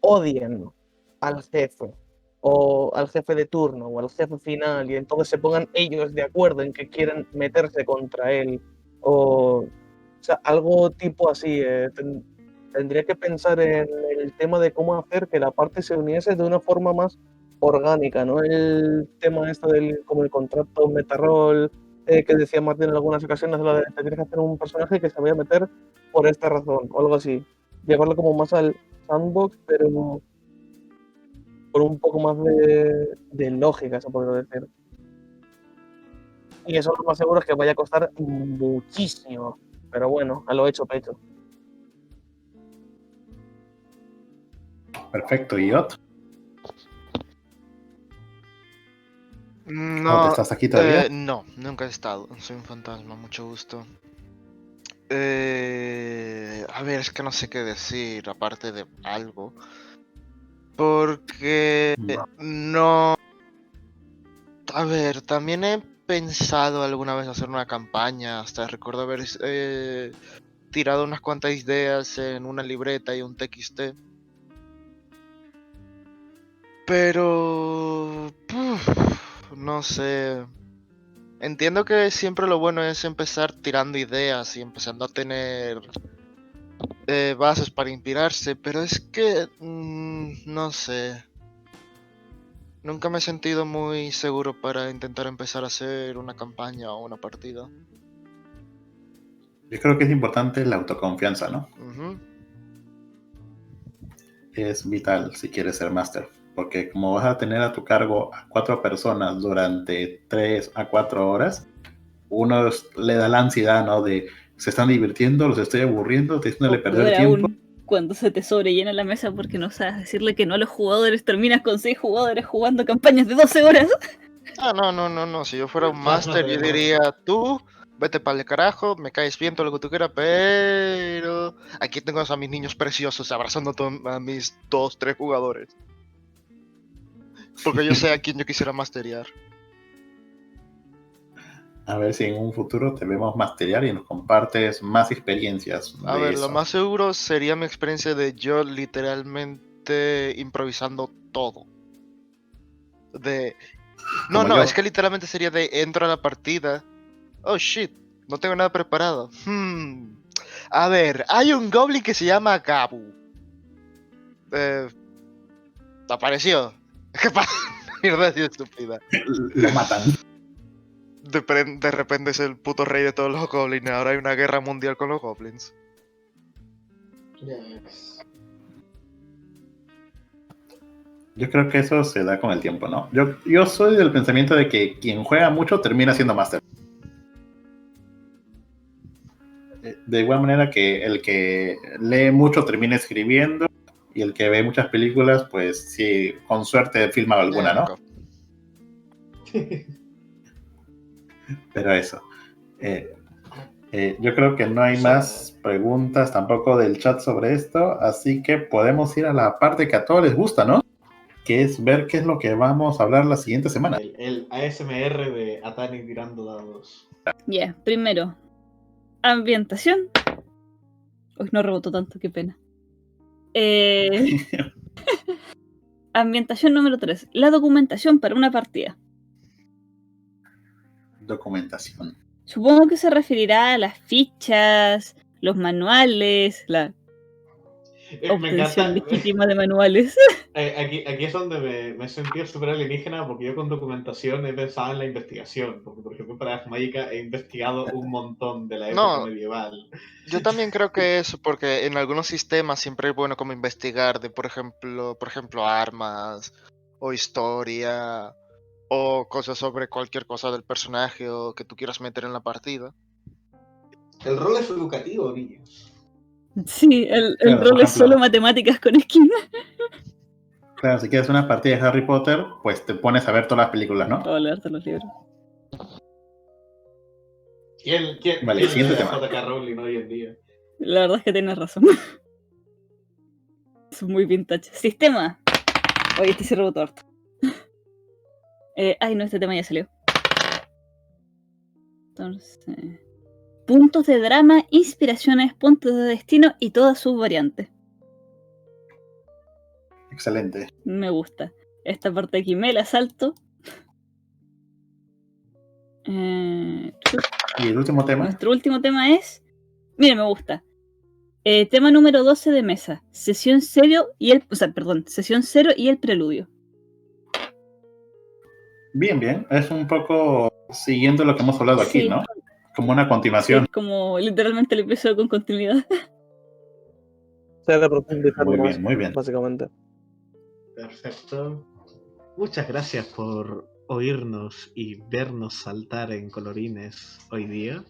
odien al jefe o al jefe de turno o al jefe final y entonces se pongan ellos de acuerdo en que quieren meterse contra él o sea, algo tipo así. Tendría que pensar en el tema de cómo hacer que la parte se uniese de una forma más orgánica, ¿no? El tema esto del como el contrato meta-roll que decía Martín en algunas ocasiones, lo de tendrías que hacer un personaje que se vaya a meter por esta razón o algo así. Llevarlo como más al sandbox, pero con un poco más de lógica, se podría decir. Y eso lo más seguro es que vaya a costar muchísimo. Pero bueno, a lo hecho pecho.
Perfecto, ¿y Ot?
No,
¿Te estás aquí todavía?
no, nunca he estado. Soy un fantasma, mucho gusto. A ver, es que no sé qué decir, aparte de algo. Porque no. A ver, también he pensado alguna vez hacer una campaña. Hasta recuerdo haber tirado unas cuantas ideas en una libreta y un TXT. Pero. No sé. Entiendo que siempre lo bueno es empezar tirando ideas y empezando a tener bases para inspirarse, pero es que no sé. Nunca me he sentido muy seguro para intentar empezar a hacer una campaña o una partida.
Yo creo que es importante la autoconfianza, ¿no?
Ujú.
Es vital si quieres ser máster, porque como vas a tener a tu cargo a 4 personas durante 3 a 4 horas, uno le da la ansiedad, ¿no? De se están divirtiendo, los estoy aburriendo, estoy haciéndole perder
Peor
tiempo.
aún, cuando se te sobrellena la mesa porque no sabes decirle que no a los jugadores, terminas con 6 jugadores jugando campañas de 12 horas.
Ah, no. Si yo fuera un
No,
máster,
no,
yo
no.
diría, tú, vete para el carajo, me caes bien todo lo que tú quieras, pero aquí tengo a mis niños preciosos abrazando a mis 2, 3 jugadores. Porque yo sé a quién yo quisiera masterear.
A ver si en un futuro te vemos masterear y nos compartes más experiencias
A
de
ver,
eso.
lo más seguro sería mi experiencia de yo literalmente improvisando todo.
Como
No,
yo.
es que literalmente sería de entro a la partida. Oh shit, no tengo nada preparado. A ver, hay un goblin que se llama Gabu. Apareció. ¿Qué pasa? Mierda así estúpida.
Lo matan.
De repente es el puto rey de todos los goblins. Ahora hay una guerra mundial con los goblins.
Yes.
Yo creo que eso se da con el tiempo, ¿no? Yo soy del pensamiento de que quien juega mucho termina siendo máster. De igual manera que el que lee mucho termina escribiendo y el que ve muchas películas, pues sí, con suerte filma alguna, ¿no?
Nunca.
Pero eso. Yo creo que no hay más preguntas tampoco del chat sobre esto, así que podemos ir a la parte que a todos les gusta, ¿no? Que es ver qué es lo que vamos a hablar la siguiente semana.
El ASMR de Atani tirando dados.
Ya, primero, ambientación. Uy, no rebotó tanto, qué pena. Ambientación número 3. La documentación para una partida.
Documentación.
Supongo que se referirá a las fichas, los manuales, la
Me
obtención
encanta.
legítima de manuales.
Aquí es donde me he sentido súper alienígena porque yo con documentación he pensado en la investigación. Porque, por ejemplo, para Age Mágica he investigado un montón de la época
No,
medieval.
yo también creo que eso, porque en algunos sistemas siempre es bueno como investigar de, por ejemplo, armas o historia o cosas sobre cualquier cosa del personaje o que tú quieras meter en la partida.
El rol es educativo, niños.
Sí, el
Claro, por
rol es
ejemplo.
solo matemáticas con esquina.
Claro, si quieres una partida de Harry Potter, pues te pones a ver todas las películas, ¿no?
O leerte los libros.
¿Quién
Vale,
lee
siguiente
a
tema.
J.K. Rowling hoy en día?
La verdad es que tienes razón. Es muy vintage. Sistema. Oye, este se rebotó harto. Ay, no, este tema ya salió. Entonces, puntos de drama, inspiraciones, puntos de destino y todas sus variantes.
Excelente.
Me gusta. Esta parte de aquí me la salto. Eh,
Y el último tema,
Nuestro último tema es. Mire, me gusta. Tema número 12 de mesa. Sesión cero y el. O sea, perdón. Sesión cero y el preludio.
bien, bien. Es un poco siguiendo lo que hemos hablado aquí,
Sí.
¿no? Como una
Sí,
continuación.
como literalmente el episodio con continuidad.
Se de profundizar
Muy
más,
bien, muy bien.
básicamente.
Perfecto. Muchas gracias por oírnos y vernos saltar en colorines hoy día.